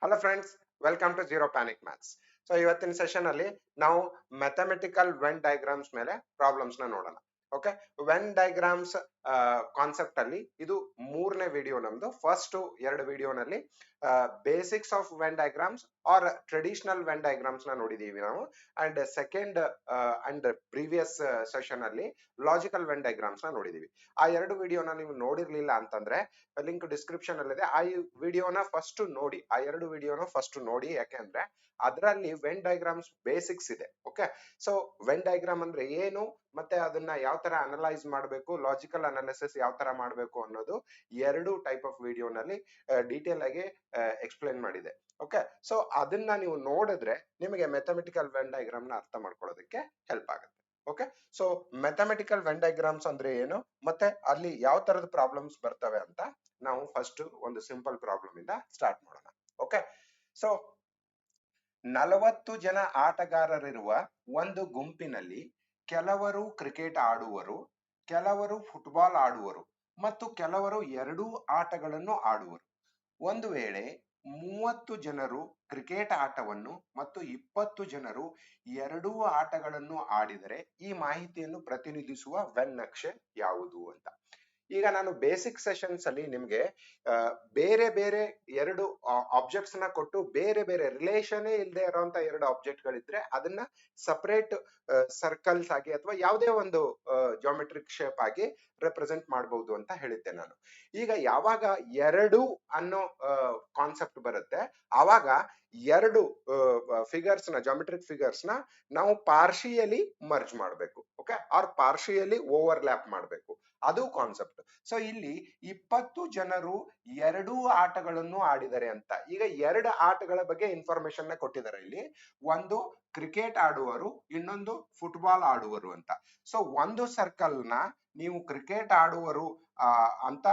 Hello friends, welcome to Zero Panic Maths. So ಇವತ್ತಿನ session ಅಲ್ಲಿ ನಾವು ಮ್ಯಾಥಮೆಟಿಕಲ್ ವೆನ್ ಡಯಾಗ್ರಾಮ್ಸ್ ಮೇಲೆ ಪ್ರಾಬ್ಲಮ್ಸ್ ನ ನೋಡೋಣ. ಓಕೆ, ವೆನ್ ಡಯಾಗ್ರಾಮ್ಸ್ ಕಾನ್ಸೆಪ್ಟ್ ಅಲ್ಲಿ ಇದು ಮೂರನೇ ವಿಡಿಯೋ ನಮ್ದು. ಫಸ್ಟ್ ಎರಡು ವಿಡಿಯೋನಲ್ಲಿ basics of Venn diagrams or traditional Venn diagrams ನ ನೋಡಿದೀವಿ ನಾವು. And second and previous session ಅಲ್ಲಿ ಲಾಜಿಕಲ್ ವೆನ್ ಡಯಾಗ್ರಾಮ್ಸ್ ನ ನೋಡಿದೀವಿ. ಆ ಎರಡು ವಿಡಿಯೋನ ನೀವು ನೋಡಿರ್ಲಿಲ್ಲ ಅಂತಂದ್ರೆ ಲಿಂಕ್ ಡಿಸ್ಕ್ರಿಪ್ಷನ್ ಅಲ್ಲಿ ಇದೆ. ಆ ವಿಡಿಯೋನ ಫಸ್ಟ್ ನೋಡಿ, ಆ ಎರಡು ವಿಡಿಯೋನ ಫಸ್ಟ್ ನೋಡಿ. ಯಾಕೆಂದ್ರೆ ಅದರಲ್ಲಿ ವೆನ್ ಡಯಾಗ್ರಾಮ್ಸ್ ಬೇಸಿಕ್ಸ್ ಇದೆ. ಓಕೆ, ಸೊ ವೆನ್ ಡಯಾಗ್ರಾಮ್ ಅಂದ್ರೆ ಏನು, ಮತ್ತೆ ಅದನ್ನ ಯಾವ ತರ ಅನಲೈಸ್ ಮಾಡಬೇಕು, ಲಾಜಿಕಲ್ ಅನಾಲಿಸಿಸ್ ಯಾವ ತರ ಮಾಡಬೇಕು ಅನ್ನೋದು ಎರಡು ಟೈಪ್ ಆಫ್ ವಿಡಿಯೋನಲ್ಲಿ ಡೀಟೇಲ್ ಆಗಿ ಎಕ್ಸ್ಪ್ಲೇನ್ ಮಾಡಿದೆ. ಓಕೆ, ಸೊ ಅದನ್ನ ನೀವು ನೋಡಿದ್ರೆ ನಿಮಗೆ ಮ್ಯಾಥಮೆಟಿಕಲ್ ವೆನ್ ಡಯಾಗ್ರಾಮ್ ನ ಅರ್ಥ ಮಾಡ್ಕೊಳ್ಳೋದಕ್ಕೆ ಹೆಲ್ಪ್ ಆಗುತ್ತೆ. Okay, so mathematical when diagrams ಅಂದ್ರೆ ಏನು, ಮತ್ತೆ ಅಲ್ಲಿ ಯಾವ ತರದ ಪ್ರಾಬ್ಲಮ್ಸ್ ಬರ್ತವೆ ಅಂತ ನಾವು ಫಸ್ಟ್ ಒಂದು ಸಿಂಪಲ್ ಪ್ರಾಬ್ಲಮ್ ಇಂದ ಸ್ಟಾರ್ಟ್ ಮಾಡೋಣ. ಓಕೆ, ಸೊ 40 ಜನ ಆಟಗಾರರಿರುವ ಒಂದು ಗುಂಪಿನಲ್ಲಿ ಕೆಲವರು ಕ್ರಿಕೆಟ್ ಆಡುವರು, ಕೆಲವರು ಫುಟ್ಬಾಲ್ ಆಡುವರು ಮತ್ತು ಕೆಲವರು ಎರಡೂ ಆಟಗಳನ್ನು ಆಡುವರು. ಒಂದು ವೇಳೆ 30 ಜನರು ಕ್ರಿಕೆಟ್ ಆಟವನ್ನು ಮತ್ತು 20 ಜನರು ಎರಡೂ ಆಟಗಳನ್ನು ಆಡಿದರೆ ಈ ಮಾಹಿತಿಯನ್ನು ಪ್ರತಿನಿಧಿಸುವ ವೆನ್ ನಕ್ಷೆ ಯಾವುದು ಅಂತ. ಈಗ ನಾನು ಬೇಸಿಕ್ ಸೆಷನ್ಸ್ ಅಲ್ಲಿ ನಿಮ್ಗೆ ಬೇರೆ ಬೇರೆ ಎರಡು ಆಬ್ಜೆಕ್ಟ್ಸ್ ನ ಕೊಟ್ಟು ಬೇರೆ ಬೇರೆ ರಿಲೇಷನ್ ಇಲ್ಲದೆ ಇರೋಂತ ಎರಡು ಆಬ್ಜೆಕ್ಟ್ ಗಳಿದ್ರೆ ಅದನ್ನ ಸಪರೇಟ್ ಸರ್ಕಲ್ಸ್ ಆಗಿ ಅಥವಾ ಯಾವುದೇ ಒಂದು ಜಾಮೆಟ್ರಿಕ್ ಶೇಪ್ ಆಗಿ ರೆಪ್ರೆಸೆಂಟ್ ಮಾಡಬಹುದು ಅಂತ ಹೇಳಿದ್ದೆ ನಾನು. ಈಗ ಯಾವಾಗ ಎರಡು ಅನ್ನೋ ಕಾನ್ಸೆಪ್ಟ್ ಬರುತ್ತೆ ಆವಾಗ ಎರಡು ಫಿಗರ್ಸ್ ನ ಜಾಮೆಟ್ರಿಕ್ ಫಿಗರ್ಸ್ ನ ನಾವು ಪಾರ್ಶಿಯಲಿ ಮರ್ಜ್ ಮಾಡಬೇಕು. ಓಕೆ, ಆರ್ ಪಾರ್ಶಿಯಲಿ ಓವರ್ಲ್ಯಾಪ್ ಮಾಡಬೇಕು, ಅದು ಕಾನ್ಸೆಪ್ಟ್. ಸೊ ಇಲ್ಲಿ 20 ಜನರು ಎರಡೂ ಆಟಗಳನ್ನು ಆಡಿದರೆ ಅಂತ. ಈಗ ಎರಡು ಆಟಗಳ ಬಗ್ಗೆ ಇನ್ಫಾರ್ಮೇಶನ್ ನ ಕೊಟ್ಟಿದ್ದಾರೆ ಇಲ್ಲಿ. ಒಂದು ಕ್ರಿಕೆಟ್ ಆಡುವರು, ಇನ್ನೊಂದು ಫುಟ್ಬಾಲ್ ಆಡುವರು ಅಂತ. ಸೊ ಒಂದು ಸರ್ಕಲ್ ನ ನೀವು ಕ್ರಿಕೆಟ್ ಆಡುವರು ಅಂತ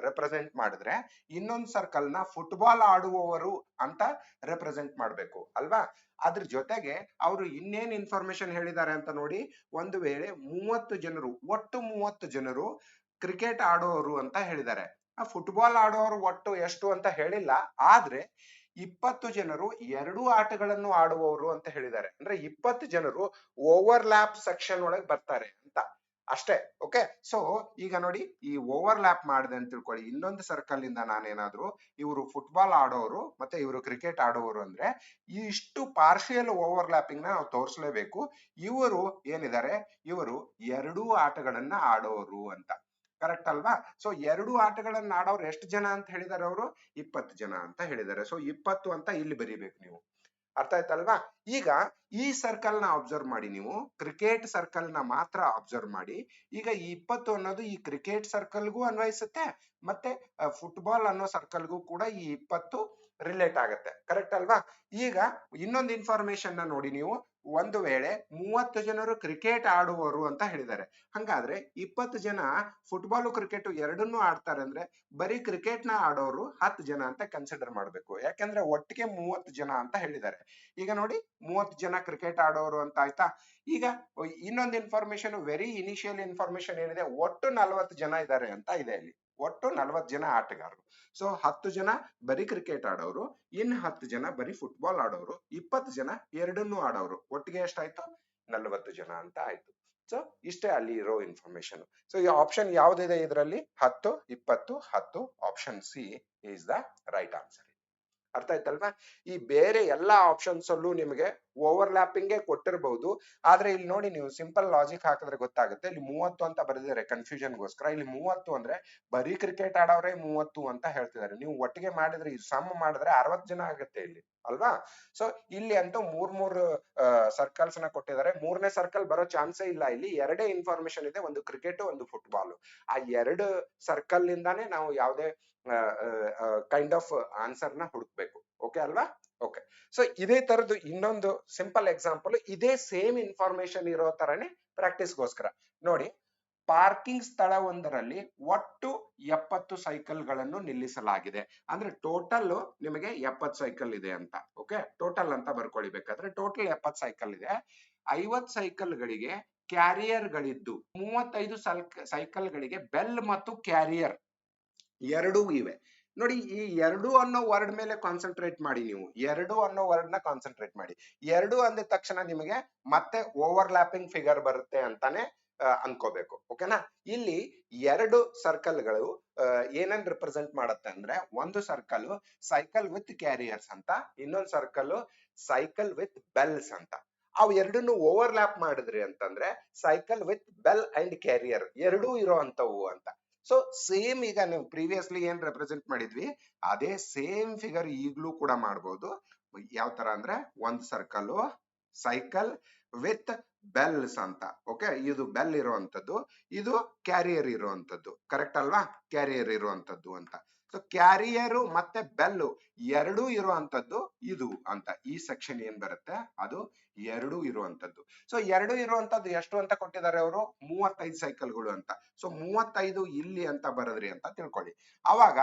ರೆಪ್ರೆಸೆಂಟ್ ಮಾಡಿದ್ರೆ ಇನ್ನೊಂದು ಸರ್ಕಲ್ ನ ಫುಟ್ಬಾಲ್ ಆಡುವವರು ಅಂತ ರೆಪ್ರೆಸೆಂಟ್ ಮಾಡ್ಬೇಕು ಅಲ್ವಾ. ಅದ್ರ ಜೊತೆಗೆ ಅವರು ಇನ್ನೇನ್ ಇನ್ಫಾರ್ಮೇಶನ್ ಹೇಳಿದ್ದಾರೆ ಅಂತ ನೋಡಿ. ಒಂದು ವೇಳೆ 30 ಜನರು, ಒಟ್ಟು 30 ಜನರು ಕ್ರಿಕೆಟ್ ಆಡೋರು ಅಂತ ಹೇಳಿದ್ದಾರೆ. ಆ ಫುಟ್ಬಾಲ್ ಆಡೋರು ಒಟ್ಟು ಎಷ್ಟು ಅಂತ ಹೇಳಿಲ್ಲ, ಆದ್ರೆ 20 ಜನರು ಎರಡೂ ಆಟಗಳನ್ನು ಆಡುವವರು ಅಂತ ಹೇಳಿದ್ದಾರೆ. ಅಂದ್ರೆ 20 ಜನರು ಓವರ್ಲ್ಯಾಪ್ ಸೆಕ್ಷನ್ ಒಳಗೆ ಬರ್ತಾರೆ ಅಂತ ಅಷ್ಟೇ. ಓಕೆ, ಸೊ ಈಗ ನೋಡಿ, ಈ ಓವರ್ಲ್ಯಾಪ್ ಮಾಡಿದೆ ಅಂತ ತಿಳ್ಕೊಳ್ಳಿ. ಇನ್ನೊಂದು ಸರ್ಕಲ್ ಇಂದ ನಾನೇನಾದ್ರು ಇವರು ಫುಟ್ಬಾಲ್ ಆಡೋರು ಮತ್ತೆ ಇವರು ಕ್ರಿಕೆಟ್ ಆಡೋರು ಅಂದ್ರೆ ಈ ಇಷ್ಟು ಪಾರ್ಶಿಯಲ್ ಓವರ್ಲ್ಯಾಪಿಂಗ್ ನ ನಾವು ತೋರಿಸಲೇಬೇಕು. ಇವರು ಏನಿದ್ದಾರೆ, ಇವರು ಎರಡೂ ಆಟಗಳನ್ನ ಆಡೋರು ಅಂತ. ಕರೆಕ್ಟ್ ಅಲ್ವಾ. ಸೊ ಎರಡು ಆಟಗಳನ್ನ ಆಡೋರು ಎಷ್ಟು ಜನ ಅಂತ ಹೇಳಿದಾರೆ ಅವರು? 20 ಜನ ಅಂತ ಹೇಳಿದ್ದಾರೆ. ಸೊ 20 ಅಂತ ಇಲ್ಲಿ ಬರೀಬೇಕು ನೀವು. ಅರ್ಥ ಆಯ್ತಲ್ವಾ. ಈಗ ಈ ಸರ್ಕಲ್ ನ ಅಬ್ಸರ್ವ್ ಮಾಡಿ, ನೀವು ಕ್ರಿಕೆಟ್ ಸರ್ಕಲ್ ನ ಮಾತ್ರ ಅಬ್ಸರ್ವ್ ಮಾಡಿ. ಈಗ ಈ 20 ಅನ್ನೋದು ಈ ಕ್ರಿಕೆಟ್ ಸರ್ಕಲ್ಗೂ ಅನ್ವಯಿಸುತ್ತೆ, ಮತ್ತೆ ಫುಟ್ಬಾಲ್ ಅನ್ನೋ ಸರ್ಕಲ್ಗೂ ಕೂಡ ಈ 20 ರಿಲೇಟ್ ಆಗುತ್ತೆ. ಕರೆಕ್ಟ್ ಅಲ್ವಾ. ಈಗ ಇನ್ನೊಂದು ಇನ್ಫಾರ್ಮೇಶನ್ ನ ನೋಡಿ ನೀವು. ಒಂದು ವೇಳೆ 30 ಜನರು ಕ್ರಿಕೆಟ್ ಆಡುವರು ಅಂತ ಹೇಳಿದ್ದಾರೆ, ಹಂಗಾದ್ರೆ 20 ಜನ ಫುಟ್ಬಾಲ್ ಕ್ರಿಕೆಟ್ ಎರಡನ್ನೂ ಆಡ್ತಾರೆ ಅಂದ್ರೆ ಬರೀ ಕ್ರಿಕೆಟ್ ನ ಆಡೋರು 10 ಜನ ಅಂತ ಕನ್ಸಿಡರ್ ಮಾಡ್ಬೇಕು. ಯಾಕಂದ್ರೆ ಒಟ್ಟಿಗೆ 30 ಜನ ಅಂತ ಹೇಳಿದ್ದಾರೆ. ಈಗ ನೋಡಿ, 30 ಜನ ಕ್ರಿಕೆಟ್ ಆಡೋರು ಅಂತ ಆಯ್ತಾ. ಈಗ ಇನ್ನೊಂದು ಇನ್ಫಾರ್ಮೇಶನ್, ವೆರಿ ಇನಿಷಿಯಲ್ ಇನ್ಫಾರ್ಮೇಶನ್ ಏನಿದೆ, ಒಟ್ಟು 40 ಜನ ಇದ್ದಾರೆ ಅಂತ ಇದೆ ಇಲ್ಲಿ. ಒಟ್ಟು 40 ಜನ ಆಟಗಾರರು. ಸೊ 10 ಜನ ಬರೀ ಕ್ರಿಕೆಟ್ ಆಡೋರು, ಇನ್ 10 ಜನ ಬರೀ ಫುಟ್ಬಾಲ್ ಆಡೋರು, 20 ಜನ ಎರಡನ್ನೂ ಆಡೋರು. ಒಟ್ಟಿಗೆ ಎಷ್ಟಾಯ್ತು? 40 ಜನ ಅಂತ ಆಯ್ತು. ಸೊ ಇಷ್ಟೇ ಅಲ್ಲಿ ಇರೋ ಇನ್ಫಾರ್ಮೇಶನ್. ಸೊ ಈ ಆಪ್ಷನ್ ಯಾವ್ದಿದೆ ಇದರಲ್ಲಿ? 10, 20, 10. Option C is the right answer. ಅರ್ಥ ಆಯ್ತಲ್ವಾ. ಈ ಬೇರೆ ಎಲ್ಲಾ ಆಪ್ಷನ್ಸ್ ಅಲ್ಲೂ ನಿಮಗೆ ಓವರ್ಲ್ಯಾಪಿಂಗ್ ಕೊಟ್ಟಿರಬಹುದು, ಆದ್ರೆ ಇಲ್ಲಿ ನೋಡಿ, ನೀವು ಸಿಂಪಲ್ ಲಾಜಿಕ್ ಹಾಕಿದ್ರೆ ಗೊತ್ತಾಗುತ್ತೆ. ಇಲ್ಲಿ 30 ಅಂತ ಬರೆದಿದ್ದಾರೆ ಕನ್ಫ್ಯೂಷನ್ ಗೋಸ್ಕರ. ಇಲ್ಲಿ 30 ಅಂದ್ರೆ ಬರೀ ಕ್ರಿಕೆಟ್ ಆಡೋರೆ 30 ಅಂತ ಹೇಳ್ತಿದ್ದಾರೆ. ನೀವು ಒಟ್ಟಿಗೆ ಮಾಡಿದ್ರೆ, ಈ ಸಮ್ ಮಾಡಿದ್ರೆ 60 ಜನ ಆಗುತ್ತೆ ಇಲ್ಲಿ ಅಲ್ವಾ. ಸೊ ಇಲ್ಲಿ ಅಂತೂ ಮೂರ್ ಸರ್ಕಲ್ಸ್ ನ ಕೊಟ್ಟಿದ್ದಾರೆ. ಮೂರನೇ ಸರ್ಕಲ್ ಬರೋ ಚಾನ್ಸೇ ಇಲ್ಲ. ಇಲ್ಲಿ ಎರಡೇ ಇನ್ಫಾರ್ಮೇಶನ್ ಇದೆ, ಒಂದು ಕ್ರಿಕೆಟ್, ಒಂದು ಫುಟ್ಬಾಲ್. ಆ ಎರಡು ಸರ್ಕಲ್ ಇಂದಾನೇ ನಾವು ಯಾವುದೇ ಕೈಂಡ್ ಆಫ್ ಆನ್ಸರ್ ನ ಹುಡುಕ್ಬೇಕು. ಓಕೆ ಅಲ್ವಾ. ಓಕೆ, ಸೊ ಇದೇ ತರದ್ದು ಇನ್ನೊಂದು ಸಿಂಪಲ್ ಎಕ್ಸಾಂಪಲ್, ಇದೇ ಸೇಮ್ ಇನ್ಫಾರ್ಮೇಶನ್ ಇರೋ ತರನೇ ಪ್ರಾಕ್ಟೀಸ್ಗೋಸ್ಕರ ನೋಡಿ. ಪಾರ್ಕಿಂಗ್ ಸ್ಥಳವೊಂದರಲ್ಲಿ ಒಟ್ಟು 70 ಸೈಕಲ್ ಗಳನ್ನು ನಿಲ್ಲಿಸಲಾಗಿದೆ. ಅಂದ್ರೆ ಟೋಟಲ್ ನಿಮಗೆ 70 ಸೈಕಲ್ ಇದೆ ಅಂತ. ಓಕೆ, ಟೋಟಲ್ ಅಂತ ಬರ್ಕೊಳ್ಬೇಕಾದ್ರೆ ಟೋಟಲ್ 70 ಸೈಕಲ್ ಇದೆ. 50 ಸೈಕಲ್ ಗಳಿಗೆ ಕ್ಯಾರಿಯರ್ ಗಳಿದ್ದು 35 ಸೈಕಲ್ ಗಳಿಗೆ ಬೆಲ್ ಮತ್ತು ಕ್ಯಾರಿಯರ್ ಎರಡೂ ಇವೆ. ನೋಡಿ ಈ ಎರಡು ಅನ್ನೋ ವರ್ಡ್ ಮೇಲೆ ಕಾನ್ಸಂಟ್ರೇಟ್ ಮಾಡಿ, ನೀವು ಎರಡು ಅನ್ನೋ ವರ್ಡ್ ನ ಕಾನ್ಸಂಟ್ರೇಟ್ ಮಾಡಿ. ಎರಡು ಅಂದ ತಕ್ಷಣ ನಿಮಗೆ ಮತ್ತೆ ಓವರ್ಲ್ಯಾಪಿಂಗ್ ಫಿಗರ್ ಬರುತ್ತೆ ಅಂತಾನೆ ಅನ್ಕೋಬೇಕು. ಓಕೆನಾ? ಇಲ್ಲಿ ಎರಡು ಸರ್ಕಲ್ಗಳು ಏನನ್ನ ರಿಪ್ರೆಸೆಂಟ್ ಮಾಡುತ್ತೆ ಅಂದ್ರೆ, ಒಂದು ಸರ್ಕಲ್ ಸೈಕಲ್ ವಿತ್ ಕ್ಯಾರಿಯರ್ಸ್ ಅಂತ, ಇನ್ನೊಂದು ಸರ್ಕಲ್ ಸೈಕಲ್ ವಿತ್ ಬೆಲ್ಸ್ ಅಂತ. ಅವು ಎರಡನ್ನು ಓವರ್ಲ್ಯಾಪ್ ಮಾಡಿದ್ರಿ ಅಂತಂದ್ರೆ cycle with bell and carrier ಎರಡೂ ಇರೋ ಅಂತವು ಅಂತ. ಸೊ ಸೇಮ್ ಈಗ ನೀವು ಪ್ರೀವಿಯಸ್ಲಿ ಏನ್ ರೆಪ್ರೆಸೆಂಟ್ ಮಾಡಿದ್ವಿ ಅದೇ ಸೇಮ್ ಫಿಗರ್ ಈಗ್ಲೂ ಕೂಡ ಮಾಡಬಹುದು. ಯಾವ ತರ ಅಂದ್ರೆ, ಒಂದ್ ಸರ್ಕಲ್ ಸೈಕಲ್ ವಿತ್ ಬೆಲ್ಸ್ ಅಂತ. ಓಕೆ, ಇದು ಬೆಲ್ ಇರುವಂತದ್ದು, ಇದು ಕ್ಯಾರಿಯರ್ ಇರುವಂತದ್ದು. ಕರೆಕ್ಟ್ ಅಲ್ವಾ? ಕ್ಯಾರಿಯರ್ ಇರುವಂತದ್ದು ಅಂತ. ಸೊ ಕ್ಯಾರಿಯರ್ ಮತ್ತೆ ಬೆಲ್ ಎರಡೂ ಇರುವಂತದ್ದು ಇದು ಅಂತ. ಈ ಸೆಕ್ಷನ್ ಏನ್ ಬರುತ್ತೆ ಅದು ಎರಡು ಇರುವಂತದ್ದು. ಸೊ ಎರಡು ಇರುವಂತದ್ದು ಎಷ್ಟು ಅಂತ ಕೊಟ್ಟಿದ್ದಾರೆ ಅವರು? 35 ಸೈಕಲ್ಗಳು ಅಂತ. ಸೊ 35 ಇಲ್ಲಿ ಅಂತ ಬರದ್ರಿ ಅಂತ ತಿಳ್ಕೊಳ್ಳಿ. ಅವಾಗ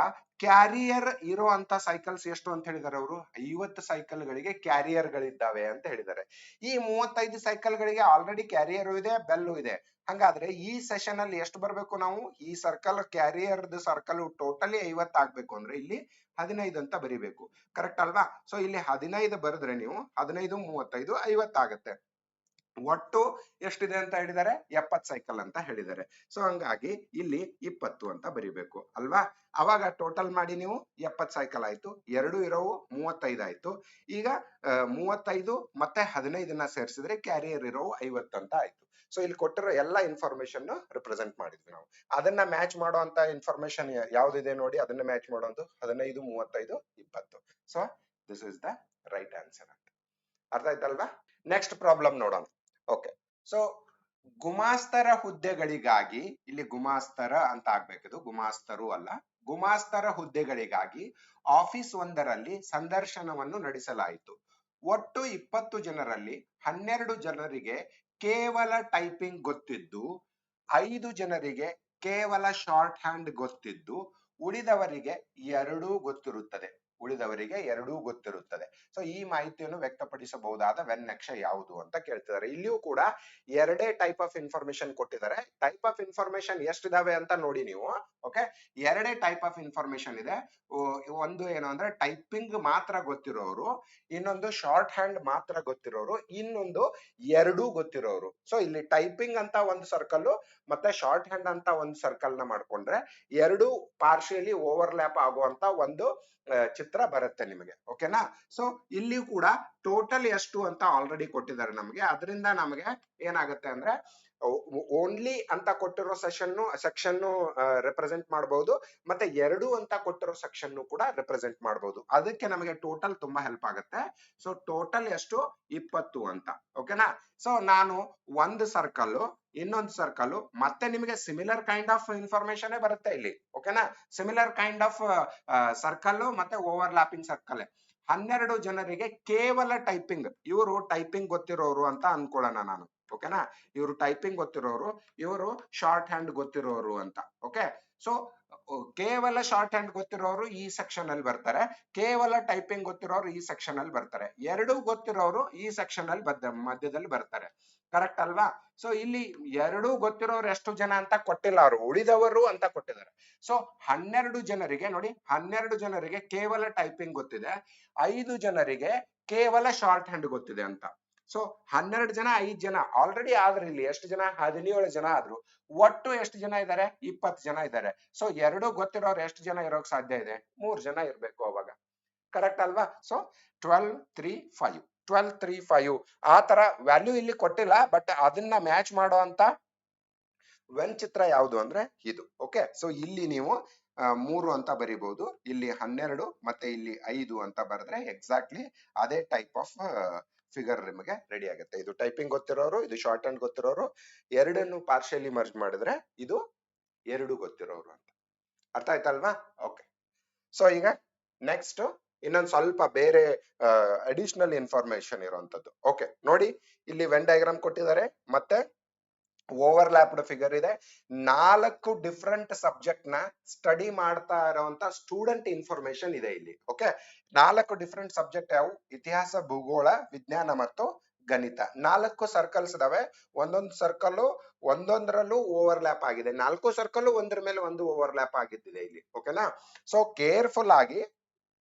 ಕ್ಯಾರಿಯರ್ ಇರುವಂತ ಸೈಕಲ್ಸ್ ಎಷ್ಟು ಅಂತ ಹೇಳಿದಾರೆ ಅವರು? 50 ಸೈಕಲ್ ಗಳಿಗೆ ಕ್ಯಾರಿಯರ್ ಗಳಿದ್ದಾವೆ ಅಂತ ಹೇಳಿದ್ದಾರೆ. ಈ 35 ಸೈಕಲ್ ಗಳಿಗೆ ಆಲ್ರೆಡಿ ಕ್ಯಾರಿಯರ್ ಇದೆ, ಬೆಲ್ಲು ಇದೆ. ಹಂಗಾದ್ರೆ ಈ ಸೆಷನ್ ಅಲ್ಲಿ ಎಷ್ಟು ಬರ್ಬೇಕು ನಾವು? ಈ ಸರ್ಕಲ್ ಕ್ಯಾರಿಯರ್ ಸರ್ಕಲ್ ಟೋಟಲಿ 50 ಆಗ್ಬೇಕು ಅಂದ್ರೆ ಇಲ್ಲಿ 15 ಅಂತ ಬರಿಬೇಕು. ಕರೆಕ್ಟ್ ಅಲ್ವಾ? ಸೊ ಇಲ್ಲಿ 15 ಬರೆದ್ರೆ ನೀವು 15 35 50 ಆಗುತ್ತೆ. ಒಟ್ಟು ಎಷ್ಟಿದೆ ಅಂತ ಹೇಳಿದ್ದಾರೆ? 70 ಸೈಕಲ್ ಅಂತ ಹೇಳಿದ್ದಾರೆ. ಸೊ ಹಂಗಾಗಿ ಇಲ್ಲಿ 20 ಅಂತ ಬರಿಬೇಕು ಅಲ್ವಾ? ಅವಾಗ ಟೋಟಲ್ ಮಾಡಿ ನೀವು 70 ಸೈಕಲ್ ಆಯ್ತು, ಎರಡು ಇರೋವು 35 ಆಯ್ತು. ಈಗ 35 ಮತ್ತೆ 15ನ್ನ ಸೇರಿಸಿದ್ರೆ ಕ್ಯಾರಿಯರ್ ಇರೋವು 50 ಅಂತ ಆಯ್ತು. ಸೊ ಇಲ್ಲಿ ಕೊಟ್ಟಿರೋ ಎಲ್ಲಾ ಇನ್ಫಾರ್ಮೇಶನ್ ರಿಪ್ರೆಸೆಂಟ್ ಮಾಡಿದ್ವಿ ನಾವು. ಅದನ್ನ ಮ್ಯಾಚ್ ಮಾಡುವಂತ ಇನ್ಫಾರ್ಮೇಶನ್ ಯಾವ್ದಿದೆ ನೋಡಿ, ಅದನ್ನ ಮ್ಯಾಚ್ ಮಾಡೋದು 15 35 20. So this is the right answer ಅಂತ. ಅರ್ಥ ಆಯ್ತಲ್ವಾ? ನೆಕ್ಸ್ಟ್ ಪ್ರಾಬ್ಲಮ್ ನೋಡೋಣ. ಓಕೆ, ಸೊ ಗುಮಾಸ್ತರ ಹುದ್ದೆಗಳಿಗಾಗಿ, ಇಲ್ಲಿ ಗುಮಾಸ್ತರ ಅಂತ ಆಗ್ಬೇಕಿದು, ಗುಮಾಸ್ತರು ಅಲ್ಲ, ಗುಮಾಸ್ತರ ಹುದ್ದೆಗಳಿಗಾಗಿ ಆಫೀಸ್ ಒಂದರಲ್ಲಿ ಸಂದರ್ಶನವನ್ನು ನಡೆಸಲಾಯಿತು. ಒಟ್ಟು 20 ಜನರಲ್ಲಿ 12 ಜನರಿಗೆ ಕೇವಲ ಟೈಪಿಂಗ್ ಗೊತ್ತಿದ್ದು, 5 ಜನರಿಗೆ ಕೇವಲ ಶಾರ್ಟ್ ಹ್ಯಾಂಡ್ ಗೊತ್ತಿದ್ದು, ಉಳಿದವರಿಗೆ ಎರಡೂ ಗೊತ್ತಿರುತ್ತದೆ. ಸೊ ಈ ಮಾಹಿತಿಯನ್ನು ವ್ಯಕ್ತಪಡಿಸಬಹುದಾದ ವೆನ್ನಕ್ಷ ಯಾವುದು ಅಂತ ಕೇಳ್ತಿದ್ದಾರೆ. ಇಲ್ಲಿಯೂ ಕೂಡ ಎರಡೇ ಟೈಪ್ ಆಫ್ ಇನ್ಫಾರ್ಮೇಶನ್ ಕೊಟ್ಟಿದ್ದಾರೆ. ಟೈಪ್ ಆಫ್ ಇನ್ಫಾರ್ಮೇಶನ್ ಎಷ್ಟಿದಾವೆ ಅಂತ ನೋಡಿ ನೀವು. ಓಕೆ, ಎರಡೇ ಟೈಪ್ ಆಫ್ ಇನ್ಫಾರ್ಮೇಶನ್ ಇದೆ. ಒಂದು ಏನು ಅಂದ್ರೆ ಟೈಪಿಂಗ್ ಮಾತ್ರ ಗೊತ್ತಿರೋರು, ಇನ್ನೊಂದು ಶಾರ್ಟ್ ಹ್ಯಾಂಡ್ ಮಾತ್ರ ಗೊತ್ತಿರೋರು, ಇನ್ನೊಂದು ಎರಡೂ ಗೊತ್ತಿರೋರು. ಸೊ ಇಲ್ಲಿ ಟೈಪಿಂಗ್ ಅಂತ ಒಂದು ಸರ್ಕಲ್ ಮತ್ತೆ ಶಾರ್ಟ್ ಹ್ಯಾಂಡ್ ಅಂತ ಒಂದು ಸರ್ಕಲ್ ನ ಮಾಡ್ಕೊಂಡ್ರೆ ಎರಡು ಪಾರ್ಶಿಯಲಿ ಓವರ್ಲ್ಯಾಪ್ ಆಗುವಂತ ಒಂದು ಚಿತ್ರ ಬರುತ್ತೆ ನಿಮಗೆ. ಓಕೆನಾ? ಸೊ ಇಲ್ಲಿ ಕೂಡ ಟೋಟಲ್ ಎಷ್ಟು ಅಂತ ಆಲ್ರೆಡಿ ಕೊಟ್ಟಿದ್ದಾರೆ ನಮಗೆ. ಅದರಿಂದ ನಮಗೆ ಏನಾಗುತ್ತೆ ಅಂದ್ರೆ ಓನ್ಲಿ ಅಂತ ಕೊಟ್ಟಿರೋ ಸೆಕ್ಷನ್ ರೆಪ್ರೆಸೆಂಟ್ ಮಾಡಬಹುದು, ಮತ್ತೆ ಎರಡು ಅಂತ ಕೊಟ್ಟಿರೋ ಸೆಕ್ಷನ್ ಕೂಡ ರೆಪ್ರೆಸೆಂಟ್ ಮಾಡಬಹುದು. ಅದಕ್ಕೆ ನಮಗೆ ಟೋಟಲ್ ತುಂಬಾ ಹೆಲ್ಪ್ ಆಗುತ್ತೆ. ಸೊ ಟೋಟಲ್ ಎಷ್ಟು? 20 ಅಂತ. ಓಕೆನಾ? ಸೊ ನಾನು ಒಂದು ಸರ್ಕಲ್, ಇನ್ನೊಂದು ಸರ್ಕಲ್, ಮತ್ತೆ ನಿಮಗೆ ಸಿಮಿಲರ್ ಕೈಂಡ್ ಆಫ್ ಇನ್ಫಾರ್ಮೇಶನ್ ಬರುತ್ತೆ ಇಲ್ಲಿ. ಓಕೆನಾ? ಸಿಮಿಲರ್ ಕೈಂಡ್ ಆಫ್ ಸರ್ಕಲ್ ಮತ್ತೆ ಓವರ್ಲ್ಯಾಪಿಂಗ್ ಸರ್ಕಲ್. 12 ಜನರಿಗೆ ಕೇವಲ ಟೈಪಿಂಗ್, ಇವರು ಟೈಪಿಂಗ್ ಗೊತ್ತಿರೋರು ಅಂತ ಅನ್ಕೊಳ್ಳೋಣ ನಾನು. ಓಕೆನಾ? ಇವರು ಟೈಪಿಂಗ್ ಗೊತ್ತಿರೋರು, ಇವರು ಶಾರ್ಟ್ ಹ್ಯಾಂಡ್ ಗೊತ್ತಿರೋರು ಅಂತ. ಓಕೆ, ಸೊ ಕೇವಲ ಶಾರ್ಟ್ ಹ್ಯಾಂಡ್ ಗೊತ್ತಿರೋರು ಈ ಸೆಕ್ಷನ್ ಅಲ್ಲಿ ಬರ್ತಾರೆ, ಕೇವಲ ಟೈಪಿಂಗ್ ಗೊತ್ತಿರೋರು ಈ ಸೆಕ್ಷನ್ ಅಲ್ಲಿ ಬರ್ತಾರೆ, ಎರಡು ಗೊತ್ತಿರೋರು ಈ ಸೆಕ್ಷನ್ ಅಲ್ಲಿ ಮಧ್ಯದಲ್ಲಿ ಬರ್ತಾರೆ. ಕರೆಕ್ಟ್ ಅಲ್ವಾ? ಸೊ ಇಲ್ಲಿ ಎರಡು ಗೊತ್ತಿರೋರು ಎಷ್ಟು ಜನ ಅಂತ ಕೊಟ್ಟಿಲ್ಲ, ಅವರು ಉಳಿದವರು ಅಂತ ಕೊಟ್ಟಿದ್ದಾರೆ. ಸೊ 12 ಜನರಿಗೆ ನೋಡಿ, 12 ಜನರಿಗೆ ಕೇವಲ ಟೈಪಿಂಗ್ ಗೊತ್ತಿದೆ, 5 ಜನರಿಗೆ ಕೇವಲ ಶಾರ್ಟ್ ಹ್ಯಾಂಡ್ ಗೊತ್ತಿದೆ ಅಂತ. ಸೊ 12 ಜನ 5 ಜನ ಆಲ್ರೆಡಿ ಆದ್ರೆ ಇಲ್ಲಿ ಎಷ್ಟು ಜನ? 17 ಜನ ಆದ್ರು. ಒಟ್ಟು ಎಷ್ಟು ಜನ ಇದ್ದಾರೆ? 20 ಜನ ಇದ್ದಾರೆ. ಸೊ ಎರಡು ಗೊತ್ತಿರೋರು ಎಷ್ಟು ಜನ ಇರೋಕ್ ಸಾಧ್ಯ ಇದೆ? 3 ಜನ ಇರ್ಬೇಕು ಅವಾಗ. ಕರೆಕ್ಟ್ ಅಲ್ವಾ? ಸೊ 12 3 5 12 3 5 ಆ ತರ ವ್ಯಾಲ್ಯೂ ಇಲ್ಲಿ ಕೊಟ್ಟಿಲ್ಲ, ಬಟ್ ಅದನ್ನ ಮ್ಯಾಚ್ ಮಾಡೋ ಅಂತ ವೆನ್ ಚಿತ್ರ ಯಾವುದು ಅಂದ್ರೆ ಇದು. ಓಕೆ, ಸೊ ಇಲ್ಲಿ ನೀವು 3 ಅಂತ ಬರಿಬಹುದು, ಇಲ್ಲಿ 12 ಮತ್ತೆ ಇಲ್ಲಿ 5 ಅಂತ ಬರೆದ್ರೆ ಎಕ್ಸಾಕ್ಟ್ಲಿ ಅದೇ ಟೈಪ್ ಆಫ್ ಫಿಗರ್ ನಿಮಗೆ ರೆಡಿ ಆಗುತ್ತೆ. ಇದು ಟೈಪಿಂಗ್ ಗೊತ್ತಿರೋರು, ಇದು ಶಾರ್ಟ್ ಹ್ಯಾಂಡ್ ಗೊತ್ತಿರೋರು, ಎರಡನ್ನು ಪಾರ್ಶಿಯಲಿ ಮರ್ಜ್ ಮಾಡಿದ್ರೆ ಇದು ಎರಡು ಗೊತ್ತಿರೋರು ಅಂತ. ಅರ್ಥ ಆಯ್ತಲ್ವಾ? ಓಕೆ, ಸೊ ಈಗ ನೆಕ್ಸ್ಟ್ ಇನ್ನೊಂದು ಸ್ವಲ್ಪ ಬೇರೆ ಅಡಿಷನಲ್ ಇನ್ಫಾರ್ಮೇಶನ್ ಇರುವಂತದ್ದು. ಓಕೆ ನೋಡಿ, ಇಲ್ಲಿ ವೆನ್ ಡಯಾಗ್ರಾಮ್ ಕೊಟ್ಟಿದ್ದಾರೆ, ಮತ್ತೆ ಓವರ್ಲ್ಯಾಪ್ಡ್ ಫಿಗರ್ ಇದೆ. 4 ಡಿಫ್ರೆಂಟ್ ಸಬ್ಜೆಕ್ಟ್ ನ ಸ್ಟಡಿ ಮಾಡ್ತಾ ಇರುವಂತ ಸ್ಟೂಡೆಂಟ್ ಇನ್ಫಾರ್ಮೇಶನ್ ಇದೆ ಇಲ್ಲಿ. ಓಕೆ, 4 ಡಿಫ್ರೆಂಟ್ ಸಬ್ಜೆಕ್ಟ್ ಯಾವು? ಇತಿಹಾಸ, ಭೂಗೋಳ, ವಿಜ್ಞಾನ ಮತ್ತು ಗಣಿತ. 4 ಸರ್ಕಲ್ಸ್ ಇದಾವೆ. ಒಂದೊಂದು ಸರ್ಕಲ್ ಒಂದೊಂದರಲ್ಲೂ ಓವರ್ಲ್ಯಾಪ್ ಆಗಿದೆ. 4 ಸರ್ಕಲ್ ಒಂದ್ರ ಮೇಲೆ ಒಂದು ಓವರ್ಲ್ಯಾಪ್ ಆಗಿದ್ದಿದೆ ಇಲ್ಲಿ. ಓಕೆನಾ? ಸೊ ಕೇರ್ಫುಲ್ ಆಗಿ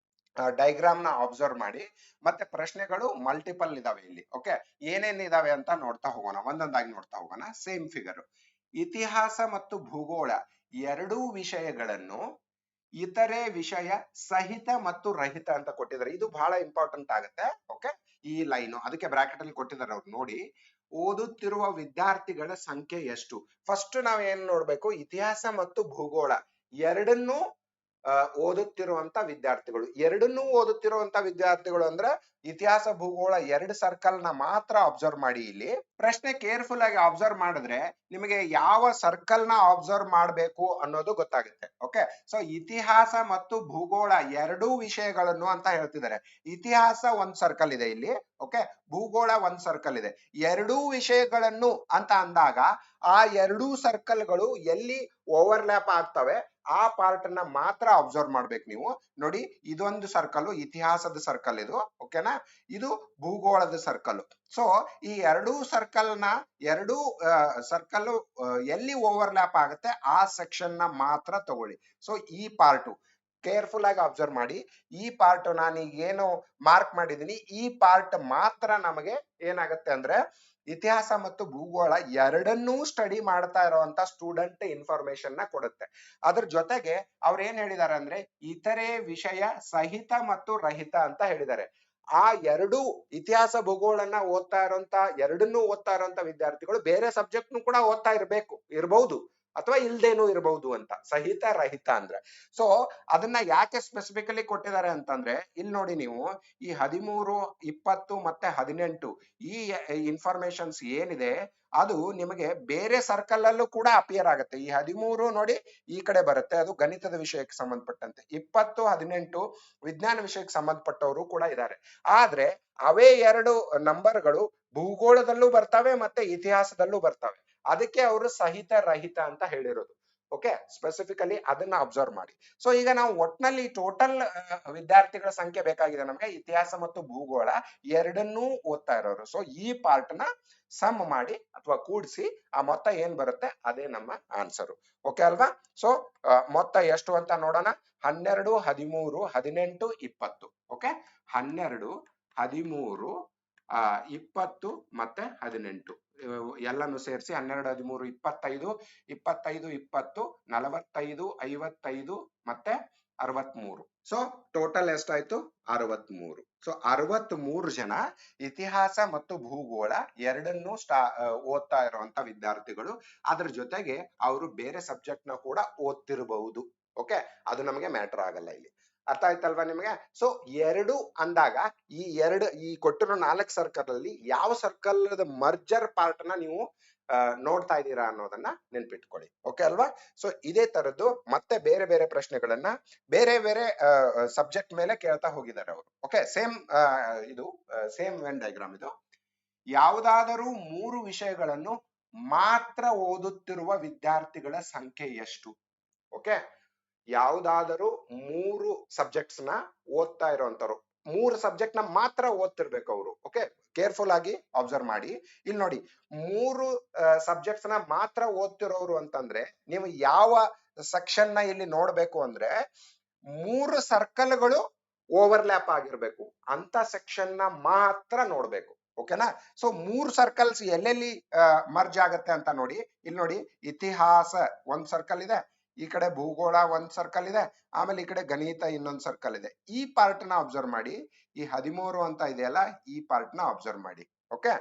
ಡೈಗ್ರಾಮ್ ನ ಅಬ್ಸರ್ವ್ ಮಾಡಿ. ಮತ್ತೆ ಪ್ರಶ್ನೆಗಳು ಮಲ್ಟಿಪಲ್ ಇದಾವೆ ಇಲ್ಲಿ. ಓಕೆ, ಏನೇನ್ ಇದಾವೆ ಅಂತ ನೋಡ್ತಾ ಹೋಗೋಣ, ಒಂದೊಂದಾಗಿ ನೋಡ್ತಾ ಹೋಗೋಣ. Same figure. ಇತಿಹಾಸ ಮತ್ತು ಭೂಗೋಳ ಎರಡೂ ವಿಷಯಗಳನ್ನು ಇತರೆ ವಿಷಯ ಸಹಿತ ಮತ್ತು ರಹಿತ ಅಂತ ಕೊಟ್ಟಿದ್ದಾರೆ. ಇದು ಬಹಳ ಇಂಪಾರ್ಟೆಂಟ್ ಆಗುತ್ತೆ. ಓಕೆ, ಈ ಲೈನು ಅದಕ್ಕೆ ಬ್ರಾಕೆಟ್ ಅಲ್ಲಿ ಕೊಟ್ಟಿದ್ದಾರೆ ಅವ್ರು ನೋಡಿ. ಓದುತ್ತಿರುವ ವಿದ್ಯಾರ್ಥಿಗಳ ಸಂಖ್ಯೆ ಎಷ್ಟು? ಫಸ್ಟ್ ನಾವ್ ಏನ್ ನೋಡ್ಬೇಕು, ಇತಿಹಾಸ ಮತ್ತು ಭೂಗೋಳ ಎರಡನ್ನೂ ಓದುತ್ತಿರುವಂತ ವಿದ್ಯಾರ್ಥಿಗಳು. ಎರಡನ್ನೂ ಓದುತ್ತಿರುವಂತ ವಿದ್ಯಾರ್ಥಿಗಳು ಅಂದ್ರೆ ಇತಿಹಾಸ ಭೂಗೋಳ ಎರಡು ಸರ್ಕಲ್ ನ ಮಾತ್ರ ಅಬ್ಸರ್ವ್ ಮಾಡಿ. ಇಲ್ಲಿ ಪ್ರಶ್ನೆ ಕೇರ್ಫುಲ್ ಆಗಿ ಅಬ್ಸರ್ವ್ ಮಾಡಿದ್ರೆ ನಿಮಗೆ ಯಾವ ಸರ್ಕಲ್ ನ ಅಬ್ಸರ್ವ್ ಮಾಡಬೇಕು ಅನ್ನೋದು ಗೊತ್ತಾಗುತ್ತೆ. ಓಕೆ, ಸೊ ಇತಿಹಾಸ ಮತ್ತು ಭೂಗೋಳ ಎರಡೂ ವಿಷಯಗಳನ್ನು ಅಂತ ಹೇಳ್ತಿದ್ದಾರೆ. ಇತಿಹಾಸ ಒಂದ್ ಸರ್ಕಲ್ ಇದೆ ಇಲ್ಲಿ. ಓಕೆ, ಭೂಗೋಳ ಒಂದ್ ಸರ್ಕಲ್ ಇದೆ. ಎರಡೂ ವಿಷಯಗಳನ್ನು ಅಂತ ಅಂದಾಗ ಆ ಎರಡೂ ಸರ್ಕಲ್ಗಳು ಎಲ್ಲಿ ಓವರ್ಲ್ಯಾಪ್ ಆಗ್ತವೆ ಆ ಪಾರ್ಟ್ ನ ಮಾತ್ರ ಅಬ್ಸರ್ವ್ ಮಾಡ್ಬೇಕು ನೀವು. ನೋಡಿ, ಇದೊಂದು ಸರ್ಕಲ್ ಇತಿಹಾಸದ ಸರ್ಕಲ್ ಇದು. ಓಕೆನಾ? ಇದು ಭೂಗೋಳದ ಸರ್ಕಲ್. ಸೊ ಈ ಎರಡೂ ಸರ್ಕಲ್ ಎಲ್ಲಿ ಓವರ್ಲ್ಯಾಪ್ ಆಗುತ್ತೆ ಆ ಸೆಕ್ಷನ್ ನ ಮಾತ್ರ ತಗೊಳ್ಳಿ. ಸೊ ಈ ಪಾರ್ಟ್ ಕೇರ್ಫುಲ್ ಆಗಿ ಅಬ್ಸರ್ವ್ ಮಾಡಿ. ಈ ಪಾರ್ಟ್ ನಾನು ಈಗ ಏನು ಮಾರ್ಕ್ ಮಾಡಿದೀನಿ ಈ ಪಾರ್ಟ್ ಮಾತ್ರ ನಮಗೆ ಏನಾಗುತ್ತೆ ಅಂದ್ರೆ ಇತಿಹಾಸ ಮತ್ತು ಭೂಗೋಳ ಎರಡನ್ನೂ ಸ್ಟಡಿ ಮಾಡ್ತಾ ಇರುವಂತ ಸ್ಟೂಡೆಂಟ್ ಇನ್ಫಾರ್ಮೇಶನ್ ನ ಕೊಡುತ್ತೆ. ಅದ್ರ ಜೊತೆಗೆ ಅವ್ರು ಏನ್ ಹೇಳಿದಾರೆ ಅಂದ್ರೆ ಇತರೆ ವಿಷಯ ಸಹಿತ ಮತ್ತು ರಹಿತ ಅಂತ ಹೇಳಿದ್ದಾರೆ. ಆ ಎರಡು ಇತಿಹಾಸ ಭೂಗೋಳನ್ನ ಎರಡನ್ನೂ ಓದ್ತಾ ಇರುವಂತ ವಿದ್ಯಾರ್ಥಿಗಳು ಬೇರೆ ಸಬ್ಜೆಕ್ಟ್ ಕೂಡ ಓದ್ತಾ ಇರಬಹುದು ಅಥವಾ ಇಲ್ದೇನೂ ಇರಬಹುದು ಅಂತ. ಸಹಿತ ರಹಿತ ಅಂದ್ರೆ ಸೊ ಅದನ್ನ ಯಾಕೆ ಸ್ಪೆಸಿಫಿಕಲಿ ಕೊಟ್ಟಿದ್ದಾರೆ ಅಂತಂದ್ರೆ ಇಲ್ಲಿ ನೋಡಿ ನೀವು ಈ 13, 20 ಮತ್ತೆ 18 ಈ ಇನ್ಫಾರ್ಮೇಶನ್ಸ್ ಏನಿದೆ ಅದು ನಿಮಗೆ ಬೇರೆ ಸರ್ಕಲ್ ಅಲ್ಲೂ ಕೂಡ ಅಪಿಯರ್ ಆಗುತ್ತೆ. ಈ 13 ನೋಡಿ ಈ ಕಡೆ ಬರುತ್ತೆ, ಅದು ಗಣಿತದ ವಿಷಯಕ್ಕೆ ಸಂಬಂಧಪಟ್ಟಂತೆ. 20, 18 ವಿಜ್ಞಾನ ವಿಷಯಕ್ಕೆ ಸಂಬಂಧಪಟ್ಟವರು ಕೂಡ ಇದ್ದಾರೆ. ಆದ್ರೆ ಅವೇ ಎರಡು ನಂಬರ್ಗಳು ಭೂಗೋಳದಲ್ಲೂ ಬರ್ತವೆ ಮತ್ತೆ ಇತಿಹಾಸದಲ್ಲೂ ಬರ್ತವೆ. ಅದಕ್ಕೆ ಅವರು ಸಹಿತ ರಹಿತ ಅಂತ ಹೇಳಿರೋದು. ಓಕೆ, ಸ್ಪೆಸಿಫಿಕಲಿ ಅದನ್ನ ಅಬ್ಸರ್ವ್ ಮಾಡಿ. ಸೊ ಈಗ ನಾವು ಒಟ್ನಲ್ಲಿ ಟೋಟಲ್ ವಿದ್ಯಾರ್ಥಿಗಳ ಸಂಖ್ಯೆ ಬೇಕಾಗಿದೆ ನಮ್ಗೆ ಇತಿಹಾಸ ಮತ್ತು ಭೂಗೋಳ ಎರಡನ್ನೂ ಓದ್ತಾ ಇರೋರು. ಸೊ ಈ ಪಾರ್ಟ್ ನ ಸಮ್ ಮಾಡಿ ಅಥವಾ ಕೂಡಿಸಿ ಆ ಮೊತ್ತ ಏನ್ ಬರುತ್ತೆ ಅದೇ ನಮ್ಮ ಆನ್ಸರ್. ಓಕೆ ಅಲ್ವಾ? ಸೊ ಮೊತ್ತ ಎಷ್ಟು ಅಂತ ನೋಡೋಣ. 12, 13, 18, 20. ಓಕೆ, 12, 13, 20 ಮತ್ತೆ 18 ಎಲ್ಲಾನು ಸೇರಿಸಿ 12, 13, 25, 25, 20, 45, 55 ಮತ್ತೆ 63. ಸೊ ಟೋಟಲ್ ಎಷ್ಟಾಯ್ತು? 63. ಸೊ 63 ಜನ ಇತಿಹಾಸ ಮತ್ತು ಭೂಗೋಳ ಎರಡನ್ನೂ ಓದ್ತಾ ಇರುವಂತ ವಿದ್ಯಾರ್ಥಿಗಳು. ಅದ್ರ ಜೊತೆಗೆ ಅವರು ಬೇರೆ ಸಬ್ಜೆಕ್ಟ್ ನ ಕೂಡ ಓದ್ತಿರಬಹುದು. ಓಕೆ, ಅದು ನಮಗೆ ಮ್ಯಾಟರ್ ಆಗಲ್ಲ ಇಲ್ಲಿ. ಅರ್ಥ ಆಯ್ತಲ್ವಾ ನಿಮಗೆ? ಸೊ ಎರಡು ಅಂದಾಗ ಈ ಕೊಟ್ಟಿರೋ 4 ಸರ್ಕಲ್ ಅಲ್ಲಿ ಯಾವ ಸರ್ಕಲ್ ಮರ್ಜರ್ ಪಾರ್ಟ್ ನ ನೀವು ನೋಡ್ತಾ ಇದ್ದೀರಾ ಅನ್ನೋದನ್ನ ನೆನ್ಪಿಟ್ಕೊಳ್ಳಿ. ಓಕೆ ಅಲ್ವಾ? ಸೊ ಇದೇ ತರದ್ದು ಮತ್ತೆ ಬೇರೆ ಬೇರೆ ಪ್ರಶ್ನೆಗಳನ್ನ ಬೇರೆ ಬೇರೆ ಸಬ್ಜೆಕ್ಟ್ ಮೇಲೆ ಕೇಳ್ತಾ ಹೋಗಿದ್ದಾರೆ ಅವರು. ಓಕೆ, ಸೇಮ್ ವೆನ್ ಡಯಾಗ್ರಾಮ್ ಇದು. ಯಾವುದಾದರೂ 3 ವಿಷಯಗಳನ್ನು ಮಾತ್ರ ಓದುತ್ತಿರುವ ವಿದ್ಯಾರ್ಥಿಗಳ ಸಂಖ್ಯೆ ಎಷ್ಟು? ಓಕೆ, ಯಾವ್ದಾದರೂ 3 ಸಬ್ಜೆಕ್ಟ್ಸ್ ನ ಓದ್ತಾ ಇರೋಂತವ್ರು, 3 ಸಬ್ಜೆಕ್ಟ್ ನ ಮಾತ್ರ ಓದ್ತಿರ್ಬೇಕು ಅವರು. ಓಕೆ, ಕೇರ್ಫುಲ್ ಆಗಿ ಅಬ್ಸರ್ವ್ ಮಾಡಿ. ಇಲ್ಲಿ ನೋಡಿ 3 ಸಬ್ಜೆಕ್ಟ್ಸ್ ನ ಮಾತ್ರ ಓದ್ತಿರೋರು ಅಂತಂದ್ರೆ ನೀವು ಯಾವ ಸೆಕ್ಷನ್ ನ ಇಲ್ಲಿ ನೋಡ್ಬೇಕು ಅಂದ್ರೆ 3 ಸರ್ಕಲ್ಗಳು ಓವರ್ಲ್ಯಾಪ್ ಆಗಿರ್ಬೇಕು ಅಂತ ಸೆಕ್ಷನ್ ನ ಮಾತ್ರ ನೋಡ್ಬೇಕು. ಓಕೆನಾ? ಸೊ 3 ಸರ್ಕಲ್ಸ್ ಎಲ್ಲೆಲ್ಲಿ ಮರ್ಜ್ ಆಗತ್ತೆ ಅಂತ ನೋಡಿ. ಇಲ್ಲಿ ನೋಡಿ, ಇತಿಹಾಸ ಒಂದ್ ಸರ್ಕಲ್ ಇದೆ, ಈ ಕಡೆ ಭೂಗೋಳ ಒಂದ್ ಸರ್ಕಲ್ ಇದೆ, ಆಮೇಲೆ ಈ ಕಡೆ ಗಣಿತ ಇನ್ನೊಂದ್ ಸರ್ಕಲ್ ಇದೆ. ಈ ಪಾರ್ಟ್ ನ ಅಬ್ಸರ್ವ್ ಮಾಡಿ. ಈ 13 ಅಂತ ಇದೆಯಲ್ಲ ಈ ಪಾರ್ಟ್ ನ ಅಬ್ಸರ್ವ್ ಮಾಡಿ. ಓಕೆ,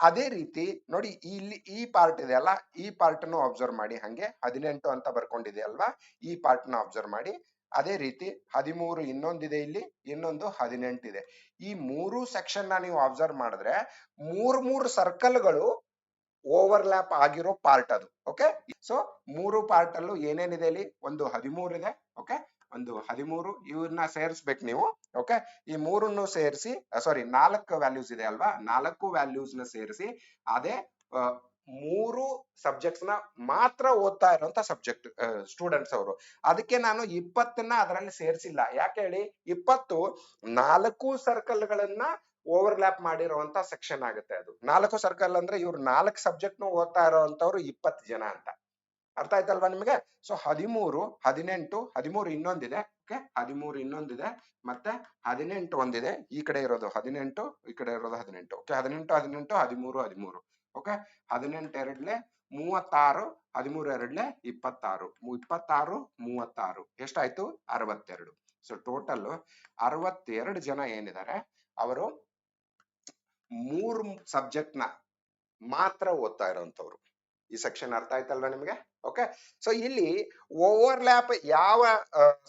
ಅದೇ ರೀತಿ ನೋಡಿ ಇಲ್ಲಿ ಈ ಪಾರ್ಟ್ ಇದೆ ಅಲ್ಲ ಈ ಪಾರ್ಟ್ ನು ಅಬ್ಸರ್ವ್ ಮಾಡಿ. ಹಂಗೆ 18 ಅಂತ ಬರ್ಕೊಂಡಿದೆ ಅಲ್ವಾ, ಈ ಪಾರ್ಟ್ ನ ಅಬ್ಸರ್ವ್ ಮಾಡಿ. ಅದೇ ರೀತಿ 13 ಇನ್ನೊಂದಿದೆ, ಇಲ್ಲಿ ಇನ್ನೊಂದು 18 ಇದೆ. ಈ 3 ಸೆಕ್ಷನ್ ನ ನೀವು ಅಬ್ಸರ್ವ್ ಮಾಡಿದ್ರೆ 3 ಸರ್ಕಲ್ಗಳು ಓವರ್ಲ್ಯಾಪ್ ಆಗಿರೋ ಪಾರ್ಟ್ ಅದು. ಓಕೆ, ಸೊ 3 ಪಾರ್ಟ್ ಅಲ್ಲೂ ಏನೇನಿದೆ ಇಲ್ಲಿ ಒಂದು 13 ಇದೆ. ಓಕೆ, ಒಂದು 13 ಇವನ್ನ ಸೇರಿಸ್ಬೇಕು ನೀವು. ಓಕೆ, ಈ 3 ಸೇರಿಸಿ 4 ವ್ಯಾಲ್ಯೂಸ್ ಇದೆ ಅಲ್ವಾ, 4 ವ್ಯಾಲ್ಯೂಸ್ ನ ಸೇರಿಸಿ ಅದೇ 3 ಸಬ್ಜೆಕ್ಟ್ಸ್ ನ ಮಾತ್ರ ಓದ್ತಾ ಇರುವಂತ ಸಬ್ಜೆಕ್ಟ್ ಸ್ಟೂಡೆಂಟ್ಸ್ ಅವರು. ಅದಕ್ಕೆ ನಾನು 20ನ್ನ ಅದರಲ್ಲಿ ಸೇರಿಸಿಲ್ಲ. ಯಾಕೆ ಹೇಳಿ? 20 4 ಸರ್ಕಲ್ ಗಳನ್ನ ಓವರ್ಲ್ಯಾಪ್ ಮಾಡಿರುವಂತ ಸೆಕ್ಷನ್ ಆಗುತ್ತೆ. ಅದು 4 ಸರ್ಕಲ್ ಅಂದ್ರೆ ಇವ್ರು 4 ಸಬ್ಜೆಕ್ಟ್ ಓದ್ತಾ ಇರೋಂತವ್ರು 20 ಜನ ಅಂತ. ಅರ್ಥ ಆಯ್ತಲ್ವಾ ನಿಮಗೆ? ಸೊ 13, 18, 13 ಇನ್ನೊಂದಿದೆ. ಓಕೆ, 13 ಇನ್ನೊಂದಿದೆ, ಮತ್ತೆ 18 ಒಂದಿದೆ. ಈ ಕಡೆ ಇರೋದು 18, ಈ ಕಡೆ ಇರೋದು 18. ಓಕೆ, 18, 18, 13, 13. ಓಕೆ, 18 ಎರಡ್ಲೆ 36, 13 ಎರಡ್ಲೆ 26, 26, 36 ಎಷ್ಟಾಯ್ತು? 62. ಸೊ ಟೋಟಲ್ 62 ಜನ ಏನಿದ್ದಾರೆ ಅವರು 3 ಸಬ್ಜೆಕ್ಟ್ ನ ಮಾತ್ರ ಓದ್ತಾ ಇರೋಂಥವ್ರು. ಈ ಸೆಕ್ಷನ್ ಅರ್ಥ ಆಯ್ತಲ್ವಾ ನಿಮಗೆ? ಓಕೆ, ಸೊ ಇಲ್ಲಿ ಓವರ್ಲ್ಯಾಪ್ ಯಾವ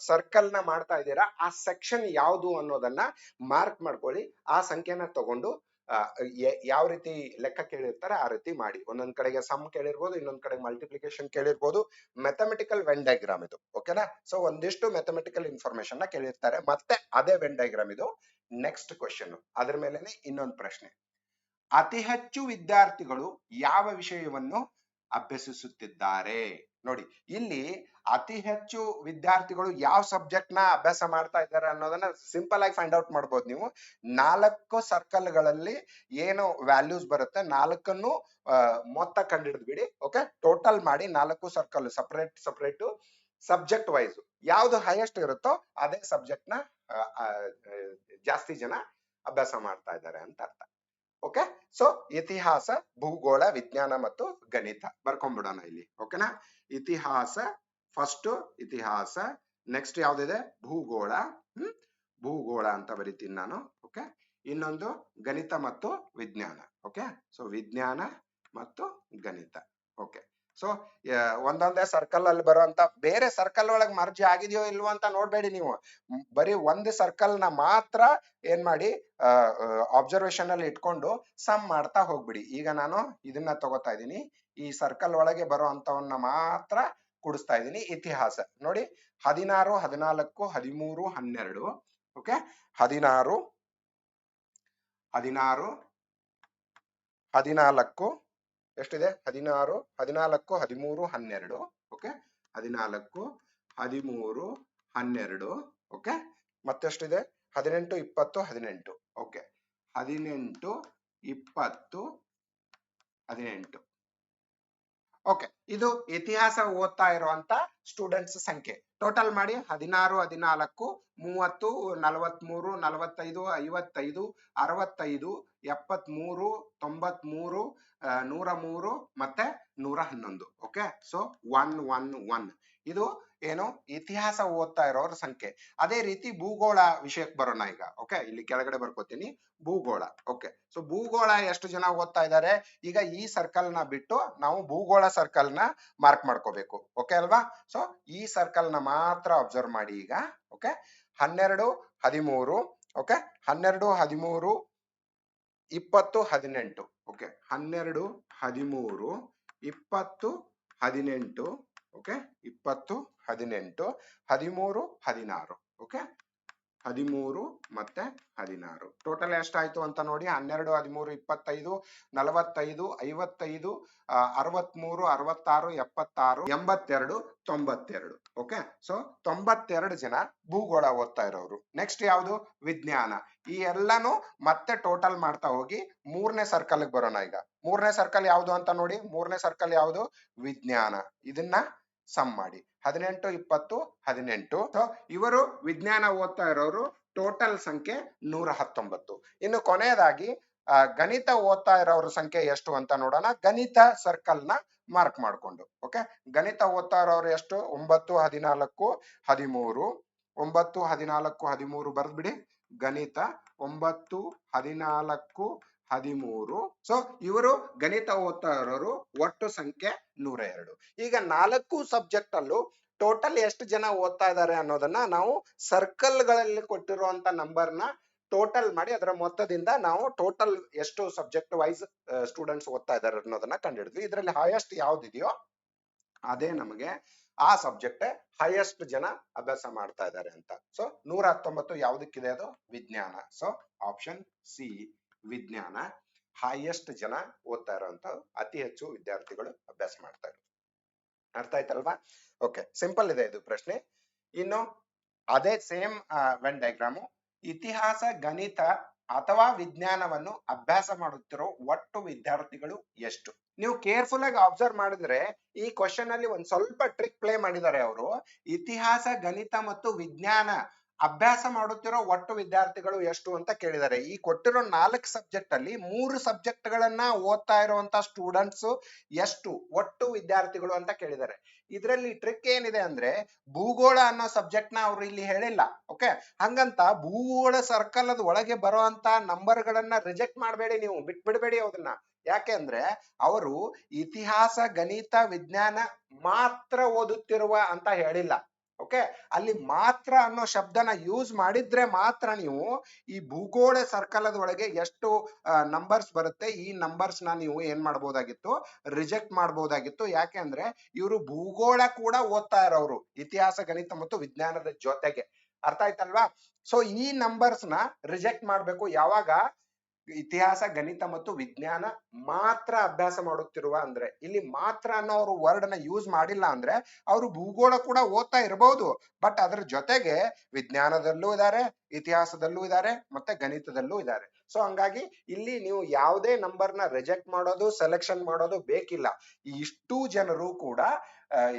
ಸರ್ಕಲ್ ನ ಮಾಡ್ತಾ ಇದ್ದೀರಾ, ಆ ಸೆಕ್ಷನ್ ಯಾವುದು ಅನ್ನೋದನ್ನ ಮಾರ್ಕ್ ಮಾಡ್ಕೊಳ್ಳಿ. ಆ ಸಂಖ್ಯೆನ ತಗೊಂಡು ಯಾವ ರೀತಿ ಲೆಕ್ಕ ಕೇಳಿರ್ತಾರೆ ಆ ರೀತಿ ಮಾಡಿ. ಒಂದೊಂದ್ ಕಡೆಗೆ ಸಮ್ ಕೇಳಿರ್ಬೋದು, ಇನ್ನೊಂದ್ ಕಡೆ ಮಲ್ಟಿಪ್ಲಿಕೇಶನ್ ಕೇಳಿರ್ಬೋದು. ಮೆಥಮೆಟಿಕಲ್ ವೆನ್ ಡಯಾಗ್ರಾಮ್ ಇದು. ಓಕೆನಾ? ಸೊ ಒಂದಿಷ್ಟು ಮೆಥಮೆಟಿಕಲ್ ಇನ್ಫಾರ್ಮೇಶನ್ ನ ಕೇಳಿರ್ತಾರೆ, ಮತ್ತೆ ಅದೇ ವೆನ್ ಡಯಾಗ್ರಾಮ್ ಇದು. ನೆಕ್ಸ್ಟ್ ಕ್ವಶನ್, ಅದ್ರ ಮೇಲೆನೆ ಇನ್ನೊಂದು ಪ್ರಶ್ನೆ. ಅತಿ ಹೆಚ್ಚು ವಿದ್ಯಾರ್ಥಿಗಳು ಯಾವ ವಿಷಯವನ್ನು ಅಭ್ಯಸಿಸುತ್ತಿದ್ದಾರೆ? ನೋಡಿ, ಇಲ್ಲಿ ಅತಿ ಹೆಚ್ಚು ವಿದ್ಯಾರ್ಥಿಗಳು ಯಾವ ಸಬ್ಜೆಕ್ಟ್ ನ ಅಭ್ಯಾಸ ಮಾಡ್ತಾ ಇದ್ದಾರೆ ಅನ್ನೋದನ್ನ ಸಿಂಪಲ್ ಆಗಿ ಫೈಂಡ್ ಔಟ್ ಮಾಡ್ಬೋದು ನೀವು. 4 ಸರ್ಕಲ್ ಗಳಲ್ಲಿ ಏನು ವ್ಯಾಲ್ಯೂಸ್ ಬರುತ್ತೆ, 4 ಮೊತ್ತ ಕಂಡಿಡಿದ್ ಬಿಡಿ. ಓಕೆ, ಟೋಟಲ್ ಮಾಡಿ 4 ಸರ್ಕಲ್ ಸಪರೇಟ್ ಸಬ್ಜೆಕ್ಟ್ ವೈಸ್ ಯಾವ್ದು ಹೈಯೆಸ್ಟ್ ಇರುತ್ತೋ ಅದೇ ಸಬ್ಜೆಕ್ಟ್ ನ ಜಾಸ್ತಿ ಜನ ಅಭ್ಯಾಸ ಮಾಡ್ತಾ ಇದ್ದಾರೆ ಅಂತ ಅರ್ಥ. ಓಕೆ, ಸೊ ಇತಿಹಾಸ, ಭೂಗೋಳ, ವಿಜ್ಞಾನ ಮತ್ತು ಗಣಿತ ಬರ್ಕೊಂಡ್ಬಿಡೋಣ ಇಲ್ಲಿ. ಓಕೆನಾ? ಇತಿಹಾಸ ಫಸ್ಟ್, ಇತಿಹಾಸ. ನೆಕ್ಸ್ಟ್ ಯಾವ್ದಿದೆ? ಭೂಗೋಳ. ಭೂಗೋಳ ಅಂತ ಬರಿತೀನಿ ನಾನು. ಓಕೆ, ಇನ್ನೊಂದು ಗಣಿತ ಮತ್ತು ವಿಜ್ಞಾನ. ಓಕೆ, ಸೊ ವಿಜ್ಞಾನ ಮತ್ತು ಗಣಿತ. ಓಕೆ, ಸೊ ಒಂದೊಂದೇ ಸರ್ಕಲ್ ಅಲ್ಲಿ ಬರುವಂತ, ಬೇರೆ ಸರ್ಕಲ್ ಒಳಗೆ ಮರ್ಜ್ ಆಗಿದೆಯೋ ಇಲ್ವೋ ಅಂತ ನೋಡ್ಬೇಡಿ ನೀವು. ಬರೀ ಒಂದು ಸರ್ಕಲ್ ನ ಮಾತ್ರ ಏನ್ ಮಾಡಿ ಅಬ್ಸರ್ವೇಷನ್ ಅಲ್ಲಿ ಇಟ್ಕೊಂಡು ಸಮ್ ಮಾಡ್ತಾ ಹೋಗ್ಬಿಡಿ. ಈಗ ನಾನು ಇದನ್ನ ತಗೋತಾ ಇದ್ದೀನಿ, ಈ ಸರ್ಕಲ್ ಒಳಗೆ ಬರುವಂತವನ್ನ ಮಾತ್ರ ಕೂಡಿಸ್ತಾ ಇದ್ದೀನಿ. ಇತಿಹಾಸ ನೋಡಿ, 16, 14, 13, 12. ಓಕೆ, 16, 14 ಎಷ್ಟಿದೆ? 16, 14, 13, 12. ಓಕೆ, 14, 13, 12. ಓಕೆ, ಮತ್ತೆಷ್ಟಿದೆ? 18, 20, 18. ಓಕೆ, 18, 20, 18. ಓಕೆ, ಇದು ಇತಿಹಾಸ ಓದ್ತಾ ಇರುವಂತ ಸ್ಟೂಡೆಂಟ್ಸ್ ಸಂಖ್ಯೆ. ಟೋಟಲ್ ಮಾಡಿ 16, 14, 30, 43, 45, 55, 65, 73, 93, 103 ಮತ್ತೆ 111. ಓಕೆ, ಸೊ 111 ಇದು ಏನು ಇತಿಹಾಸ ಓದ್ತಾ ಇರೋರ ಸಂಖ್ಯೆ. ಅದೇ ರೀತಿ ಭೂಗೋಳ ವಿಷಯಕ್ಕೆ ಬರೋಣ ಈಗ. ಓಕೆ, ಇಲ್ಲಿ ಕೆಳಗಡೆ ಬರ್ಕೋತೀನಿ ಭೂಗೋಳ. ಓಕೆ, ಸೊ ಭೂಗೋಳ ಎಷ್ಟು ಜನ ಓದ್ತಾ ಇದ್ದಾರೆ? ಈಗ ಈ ಸರ್ಕಲ್ ನ ಬಿಟ್ಟು ನಾವು ಭೂಗೋಳ ಸರ್ಕಲ್ ನ ಮಾರ್ಕ್ ಮಾಡ್ಕೋಬೇಕು. ಓಕೆ ಅಲ್ವಾ? ಸೊ ಈ ಸರ್ಕಲ್ ನ ಮಾತ್ರ ಅಬ್ಸರ್ವ್ ಮಾಡಿ ಈಗ. Okay, 12, 13. Okay, 12, 13, 20, 18. Okay, 12, 13, 20, 18. Okay, 20, 18, 13, 16. Okay, 13 ಮತ್ತೆ 16 ಟೋಟಲ್ ಎಷ್ಟಾಯ್ತು ಅಂತ ನೋಡಿ. 12, 13, 25, 45, 55, 63, 66, 76, 82, 92. ಓಕೆ, ಸೊ 92 ಜನ ಭೂಗೋಳ ಓದ್ತಾ ಇರೋರು. ನೆಕ್ಸ್ಟ್ ಯಾವುದು? ವಿಜ್ಞಾನ. ಈ ಎಲ್ಲಾನು ಮತ್ತೆ ಟೋಟಲ್ ಮಾಡ್ತಾ ಹೋಗಿ 3ನೇ ಸರ್ಕಲ್ ಬರೋಣ ಈಗ. 3ನೇ ಸರ್ಕಲ್ ಯಾವುದು ಅಂತ ನೋಡಿ. 3ನೇ ಸರ್ಕಲ್ ಯಾವುದು? ವಿಜ್ಞಾನ. ಇದನ್ನ ಸಮ್ ಮಾಡಿ 18, 20, 18. ಸೊ ಇವರು ವಿಜ್ಞಾನ ಓದ್ತಾ ಇರೋರು ಟೋಟಲ್ ಸಂಖ್ಯೆ 119. ಇನ್ನು ಕೊನೆಯದಾಗಿ ಗಣಿತ ಓದ್ತಾ ಇರೋರ ಸಂಖ್ಯೆ ಎಷ್ಟು ಅಂತ ನೋಡೋಣ. ಗಣಿತ ಸರ್ಕಲ್ ನ ಮಾರ್ಕ್ ಮಾಡ್ಕೊಂಡು. ಓಕೆ, ಗಣಿತ ಓದ್ತಾ ಇರೋರು ಎಷ್ಟು? 9, 14, 13. 9, 14, 13 ಬರ್ದ್ಬಿಡಿ. ಗಣಿತ 9, 14, 13. ಸೊ ಇವರು ಗಣಿತ ಓದ್ತಾ ಇರೋರು ಒಟ್ಟು ಸಂಖ್ಯೆ 102. ಈಗ 4 ಸಬ್ಜೆಕ್ಟ್ ಅಲ್ಲೂ ಟೋಟಲ್ ಎಷ್ಟು ಜನ ಓದ್ತಾ ಇದ್ದಾರೆ ಅನ್ನೋದನ್ನ ನಾವು ಸರ್ಕಲ್ ಗಳಲ್ಲಿ ಕೊಟ್ಟಿರುವಂತ ನಂಬರ್ ನ ಟೋಟಲ್ ಮಾಡಿ ಅದರ ಮೊತ್ತದಿಂದ ನಾವು ಟೋಟಲ್ ಎಷ್ಟು ಸಬ್ಜೆಕ್ಟ್ ವೈಸ್ ಸ್ಟೂಡೆಂಟ್ಸ್ ಓದ್ತಾ ಇದ್ದಾರೆ ಅನ್ನೋದನ್ನ ಕಂಡುಹಿಡಿದ್ವಿ. ಇದರಲ್ಲಿ ಹೈಯೆಸ್ಟ್ ಯಾವ್ದಿದೆಯೋ ಅದೇ ನಮಗೆ ಆ ಸಬ್ಜೆಕ್ಟ್ ಹೈಯೆಸ್ಟ್ ಜನ ಅಭ್ಯಾಸ ಮಾಡ್ತಾ ಇದ್ದಾರೆ ಅಂತ. ಸೊ 119 ಯಾವ್ದಕ್ಕಿದೆ? ಅದು ವಿಜ್ಞಾನ. ಸೊ ಆಪ್ಷನ್ ಸಿ ವಿಜ್ಞಾನ ಹೈಯೆಸ್ಟ್ ಜನ ಓದ್ತಾ ಇರೋಂತ, ಅತಿ ಹೆಚ್ಚು ವಿದ್ಯಾರ್ಥಿಗಳು ಅಭ್ಯಾಸ ಮಾಡ್ತಾ ಇರೋದು. ಅರ್ಥ ಆಯ್ತಲ್ವಾ? ಓಕೆ, ಸಿಂಪಲ್ ಇದೆ ಇದು ಪ್ರಶ್ನೆ. ಇನ್ನು ಅದೇ ಸೇಮ್ ವೆನ್ ಡಯಾಗ್ರಾಮು ಇತಿಹಾಸ, ಗಣಿತ ಅಥವಾ ವಿಜ್ಞಾನವನ್ನು ಅಭ್ಯಾಸ ಮಾಡುತ್ತಿರೋ ಒಟ್ಟು ವಿದ್ಯಾರ್ಥಿಗಳು ಎಷ್ಟು? ನೀವು ಕೇರ್ಫುಲ್ ಆಗಿ ಅಬ್ಸರ್ವ್ ಮಾಡಿದ್ರೆ ಈ ಕ್ವಶನ್ ಅಲ್ಲಿ ಒಂದ್ ಸ್ವಲ್ಪ ಟ್ರಿಕ್ ಪ್ಲೇ ಮಾಡಿದ್ದಾರೆ ಅವರು. ಇತಿಹಾಸ, ಗಣಿತ ಮತ್ತು ವಿಜ್ಞಾನ ಅಭ್ಯಾಸ ಮಾಡುತ್ತಿರೋ ಒಟ್ಟು ವಿದ್ಯಾರ್ಥಿಗಳು ಎಷ್ಟು ಅಂತ ಕೇಳಿದ್ದಾರೆ. ಈ ಕೊಟ್ಟಿರೋ 4 ಸಬ್ಜೆಕ್ಟ್ ಅಲ್ಲಿ 3 ಸಬ್ಜೆಕ್ಟ್ ಗಳನ್ನ ಓದ್ತಾ ಇರುವಂತ ಸ್ಟೂಡೆಂಟ್ಸ್ ಎಷ್ಟು ಒಟ್ಟು ವಿದ್ಯಾರ್ಥಿಗಳು ಅಂತ ಕೇಳಿದ್ದಾರೆ. ಇದರಲ್ಲಿ ಟ್ರಿಕ್ ಏನಿದೆ ಅಂದ್ರೆ ಭೂಗೋಳ ಅನ್ನೋ ಸಬ್ಜೆಕ್ಟ್ ನ ಅವ್ರು ಇಲ್ಲಿ ಹೇಳಿಲ್ಲ. ಓಕೆ, ಹಂಗಂತ ಭೂಗೋಳ ಸರ್ಕಲ್ ಅದ ಒಳಗೆ ಬರುವಂತ ನಂಬರ್ ಗಳನ್ನ ರಿಜೆಕ್ಟ್ ಮಾಡಬೇಡಿ, ನೀವು ಬಿಟ್ಬಿಡ್ಬೇಡಿ ಅದನ್ನ. ಯಾಕೆ ಅಂದ್ರೆ ಅವರು ಇತಿಹಾಸ, ಗಣಿತ, ವಿಜ್ಞಾನ ಮಾತ್ರ ಓದುತ್ತಿರುವ ಅಂತ ಹೇಳಿಲ್ಲ. ಓಕೆ, ಅಲ್ಲಿ ಮಾತ್ರ ಅನ್ನೋ ಶಬ್ದನ ಯೂಸ್ ಮಾಡಿದ್ರೆ ಮಾತ್ರ ನೀವು ಈ ಭೂಗೋಳ ಸರ್ಕಲ್ ಒಳಗೆ ಎಷ್ಟು ನಂಬರ್ಸ್ ಬರುತ್ತೆ ಈ ನಂಬರ್ಸ್ ನ ನೀವು ಏನ್ ಮಾಡಬಹುದಾಗಿತ್ತು, ರಿಜೆಕ್ಟ್ ಮಾಡಬಹುದಾಗಿತ್ತು. ಯಾಕೆ ಅಂದ್ರೆ ಇವರು ಭೂಗೋಳ ಕೂಡ ಓದ್ತಾ ಇರೋರು ಇತಿಹಾಸ, ಗಣಿತ ಮತ್ತು ವಿಜ್ಞಾನದ ಜೊತೆಗೆ. ಅರ್ಥ ಆಯ್ತಲ್ವಾ? ಸೊ ಈ ನಂಬರ್ಸ್ ನ ರಿಜೆಕ್ಟ್ ಮಾಡ್ಬೇಕು ಯಾವಾಗ ಇತಿಹಾಸ, ಗಣಿತ ಮತ್ತು ವಿಜ್ಞಾನ ಮಾತ್ರ ಅಭ್ಯಾಸ ಮಾಡುತ್ತಿರುವ ಅಂದ್ರೆ. ಇಲ್ಲಿ ಮಾತ್ರ ಅನ್ನೋ ಅವರು ವರ್ಡ್ ನ ಯೂಸ್ ಮಾಡಿಲ್ಲ ಅಂದ್ರೆ ಅವರು ಭೂಗೋಳ ಕೂಡ ಓದ್ತಾ ಇರಬಹುದು, ಬಟ್ ಅದ್ರ ಜೊತೆಗೆ ವಿಜ್ಞಾನದಲ್ಲೂ ಇದ್ದಾರೆ, ಇತಿಹಾಸದಲ್ಲೂ ಇದ್ದಾರೆ, ಮತ್ತೆ ಗಣಿತದಲ್ಲೂ ಇದ್ದಾರೆ. ಸೊ ಹಂಗಾಗಿ ಇಲ್ಲಿ ನೀವು ಯಾವುದೇ ನಂಬರ್ ನ ರಿಜೆಕ್ಟ್ ಮಾಡೋದು, ಸೆಲೆಕ್ಷನ್ ಮಾಡೋದು ಬೇಕಿಲ್ಲ. ಇಷ್ಟು ಜನರು ಕೂಡ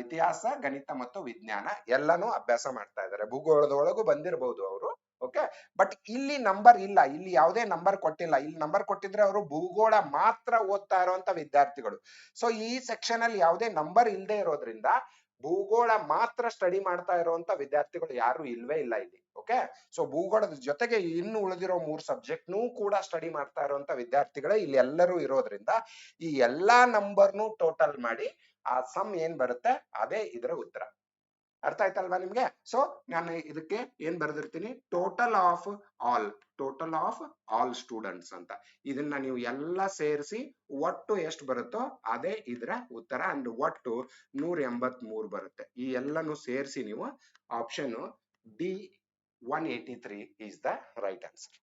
ಇತಿಹಾಸ, ಗಣಿತ ಮತ್ತು ವಿಜ್ಞಾನ ಎಲ್ಲಾನು ಅಭ್ಯಾಸ ಮಾಡ್ತಾ ಇದ್ದಾರೆ. ಭೂಗೋಳದೊಳಗೂ ಬಂದಿರಬಹುದು ಅವರು. ಓಕೆ, ಬಟ್ ಇಲ್ಲಿ ನಂಬರ್ ಇಲ್ಲ, ಇಲ್ಲಿ ಯಾವುದೇ ನಂಬರ್ ಕೊಟ್ಟಿಲ್ಲ. ಇಲ್ಲಿ ನಂಬರ್ ಕೊಟ್ಟಿದ್ರೆ ಅವರು ಭೂಗೋಳ ಮಾತ್ರ ಓದ್ತಾ ಇರುವಂತ ವಿದ್ಯಾರ್ಥಿಗಳು. ಸೊ ಈ ಸೆಕ್ಷನ್ ಅಲ್ಲಿ ಯಾವುದೇ ನಂಬರ್ ಇಲ್ಲದೆ ಇರೋದ್ರಿಂದ ಭೂಗೋಳ ಮಾತ್ರ ಸ್ಟಡಿ ಮಾಡ್ತಾ ಇರುವಂತ ವಿದ್ಯಾರ್ಥಿಗಳು ಯಾರು ಇಲ್ವೇ ಇಲ್ಲ ಇಲ್ಲಿ. ಓಕೆ, ಸೊ ಭೂಗೋಳದ ಜೊತೆಗೆ ಇನ್ನು ಉಳಿದಿರೋ 3 ಸಬ್ಜೆಕ್ಟ್ ನೂ ಕೂಡ ಸ್ಟಡಿ ಮಾಡ್ತಾ ಇರುವಂತ ವಿದ್ಯಾರ್ಥಿಗಳೇ ಇಲ್ಲಿ ಎಲ್ಲರೂ ಇರೋದ್ರಿಂದ ಈ ಎಲ್ಲಾ ನಂಬರ್ನು ಟೋಟಲ್ ಮಾಡಿ ಆ ಸಮ್ ಏನ್ ಬರುತ್ತೆ ಅದೇ ಇದರ ಉತ್ತರ. ಅರ್ಥ ಆಯ್ತಲ್ವಾ ನಿಮ್ಗೆ? ಸೊ ನಾನು ಇದಕ್ಕೆ ಏನ್ ಬರೆದಿರ್ತೀನಿ, ಟೋಟಲ್ ಆಫ್ ಆಲ್ ಸ್ಟೂಡೆಂಟ್ಸ್ ಅಂತ. ಇದನ್ನ ನೀವು ಎಲ್ಲ ಸೇರಿಸಿ ಒಟ್ಟು ಎಷ್ಟು ಬರುತ್ತೋ ಅದೇ ಇದರ ಉತ್ತರ. ಅಂಡ್ ಒಟ್ಟು 183 ಬರುತ್ತೆ. ಈ ಎಲ್ಲಾನು ಸೇರಿಸಿ ನೀವು option D 183 is the right answer.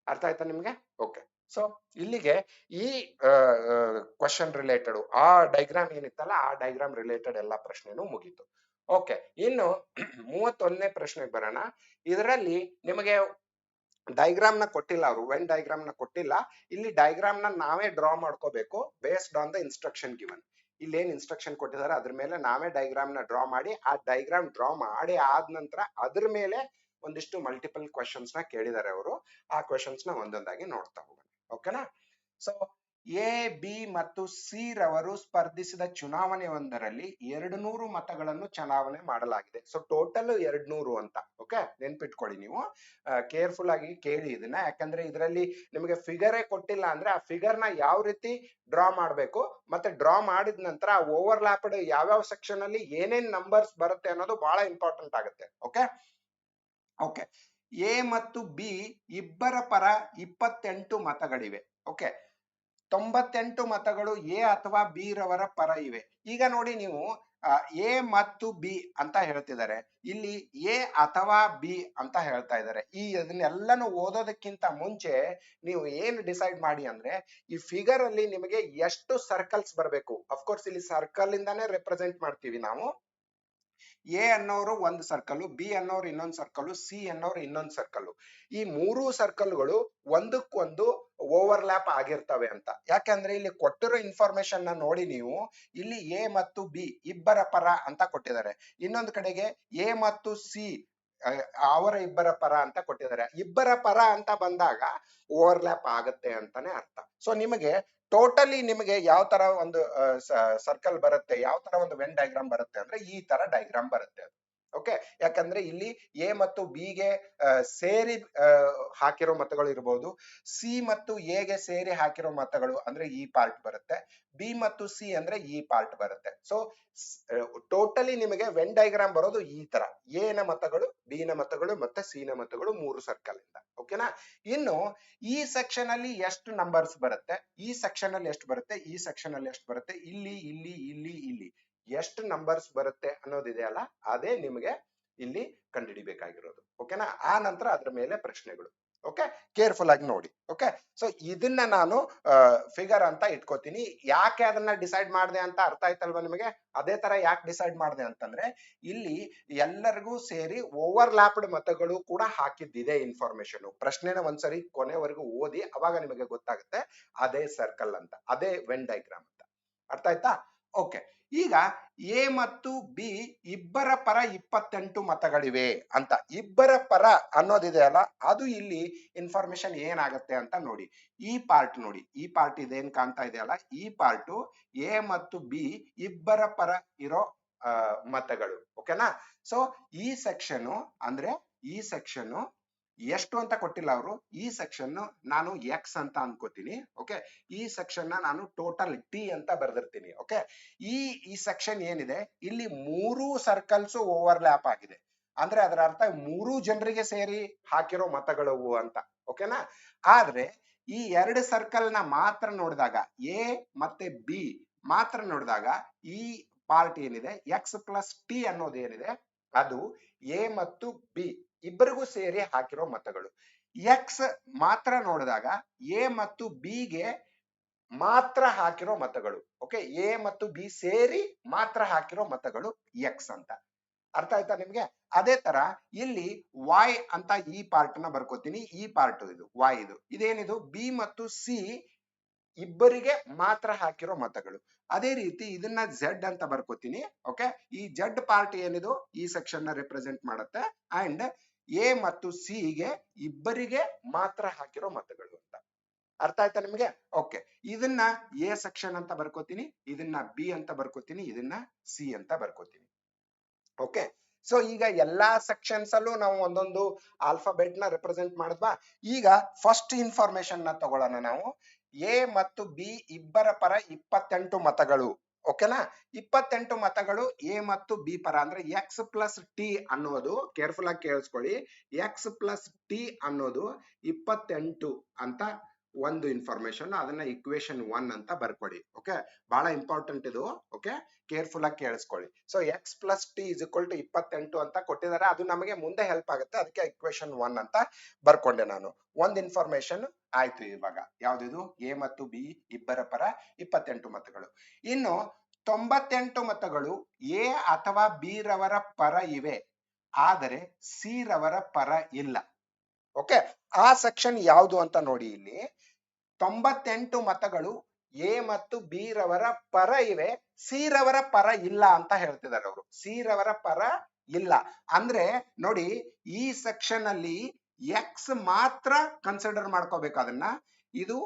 ಅರ್ಥ ಆಯ್ತಾ ನಿಮ್ಗೆ? ಓಕೆ, ಸೊ ಇಲ್ಲಿಗೆ ಈ ಕ್ವಶನ್ ರಿಲೇಟೆಡ್ ಆ ಡೈಗ್ರಾಮ್ ಏನಿತ್ತಲ್ಲ ಆ ಡೈಗ್ರಾಮ್ ರಿಲೇಟೆಡ್ ಎಲ್ಲ ಪ್ರಶ್ನೆನೂ ಮುಗೀತು. ಓಕೆ, ಇನ್ನು 31ನೇ ಪ್ರಶ್ನೆಗೆ ಬರೋಣ. ಇದರಲ್ಲಿ ನಿಮಗೆ ಡೈಗ್ರಾಮ್ ನ ಕೊಟ್ಟಿಲ್ಲ, ಅವರು ವೆನ್ ಡೈಗ್ರಾಮ್ ನ ಕೊಟ್ಟಿಲ್ಲ. ಇಲ್ಲಿ ಡೈಗ್ರಾಮ್ ನ ನಾವೇ ಡ್ರಾ ಮಾಡ್ಕೋಬೇಕು based on the instruction given. ಇಲ್ಲಿ ಏನ್ ಇನ್ಸ್ಟ್ರಕ್ಷನ್ ಕೊಟ್ಟಿದ್ದಾರೆ ಅದ್ರ ಮೇಲೆ ನಾವೇ ಡೈಗ್ರಾಮ್ ನ ಡ್ರಾ ಮಾಡಿ, ಆ ಡೈಗ್ರಾಮ್ ಡ್ರಾ ಮಾಡಿ ಆದ ನಂತರ ಅದ್ರ ಮೇಲೆ ಒಂದಿಷ್ಟು ಮಲ್ಟಿಪಲ್ ಕ್ವಶನ್ಸ್ ನ ಕೇಳಿದ್ದಾರೆ ಅವರು. ಆ ಕ್ವಶನ್ಸ್ ನ ಒಂದೊಂದಾಗಿ ನೋಡ್ತಾ ಹೋಗೋಣ. ಓಕೆನಾ? ಸೊ ಎ, ಬಿ ಮತ್ತು ಸಿ ರವರು ಸ್ಪರ್ಧಿಸಿದ ಚುನಾವಣೆ ಒಂದರಲ್ಲಿ 200 ಮತಗಳನ್ನು ಚಲಾವಣೆ ಮಾಡಲಾಗಿದೆ. ಸೊ ಟೋಟಲ್ 200 ಅಂತ. ಓಕೆ, ನೆನ್ಪಿಟ್ಕೊಳ್ಳಿ ನೀವು, ಕೇರ್ಫುಲ್ ಆಗಿ ಕೇಳಿ ಇದನ್ನ. ಯಾಕಂದ್ರೆ ಇದರಲ್ಲಿ ನಿಮಗೆ ಫಿಗರೇ ಕೊಟ್ಟಿಲ್ಲ ಅಂದ್ರೆ ಆ ಫಿಗರ್ ನ ಯಾವ ರೀತಿ ಡ್ರಾ ಮಾಡಬೇಕು, ಮತ್ತೆ ಡ್ರಾ ಮಾಡಿದ ನಂತರ ಓವರ್ಲ್ಯಾಪ್ಡ್ ಯಾವ್ಯಾವ ಸೆಕ್ಷನ್ ಅಲ್ಲಿ ಏನೇನ್ ನಂಬರ್ಸ್ ಬರುತ್ತೆ ಅನ್ನೋದು ಬಹಳ ಇಂಪಾರ್ಟೆಂಟ್ ಆಗುತ್ತೆ. ಓಕೆ ಓಕೆ, ಎ ಮತ್ತು ಬಿ ಇಬ್ಬರ ಪರ 28 ಮತಗಳಿವೆ. ಓಕೆ, 98 ಮತಗಳು ಎ ಅಥವಾ ಬಿ ರವರ ಪರ ಇವೆ. ಈಗ ನೋಡಿ ನೀವು ಎ ಮತ್ತು ಬಿ ಅಂತ ಹೇಳ್ತಿದ್ದಾರೆ, ಇಲ್ಲಿ ಎ ಅಥವಾ ಬಿ ಅಂತ ಹೇಳ್ತಾ ಇದ್ದಾರೆ. ಇದನ್ನೆಲ್ಲನೂ ಓದೋದಕ್ಕಿಂತ ಮುಂಚೆ ನೀವು ಏನ್ ಡಿಸೈಡ್ ಮಾಡಿ ಅಂದ್ರೆ ಈ ಫಿಗರ್ ಅಲ್ಲಿ ನಿಮಗೆ ಎಷ್ಟು ಸರ್ಕಲ್ಸ್ ಬರಬೇಕು. ಅಫ್ಕೋರ್ಸ್ ಇಲ್ಲಿ ಸರ್ಕಲ್ ಇಂದಾನೇ ರೆಪ್ರೆಸೆಂಟ್ ಮಾಡ್ತೀವಿ ನಾವು. ಎ ಅನ್ನೋರು ಒಂದು ಸರ್ಕಲ್, ಬಿ ಅನ್ನೋರು ಇನ್ನೊಂದು ಸರ್ಕಲ್, ಸಿ ಅನ್ನೋರು ಇನ್ನೊಂದು ಸರ್ಕಲ್. ಈ 3 ಸರ್ಕಲ್ಗಳು ಒಂದಕ್ಕೊಂದು ಓವರ್ಲ್ಯಾಪ್ ಆಗಿರ್ತವೆ ಅಂತ. ಯಾಕಂದ್ರೆ ಇಲ್ಲಿ ಕೊಟ್ಟಿರೋ ಇನ್ಫಾರ್ಮೇಶನ್ ನ ನೋಡಿ ನೀವು, ಇಲ್ಲಿ ಎ ಮತ್ತು ಬಿ ಇಬ್ಬರ ಪರ ಅಂತ ಕೊಟ್ಟಿದ್ದಾರೆ, ಇನ್ನೊಂದು ಕಡೆಗೆ ಎ ಮತ್ತು ಸಿ ಅವರ ಇಬ್ಬರ ಪರ ಅಂತ ಕೊಟ್ಟಿದ್ದಾರೆ. ಇಬ್ಬರ ಪರ ಅಂತ ಬಂದಾಗ ಓವರ್ಲ್ಯಾಪ್ ಆಗತ್ತೆ ಅಂತಾನೆ ಅರ್ಥ. ಸೊ ನಿಮಗೆ ಟೋಟಲಿ ನಿಮಗೆ ಯಾವ ತರ ಒಂದು ಸರ್ಕಲ್ ಬರುತ್ತೆ, ಯಾವ ತರ ಒಂದು ವೆನ್ ಡೈಗ್ರಾಮ್ ಬರುತ್ತೆ ಅಂದ್ರೆ ಈ ತರ ಡೈಗ್ರಾಮ್ ಬರುತ್ತೆ. ಓಕೆ, ಯಾಕಂದ್ರೆ ಇಲ್ಲಿ ಎ ಮತ್ತು ಬಿ ಗೆ ಸೇರಿ ಹಾಕಿರೋ ಮತಗಳು ಇರಬಹುದು, ಸಿ ಮತ್ತು ಎ ಗೆ ಸೇರಿ ಹಾಕಿರೋ ಮತಗಳು ಅಂದ್ರೆ ಈ ಪಾರ್ಟ್ ಬರುತ್ತೆ, ಬಿ ಮತ್ತು ಸಿ ಅಂದ್ರೆ ಈ ಪಾರ್ಟ್ ಬರುತ್ತೆ. ಸೊ ಟೋಟಲಿ ನಿಮಗೆ ವೆನ್ ಡೈಗ್ರಾಮ್ ಬರೋದು ಈ ತರ, ಎ ನ ಮತಗಳು, ಬಿ ನ ಮತಗಳು ಮತ್ತೆ ಸಿ ನ ಮತಗಳು 3 ಸರ್ಕಲ್ ಇಂದ. ಓಕೆನಾ? ಇನ್ನು ಈ ಸೆಕ್ಷನ್ ಅಲ್ಲಿ ಎಷ್ಟು ನಂಬರ್ಸ್ ಬರುತ್ತೆ, ಈ ಸೆಕ್ಷನ್ ಅಲ್ಲಿ ಎಷ್ಟು ಬರುತ್ತೆ, ಈ ಸೆಕ್ಷನ್ ಅಲ್ಲಿ ಎಷ್ಟು ಬರುತ್ತೆ, ಇಲ್ಲಿ ಇಲ್ಲಿ ಇಲ್ಲಿ ಇಲ್ಲಿ ಎಷ್ಟು ನಂಬರ್ಸ್ ಬರುತ್ತೆ ಅನ್ನೋದಿದೆಯಲ್ಲ ಅದೇ ನಿಮಗೆ ಇಲ್ಲಿ ಕಂಡುಹಿಡಿಬೇಕಾಗಿರೋದು. ಓಕೆನಾ? ಆ ನಂತರ ಅದ್ರ ಮೇಲೆ ಪ್ರಶ್ನೆಗಳು. ಓಕೆ, ಕೇರ್ಫುಲ್ ಆಗಿ ನೋಡಿ. ಓಕೆ, ಸೊ ಇದನ್ನ ನಾನು ಫಿಗರ್ ಅಂತ ಇಟ್ಕೋತೀನಿ. ಯಾಕೆ ಅದನ್ನ ಡಿಸೈಡ್ ಮಾಡಿದೆ ಅಂತ ಅರ್ಥ ಆಯ್ತಲ್ವಾ ನಿಮಗೆ? ಅದೇ ತರ ಯಾಕೆ ಡಿಸೈಡ್ ಮಾಡಿದೆ ಅಂತಂದ್ರೆ, ಇಲ್ಲಿ ಎಲ್ಲರಿಗೂ ಸೇರಿ ಓವರ್ಲ್ಯಾಪ್ಡ್ ಮತಗಳು ಕೂಡ ಹಾಕಿದ್ದಿದೆ ಇನ್ಫಾರ್ಮೇಶನ್. ಪ್ರಶ್ನೆನ ಒಂದ್ಸರಿ ಕೊನೆವರೆಗೂ ಓದಿ, ಅವಾಗ ನಿಮಗೆ ಗೊತ್ತಾಗುತ್ತೆ ಅದೇ ಸರ್ಕಲ್ ಅಂತ, ಅದೇ ವೆನ್ ಡೈಗ್ರಾಮ್ ಅಂತ. ಅರ್ಥ ಆಯ್ತಾ? ಓಕೆ, ಈಗ ಎ ಮತ್ತು ಬಿ ಇಬ್ಬರ ಪರ 28 ಮತಗಳಿವೆ ಅಂತ. ಇಬ್ಬರ ಪರ ಅನ್ನೋದಿದೆ ಅಲ್ಲ, ಅದು ಇಲ್ಲಿ ಇನ್ಫಾರ್ಮೇಶನ್ ಏನಾಗುತ್ತೆ ಅಂತ ನೋಡಿ. ಈ ಪಾರ್ಟ್ ನೋಡಿ, ಈ ಪಾರ್ಟ್ ಇದೇನ್ ಕಾಣ್ತಾ ಇದೆ ಅಲ್ಲ, ಈ ಪಾರ್ಟ್ ಎ ಮತ್ತು ಬಿ ಇಬ್ಬರ ಪರ ಇರೋ ಮತಗಳು. ಓಕೆನಾ? ಸೊ ಈ ಸೆಕ್ಷನ್ ಅಂದ್ರೆ ಈ ಸೆಕ್ಷನ್ ಎಷ್ಟು ಅಂತ ಕೊಟ್ಟಿಲ್ಲ ಅವರು, ಈ ಸೆಕ್ಷನ್ ನಾನು ಎಕ್ಸ್ ಅಂತ ಅನ್ಕೋತೀನಿ. ಓಕೆ, ಈ ಸೆಕ್ಷನ್ ನಾನು ಟೋಟಲ್ ಟಿ ಅಂತ ಬರ್ದಿರ್ತೀನಿ. ಓಕೆ, ಈ ಸೆಕ್ಷನ್ ಏನಿದೆ ಇಲ್ಲಿ 3 ಸರ್ಕಲ್ಸ್ ಓವರ್ಲ್ಯಾಪ್ ಆಗಿದೆ. ಅಂದ್ರೆ ಅದರ ಅರ್ಥ 3 ಜನರಿಗೆ ಸೇರಿ ಹಾಕಿರೋ ಮತಗಳವು ಅಂತ. ಓಕೆನಾ? ಆದ್ರೆ ಈ 2 ಸರ್ಕಲ್ ನ ಮಾತ್ರ ನೋಡಿದಾಗ, ಎ ಮತ್ತೆ ಬಿ ಮಾತ್ರ ನೋಡಿದಾಗ, ಈ ಪಾರ್ಟ್ ಏನಿದೆ ಎಕ್ಸ್ ಪ್ಲಸ್ ಟಿ ಅನ್ನೋದು ಏನಿದೆ, ಅದು ಎ ಮತ್ತು ಬಿ ಇಬ್ಬರಿಗೂ ಸೇರಿ ಹಾಕಿರೋ ಮತಗಳು. ಎಕ್ಸ್ ಮಾತ್ರ ನೋಡಿದಾಗ ಎ ಮತ್ತು ಬಿಗೆ ಮಾತ್ರ ಹಾಕಿರೋ ಮತಗಳು. ಓಕೆ, ಎ ಮತ್ತು ಬಿ ಸೇರಿ ಮಾತ್ರ ಹಾಕಿರೋ ಮತಗಳು ಎಕ್ಸ್ ಅಂತ. ಅರ್ಥ ಆಯ್ತಾ ನಿಮ್ಗೆ? ಅದೇ ತರ ಇಲ್ಲಿ ವೈ ಅಂತ ಈ ಪಾರ್ಟ್ ನ ಬರ್ಕೋತೀನಿ. ಈ ಪಾರ್ಟ್ ಇದು ವೈ, ಇದೇನಿದು ಬಿ ಮತ್ತು ಸಿ ಇಬ್ಬರಿಗೆ ಮಾತ್ರ ಹಾಕಿರೋ ಮತಗಳು. ಅದೇ ರೀತಿ ಇದನ್ನ ಝೆಡ್ ಅಂತ ಬರ್ಕೋತೀನಿ. ಓಕೆ, ಈ ಝೆಡ್ ಪಾರ್ಟ್ ಏನಿದು ಈ ಸೆಕ್ಷನ್ ನ ರೆಪ್ರೆಸೆಂಟ್ ಮಾಡುತ್ತೆ. ಅಂಡ್ ಎ ಮತ್ತು ಸಿ ಗೆ ಇಬ್ಬರಿಗೆ ಮಾತ್ರ ಹಾಕಿರೋ ಮತಗಳು ಅಂತ. ಅರ್ಥ ಆಯ್ತಾ ನಿಮಗೆ? ಓಕೆ, ಇದನ್ನ ಎ ಸೆಕ್ಷನ್ ಅಂತ ಬರ್ಕೋತೀನಿ, ಇದನ್ನ ಬಿ ಅಂತ ಬರ್ಕೋತೀನಿ, ಇದನ್ನ ಸಿ ಅಂತ ಬರ್ಕೋತೀನಿ. ಓಕೆ, ಸೊ ಈಗ ಎಲ್ಲಾ ಸೆಕ್ಷನ್ಸ್ ಅಲ್ಲೂ ನಾವು ಒಂದೊಂದು ಆಲ್ಫಾಬೆಟ್ ನ ರೆಪ್ರೆಸೆಂಟ್ ಮಾಡಿದ್ವಾ. ಈಗ ಫಸ್ಟ್ ಇನ್ಫಾರ್ಮೇಶನ್ ನ ತಗೊಳ್ಳೋಣ ನಾವು. ಎ ಮತ್ತು ಬಿ ಇಬ್ಬರ ಪರ 28 ಮತಗಳು. ಓಕೆನಾ? 28 ಮತಗಳು ಎ ಮತ್ತು ಬಿ ಪರ. ಅಂದ್ರೆ ಎಕ್ಸ್ ಪ್ಲಸ್ ಟಿ ಅನ್ನೋದು, ಕೇರ್ಫುಲ್ ಆಗಿ ಕೇಳಿಸ್ಕೊಳ್ಳಿ, ಎಕ್ಸ್ ಪ್ಲಸ್ ಟಿ ಅನ್ನೋದು 28 ಅಂತ ಒಂದು ಇನ್ಫಾರ್ಮೇಶನ್. ಅದನ್ನ ಇಕ್ವೇಶನ್ 1 ಅಂತ ಬರ್ಕೊಡಿ. ಓಕೆ, ಬಹಳ ಇಂಪಾರ್ಟೆಂಟ್ ಇದು. ಓಕೆ, ಕೇರ್ಫುಲ್ ಆಗಿ ಕೇಳಿಸ್ಕೊಳ್ಳಿ. So X plus T is equal to 28 ಅಂತ ಕೊಟ್ಟಿದ್ದಾರೆ. ಅದು ನಮಗೆ ಮುಂದೆ ಹೆಲ್ಪ್ ಆಗುತ್ತೆ, ಅದಕ್ಕೆ ಇಕ್ವೇಶನ್ 1 ಅಂತ ಬರ್ಕೊಂಡೆ ನಾನು. ಒಂದ್ ಇನ್ಫಾರ್ಮೇಶನ್ ಆಯ್ತು. ಇವಾಗ ಯಾವ್ದಿದು? ಎ ಮತ್ತು ಬಿ ಇಬ್ಬರ ಪರ 28 ಮತಗಳು. ಇನ್ನು 98 ಮತಗಳು ಎ ಅಥವಾ ಬಿ ರವರ ಪರ ಇವೆ, ಆದರೆ ಸಿ ರವರ ಪರ ಇಲ್ಲ. ಓಕೆ, ಆ ಸೆಕ್ಷನ್ ಯಾವುದು ಅಂತ ನೋಡಿ. ಇಲ್ಲಿ 98 ಮತಗಳು ಎ ಮತ್ತು ಬಿ ರವರ ಪರ ಇವೆ, ಸಿ ರವರ ಪರ ಇಲ್ಲ ಅಂತ ಹೇಳ್ತಿದ್ದಾರೆ ಅವರು. ಸಿ ರವರ ಪರ ಇಲ್ಲ ಅಂದ್ರೆ ನೋಡಿ, ಈ ಸೆಕ್ಷನ್ ಅಲ್ಲಿ ಎಕ್ಸ್ ಮಾತ್ರ ಕನ್ಸಿಡರ್ ಮಾಡ್ಕೋಬೇಕು ಅದನ್ನ. ಇದು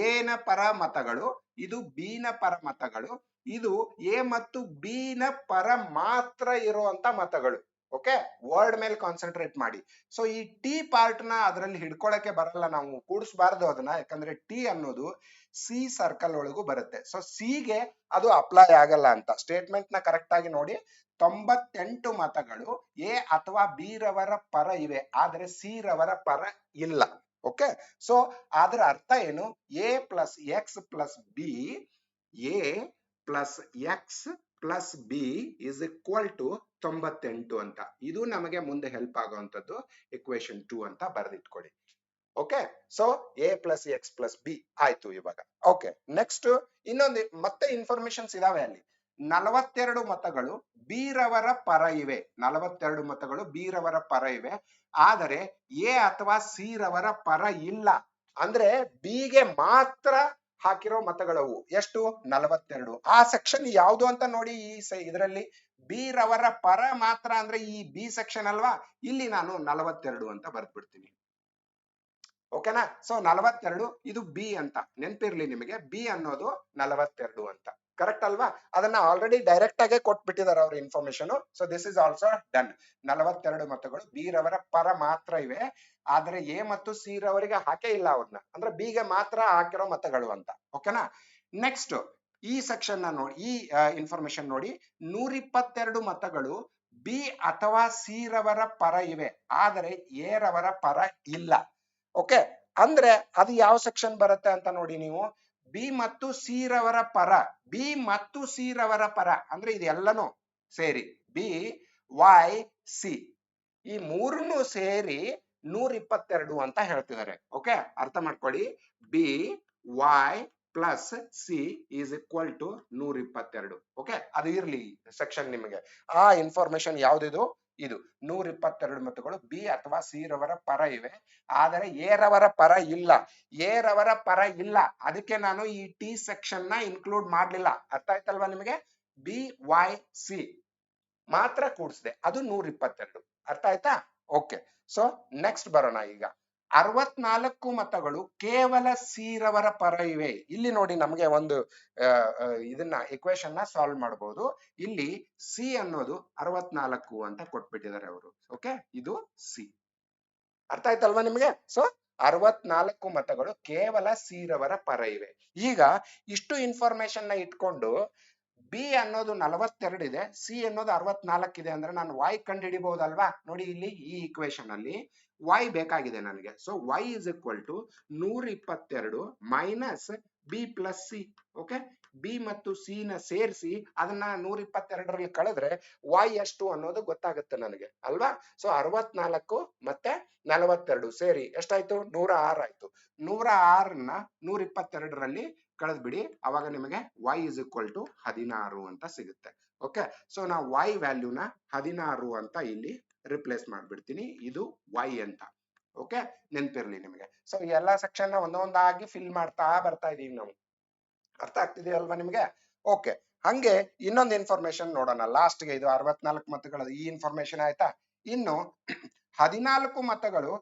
ಎ ನ ಪರ ಮತಗಳು, ಇದು ಬಿ ನ ಪರ ಮತಗಳು, ಇದು ಎ ಮತ್ತು ಬಿ ನ ಪರ ಮಾತ್ರ ಇರುವಂತ ಮತಗಳು. ಓಕೆ, ವರ್ಡ್ ಮೇಲೆ ಕಾನ್ಸಂಟ್ರೇಟ್ ಮಾಡಿ. ಸೊ ಈ ಟಿ ಪಾರ್ಟ್ ನ ಅದರಲ್ಲಿ ಹಿಡ್ಕೊಳಕ್ಕೆ ಬರಲ್ಲ, ನಾವು ಕೂಡಿಸಬಾರದು ಅದನ್ನ. ಯಾಕಂದ್ರೆ ಟಿ ಅನ್ನೋದು ಸಿ ಸರ್ಕಲ್ ಒಳಗೂ ಬರುತ್ತೆ. ಸೊ ಸಿ ಗೆ ಅದು ಅಪ್ಲೈ ಆಗಲ್ಲ ಅಂತ. ಸ್ಟೇಟ್ಮೆಂಟ್ ನ ಕರೆಕ್ಟ್ ಆಗಿ ನೋಡಿ. 98 ಮತಗಳು ಎ ಅಥವಾ ಬಿ ರವರ ಪರ ಇವೆ, ಆದ್ರೆ ಸಿ ರವರ ಪರ ಇಲ್ಲ. ಓಕೆ, ಸೊ ಅದರ ಅರ್ಥ ಏನು? A plus X plus B, A plus X plus B is equal to 98 ಅಂತ. ಇದು ನಮಗೆ ಮುಂದೆ ಹೆಲ್ಪ್ ಆಗುವಂತದ್ದು ಇಕ್ವೇಶನ್ 2 ಅಂತ ಬರೆದಿಟ್ಕೊಳ್ಳಿ. Okay, so A plus X plus B ಆಯ್ತು ಇವಾಗ. ಓಕೆ, ನೆಕ್ಸ್ಟ್ ಇನ್ನೊಂದು ಮತ್ತೆ ಇನ್ಫಾರ್ಮೇಶನ್ಸ್ ಇದಾವೆ ಅಲ್ಲಿ. 42 ಮತಗಳು ಬಿ ರವರ ಪರ ಇವೆ. 42 ಮತಗಳು ಬಿ ರವರ ಪರ ಇವೆ, ಆದರೆ ಎ ಅಥವಾ ಸಿ ರವರ ಪರ ಇಲ್ಲ. ಅಂದ್ರೆ ಬಿ ಗೆ ಮಾತ್ರ ಹಾಕಿರೋ ಮತಗಳವು. ಎಷ್ಟು? 42. ಆ ಸೆಕ್ಷನ್ ಯಾವುದು ಅಂತ ನೋಡಿ. ಈ ಇದರಲ್ಲಿ ಬಿ ರವರ ಪರ ಮಾತ್ರ ಅಂದ್ರೆ ಈ ಬಿ ಸೆಕ್ಷನ್ ಅಲ್ವಾ, ಇಲ್ಲಿ ನಾನು 42 ಅಂತ ಬರ್ದ್ಬಿಡ್ತೀನಿ. ಓಕೆನಾ? ಸೊ 42 ಇದು ಬಿ ಅಂತ ನೆನ್ಪಿರ್ಲಿ ನಿಮಗೆ. ಬಿ ಅನ್ನೋದು 42 ಅಂತ. ಕರೆಕ್ಟ್ ಅಲ್ವಾ? ಅದನ್ನ ಆಲ್ರೆಡಿ ಡೈರೆಕ್ಟ್ ಆಗಿ ಕೊಟ್ಬಿಟ್ಟಿದ್ದಾರೆ ಅವ್ರ information. So this is also done. 42 ಮತಗಳು ಬಿ ರವರ ಪರ ಮಾತ್ರ ಇವೆ, ಆದ್ರೆ ಎ ಮತ್ತು ಸಿ ರವರಿಗೆ ಹಾಕೇ ಇಲ್ಲ ಅವ್ರನ್ನ. ಅಂದ್ರೆ ಬಿ ಗೆ ಮಾತ್ರ ಹಾಕಿರೋ ಮತಗಳು ಅಂತ. ಓಕೆನಾ? ನೆಕ್ಸ್ಟ್ ಈ ಸೆಕ್ಷನ್ ನ ನೋಡಿ, ಈ ಇನ್ಫಾರ್ಮೇಶನ್ ನೋಡಿ. 122 ಮತಗಳು ಬಿ ಅಥವಾ ಸಿ ರವರ ಪರ ಇವೆ, ಆದರೆ ಎ ರವರ ಪರ ಇಲ್ಲ. ಓಕೆ, ಅಂದ್ರೆ ಅದು ಯಾವ ಸೆಕ್ಷನ್ ಬರುತ್ತೆ ಅಂತ ನೋಡಿ ನೀವು. ಬಿ ಮತ್ತು ಸಿ ರವರ ಪರ, ಬಿ ಮತ್ತು ಸಿ ರವರ ಪರ ಅಂದ್ರೆ ಇದೆಲ್ಲನೂ ಸೇರಿ ಬಿ ವೈ ಸಿ ಈ ಮೂರನ್ನು ಸೇರಿ 122 ಅಂತ ಹೇಳ್ತಿದ್ದಾರೆ. ಓಕೆ, ಅರ್ಥ ಮಾಡ್ಕೊಳ್ಳಿ. B Y plus C is equal to 122. Okay, ಅದು ಇರ್ಲಿ ಸೆಕ್ಷನ್ ನಿಮಗೆ. ಆ ಇನ್ಫಾರ್ಮೇಶನ್ ಯಾವ್ದಿದು? ಇದು 122 ಮತಗಳು ಬಿ ಅಥವಾ ಸಿ ರವರ ಪರ ಇವೆ, ಆದರೆ ಎ ರವರ ಪರ ಇಲ್ಲ. ಎ ರವರ ಪರ ಇಲ್ಲ, ಅದಕ್ಕೆ ನಾನು ಈ ಟಿ ಸೆಕ್ಷನ್ ನ ಇನ್ಕ್ಲೂಡ್ ಮಾಡ್ಲಿಲ್ಲ. ಅರ್ಥ ಆಯ್ತಲ್ವಾ ನಿಮಗೆ? ಬಿ ವೈ ಸಿ ಮಾತ್ರ ಕೂಡಿಸಿದೆ, ಅದು 122. ಅರ್ಥ ಆಯ್ತಾ? ಓಕೆ, ಸೊ ನೆಕ್ಸ್ಟ್ ಬರೋಣ. ಈಗ 64 ಮತಗಳು ಕೇವಲ ಸಿ ರವರ ಪರ ಇವೆ. ಇಲ್ಲಿ ನೋಡಿ, ನಮಗೆ ಒಂದು ಇದನ್ನ ಇಕ್ವೇಶನ್ ನ ಸಾಲ್ವ್ ಮಾಡಬಹುದು. ಇಲ್ಲಿ ಸಿ ಅನ್ನೋದು 64 ಅಂತ ಕೊಟ್ಬಿಟ್ಟಿದ್ದಾರೆ ಅವರು. ಓಕೆ, ಇದು ಸಿ. ಅರ್ಥ ಆಯ್ತಲ್ವಾ ನಿಮಗೆ? ಸೊ 64 ಮತಗಳು ಕೇವಲ ಸಿ ರವರ ಪರ ಇವೆ. ಈಗ ಇಷ್ಟು ಇನ್ಫಾರ್ಮೇಶನ್ ನ ಇಟ್ಕೊಂಡು ಬಿ ಅನ್ನೋದು 42 ಇದೆ, ಸಿ ಅನ್ನೋದು 64 ಇದೆ ಅಂದ್ರೆ ನಾನು ವೈ ಕಂಡು ಹಿಡಿಬಹುದಲ್ವಾ? ನೋಡಿ, ಇಲ್ಲಿ ಈ ಇಕ್ವೇಶನ್ ಅಲ್ಲಿ ವೈ ಬೇಕಾಗಿದೆ ನನಗೆ. So Y is equal to 122 minus B plus C. Okay, B ಮತ್ತು ಸಿ ನ ಸೇರಿಸಿ ಅದನ್ನ 122ರಲ್ಲಿ ಕಳೆದ್ರೆ ವೈ ಎಷ್ಟು ಅನ್ನೋದು ಗೊತ್ತಾಗುತ್ತೆ ನನಗೆ ಅಲ್ವಾ? ಸೊ 64 ಮತ್ತೆ 42 ಸೇರಿ ಎಷ್ಟಾಯ್ತು? 106 ಆಯ್ತು. 106ನ್ನ 122ರಲ್ಲಿ ಕಳೆದ್ ಬಿಡಿ, ಅವಾಗ ನಿಮಗೆ y ಇಸ್ ಈಕ್ವಲ್ ಟು 16 ಅಂತ ಸಿಗುತ್ತೆ. ಓಕೆ, ಸೊ ನಾವು y ವ್ಯಾಲ್ಯೂನ 16 ಅಂತ ಇಲ್ಲಿ ರಿಪ್ಲೇಸ್ ಮಾಡ್ಬಿಡ್ತೀನಿ. ಇದು y ಅಂತ. ಓಕೆ, ನೆನ್ಪಿರ್ಲಿ ನಿಮಗೆ. ಸೊ ಎಲ್ಲಾ ಸೆಕ್ಷನ್ ಒಂದೊಂದಾಗಿ ಫಿಲ್ ಮಾಡ್ತಾ ಬರ್ತಾ ಇದೀವಿ ನಾವು. ಅರ್ಥ ಆಗ್ತಿದೆಯಲ್ವಾ ನಿಮಗೆ? ಓಕೆ, ಹಂಗೆ ಇನ್ನೊಂದು ಇನ್ಫಾರ್ಮೇಶನ್ ನೋಡೋಣ ಲಾಸ್ಟ್ಗೆ. ಇದು 64 ಮತಗಳು ಈ ಇನ್ಫಾರ್ಮೇಶನ್ ಆಯ್ತಾ? ಇನ್ನು 14 ಮತಗಳು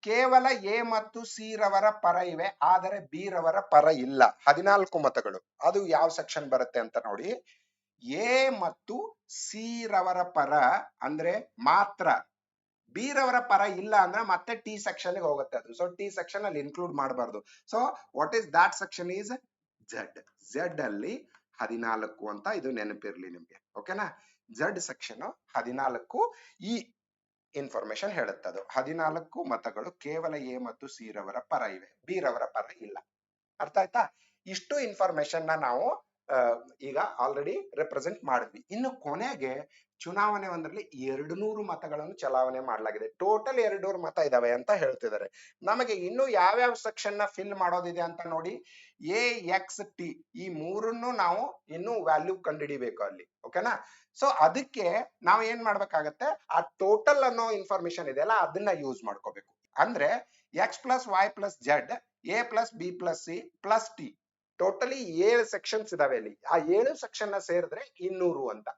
ಕೇವಲ ಎ ಮತ್ತು ಸಿ ರವರ ಪರ ಇವೆ, ಆದರೆ ಬಿ ರವರ ಪರ ಇಲ್ಲ. 14 ಮತಗಳು, ಅದು ಯಾವ ಸೆಕ್ಷನ್ ಬರುತ್ತೆ ಅಂತ ನೋಡಿ. ಎ ಮತ್ತು ಸಿ ರವರ ಪರ ಅಂದ್ರೆ ಮಾತ್ರ, ಬಿ ರವರ ಪರ ಇಲ್ಲ ಅಂದ್ರೆ ಮತ್ತೆ ಟಿ ಸೆಕ್ಷನ್ ಗೆ ಹೋಗುತ್ತೆ ಅದು. ಸೊ ಟಿ ಸೆಕ್ಷನ್ ಅಲ್ಲಿ ಇನ್ಕ್ಲೂಡ್ ಮಾಡಬಾರ್ದು. So what is that section? Is Z. Z ಅಲ್ಲಿ 14 ಅಂತ ಇದು ನೆನಪಿರ್ಲಿ ನಿಮ್ಗೆ. ಓಕೆನಾ? ಝೆಡ್ ಸೆಕ್ಷನ್ 14 ಈ ಇನ್ಫಾರ್ಮೇಶನ್ ಹೇಳುತ್ತೆ. ಅದು 14 ಮತಗಳು ಕೇವಲ ಎ ಮತ್ತು ಸಿ ರವರ ಪರ ಇವೆ, ಬಿ ರವರ ಪರ ಇಲ್ಲ. ಅರ್ಥ ಆಯ್ತಾ? ಇಷ್ಟು ಇನ್ಫಾರ್ಮೇಶನ್ ನಾವು ಈಗ ಆಲ್ರೆಡಿ ರೆಪ್ರೆಸೆಂಟ್ ಮಾಡಿದ್ವಿ. ಇನ್ನು ಕೊನೆಗೆ ಚುನಾವಣೆ ಒಂದರಲ್ಲಿ 200 ಮತಗಳನ್ನು ಚಲಾವಣೆ ಮಾಡಲಾಗಿದೆ. ಟೋಟಲ್ 200 ಮತ ಇದಾವೆ ಅಂತ ಹೇಳ್ತಿದ್ದಾರೆ. ನಮಗೆ ಇನ್ನು ಯಾವ್ಯಾವ ಸೆಕ್ಷನ್ ನ ಫಿಲ್ ಮಾಡೋದಿದೆ ಅಂತ ನೋಡಿ. ಎ ಎಕ್ಸ್ ಟಿ ಈ ಮೂರನ್ನು ನಾವು ಇನ್ನು ವ್ಯಾಲ್ಯೂ ಕಂಡುಹಿಡಿಬೇಕು ಅಲ್ಲಿ. ಓಕೆನಾ? ಸೊ ಅದಕ್ಕೆ ನಾವು ಏನ್ ಮಾಡ್ಬೇಕಾಗತ್ತೆ, ಆ ಟೋಟಲ್ ಅನ್ನೋ ಇನ್ಫಾರ್ಮೇಶನ್ ಇದೆಯಲ್ಲ ಅದನ್ನ ಯೂಸ್ ಮಾಡ್ಕೋಬೇಕು. ಅಂದ್ರೆ X plus Y plus Z, A plus B plus C plus T, totally 7 sections ಇದಾವೆ ಅಲ್ಲಿ. ಆ 7 ಸೆಕ್ಷನ್ ನ ಸೇರಿದ್ರೆ 200 ಅಂತ.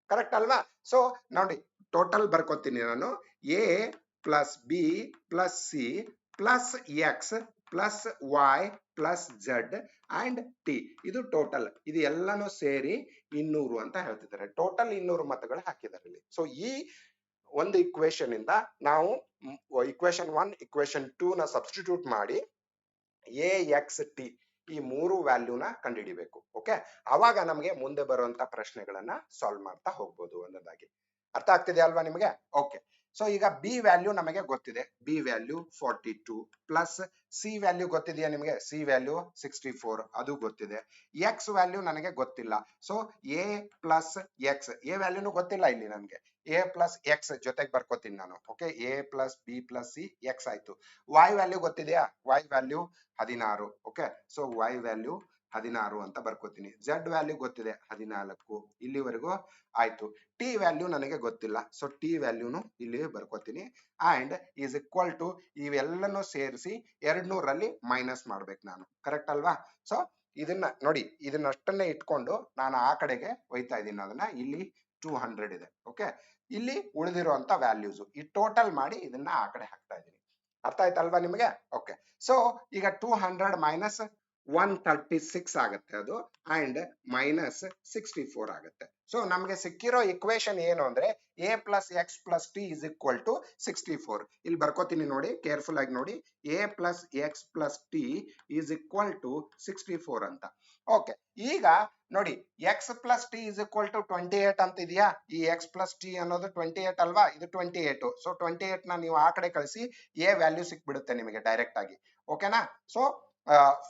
ಕರೆಕ್ಟ್ ಅಲ್ವಾ? ಸೊ ನೋಡಿ, ಟೋಟಲ್ ಬರ್ಕೋತೀನಿ ನಾನು. A plus B plus C plus X plus Y plus Z and T, ಇದು ಟೋಟಲ್. ಇದು ಎಲ್ಲಾನು ಸೇರಿ 200 ಅಂತ ಹೇಳ್ತಿದ್ದಾರೆ. ಟೋಟಲ್ 200 ಮತಗಳು ಹಾಕಿದ್ದಾರೆ ಇಲ್ಲಿ. ಸೊ ಈ ಒಂದು ಇಕ್ವೇಶನ್ ಇಂದ ನಾವು ಇಕ್ವೇಶನ್ 1 ಇಕ್ವೇಶನ್ 2 ನ ಸಬ್ಸ್ಟಿಟ್ಯೂಟ್ ಮಾಡಿ ಎ ಎಕ್ಸ್ ಟಿ ಈ ಮೂರು ವ್ಯಾಲ್ಯೂನ ಕಂಡುಹಿಡಿಬೇಕು. ಓಕೆ, ಅವಾಗ ನಮಗೆ ಮುಂದೆ ಬರುವಂತ ಪ್ರಶ್ನೆಗಳನ್ನ ಸಾಲ್ವ್ ಮಾಡ್ತಾ ಹೋಗ್ಬೋದು ಒಂದೊಂದಾಗಿ. ಅರ್ಥ ಆಗ್ತಿದೆ ಅಲ್ವಾ ನಿಮಗೆ? ಓಕೆ, ಸೊ ಈಗ ಬಿ ವ್ಯಾಲ್ಯೂ ನಮಗೆ ಗೊತ್ತಿದೆ. B value 42 plus C value ಗೊತ್ತಿದೆಯಾ ನಿಮಗೆ? ಸಿ ವ್ಯಾಲ್ಯೂ 64 ಅದು ಗೊತ್ತಿದೆ. ಎಕ್ಸ್ ವ್ಯಾಲ್ಯೂ ನನಗೆ ಗೊತ್ತಿಲ್ಲ. So A plus X, A ವ್ಯಾಲ್ಯೂನು ಗೊತ್ತಿಲ್ಲ ಇಲ್ಲಿ ನನಗೆ. ಎ ಪ್ಲಸ್ ಎಕ್ಸ್ ಜೊತೆಗೆ ಬರ್ಕೋತೀನಿ ನಾನು. Okay, A plus B plus C X ಆಯ್ತು. ವೈ ವ್ಯಾಲ್ಯೂ ಗೊತ್ತಿದೆಯಾ? Y value 16. Okay, so Y value 16 ಅಂತ ಬರ್ಕೋತೀನಿ. ಝೆಡ್ ವ್ಯಾಲ್ಯೂ ಗೊತ್ತಿದೆ 14. ಇಲ್ಲಿವರೆಗೂ ಆಯ್ತು. ಟಿ ವ್ಯಾಲ್ಯೂ ನನಗೆ ಗೊತ್ತಿಲ್ಲ. ಸೊ ಟಿ ವ್ಯಾಲ್ಯೂನು ಇಲ್ಲಿ ಬರ್ಕೋತೀನಿ. ಅಂಡ್ ಈಸ್ ಈಕ್ವಲ್ ಟು ಇವೆಲ್ಲನೂ ಸೇರಿಸಿ 200ರಲ್ಲಿ ಮೈನಸ್ ಮಾಡ್ಬೇಕು ನಾನು. ಕರೆಕ್ಟ್ ಅಲ್ವಾ? ಸೊ ಇದನ್ನ ನೋಡಿ, ಇದನ್ನಷ್ಟನ್ನೇ ಇಟ್ಕೊಂಡು ನಾನು ಆ ಕಡೆಗೆ ಒಯ್ತಾ ಇದ್ದೀನಿ. ಅದನ್ನ ಇಲ್ಲಿ 200 ಇದೆ. ಓಕೆ, ಇಲ್ಲಿ ಉಳಿದಿರುವಂತ ವ್ಯಾಲ್ಯೂಸ್ ಈ ಟೋಟಲ್ ಮಾಡಿ ಇದನ್ನ ಆ ಕಡೆ ಹಾಕ್ತಾ ಇದ್ದೀನಿ. ಅರ್ಥ ಆಯ್ತಲ್ವಾ ನಿಮಗೆ? ಓಕೆ, ಸೊ ಈಗ 200 ಮೈನಸ್ 136 ಆಗುತ್ತೆ ಅದು, ಅಂಡ್ ಮೈನಸ್ 64 ಆಗುತ್ತೆ. ಸೊ ನಮಗೆ ಸಿಕ್ಕಿರೋ ಇಕ್ವೇಶನ್ ಏನು ಅಂದ್ರೆ A plus X plus T is equal to 64. ಇಲ್ಲಿ ಬರ್ಕೋತೀನಿ ನೋಡಿ, ಕೇರ್ಫುಲ್ ಆಗಿ ನೋಡಿ. A plus X plus T is equal to 64 ಅಂತ. ಓಕೆ, ಈಗ ನೋಡಿ, X plus T is equal to 28 ಅಂತ ಇದೆಯಾ? ಈ ಎಕ್ಸ್ ಪ್ಲಸ್ ಟಿ ಅನ್ನೋದು 28 ಅಲ್ವಾ? ಇದು 28. ಸೊ 28 ನ ನೀವು ಆ ಕಡೆ ಕಳಿಸಿ ಎ ವ್ಯಾಲ್ಯೂ ಸಿಕ್ಬಿಡುತ್ತೆ ನಿಮಗೆ ಡೈರೆಕ್ಟ್ ಆಗಿ. ಓಕೆನಾ? ಸೊ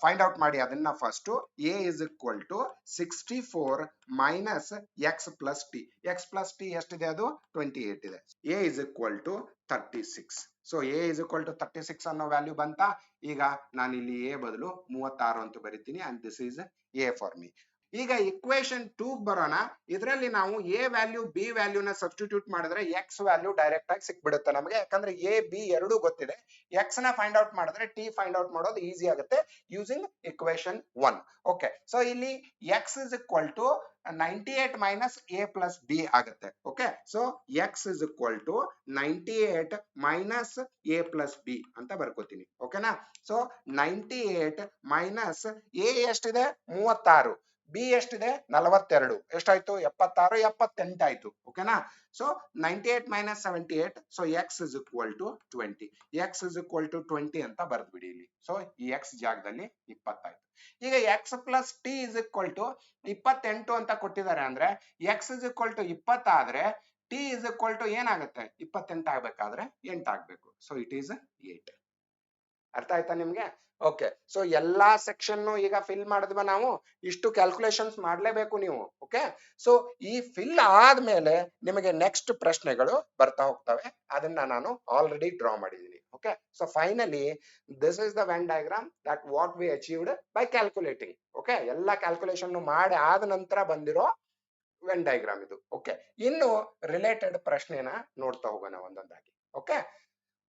ಫೈಂಡ್ ಔಟ್ ಮಾಡಿ ಅದನ್ನ first. A is equal to 64 minus X plus T. X plus T ಎಷ್ಟಿದೆ? ಅದು 28 ಇದೆ. A is equal to 36. So A is equal to 36 ಅನ್ನೋ ವ್ಯಾಲ್ಯೂ ಬಂತಾ. ಈಗ ನಾನು ಇಲ್ಲಿ ಎ ಬದಲು 36 ಅಂತ ಬರಿತೀನಿ and this is A for me. ಈಗ ಇಕ್ವೇಶನ್ 2 ಬರೋಣ. ಇದರಲ್ಲಿ ನಾವು ಎ ವ್ಯಾಲ್ಯೂ ಬಿ ವ್ಯಾಲ್ಯೂನ ಸಬ್ಸ್ಟಿಟ್ಯೂಟ್ ಮಾಡಿದ್ರೆ ಎಕ್ಸ್ ವ್ಯಾಲ್ಯೂ ಡೈರೆಕ್ಟ್ ಆಗಿ ಸಿಕ್ಬಿಡುತ್ತೆ ನಮಗೆ, ಯಾಕಂದ್ರೆ ಎ ಬಿ ಎರಡೂ ಗೊತ್ತಿದೆ. ಎಕ್ಸ್ ನ ಫೈಂಡ್ ಔಟ್ ಮಾಡಿದ್ರೆ ಟಿ ಫೈಂಡ್ ಔಟ್ ಮಾಡೋದು ಈಸಿ ಆಗುತ್ತೆ ಯೂಸಿಂಗ್ ಇಕ್ವೇಶನ್ 1. ಓಕೆ, ಸೊ ಇಲ್ಲಿ X is equal to 98 minus A plus B ಆಗುತ್ತೆ. Okay, so X is equal to 98 minus A plus B ಅಂತ ಬರ್ಕೋತೀನಿ. ಓಕೆನಾ, ಸೊ 98 ಮೈನಸ್ ಎ ಎಷ್ಟಿದೆ 36, B ಎಷ್ಟಿದೆ 42, ಎಷ್ಟಾಯ್ತು 76, 78 ಆಯ್ತು. ಓಕೆನಾ, so 98 minus 78, so X is equal to 20. X is equal to 20 ಅಂತ ಬರ್ದ್ಬಿಡಿ ಇಲ್ಲಿ. ಸೊ ಈ ಎಕ್ಸ್ ಜಾಗದಲ್ಲಿ 20 ಆಯ್ತು. ಈಗ X plus T is equal to 28 ಅಂತ ಕೊಟ್ಟಿದ್ದಾರೆ ಅಂದ್ರೆ ಎಕ್ಸ್ ಇಸ್ ಈಕ್ವಲ್ ಟು 20 ಆದ್ರೆ ಟಿ ಇಸ್ ಈಕ್ವಲ್ ಟು ಏನಾಗುತ್ತೆ 28 ಆಗ್ಬೇಕಾದ್ರೆ 8 ಆಗ್ಬೇಕು. So it is 8. ಅರ್ಥ ಆಯ್ತಾ ನಿಮ್ಗೆ? ಓಕೆ, ಸೊ ಎಲ್ಲಾ ಸೆಕ್ಷನ್ ಈಗ ಫಿಲ್ ಮಾಡಿದ್ವ ನಾವು. ಇಷ್ಟು ಕ್ಯಾಲ್ಕುಲೇಷನ್ಸ್ ಮಾಡ್ಲೇಬೇಕು ನೀವು. ಓಕೆ, ಸೊ ಈ ಫಿಲ್ ಆದ್ಮೇಲೆ ನಿಮಗೆ ನೆಕ್ಸ್ಟ್ ಪ್ರಶ್ನೆಗಳು ಬರ್ತಾ ಹೋಗ್ತವೆ. ಅದನ್ನ ನಾನು ಆಲ್ರೆಡಿ ಡ್ರಾ ಮಾಡಿದೀನಿ. Okay, so finally this is the when diagram that what we achieved by calculating. Okay, ಎಲ್ಲಾ ಕ್ಯಾಲ್ಕುಲೇಷನ್ ಮಾಡಿ ಆದ ನಂತರ ಬಂದಿರೋ ವೆನ್ ಡಯಾಗ್ರಾಮ್ ಇದು. ಓಕೆ, ಇನ್ನು ರಿಲೇಟೆಡ್ ಪ್ರಶ್ನೆನ ನೋಡ್ತಾ ಹೋಗೋಣ ಒಂದೊಂದಾಗಿ. ಓಕೆ,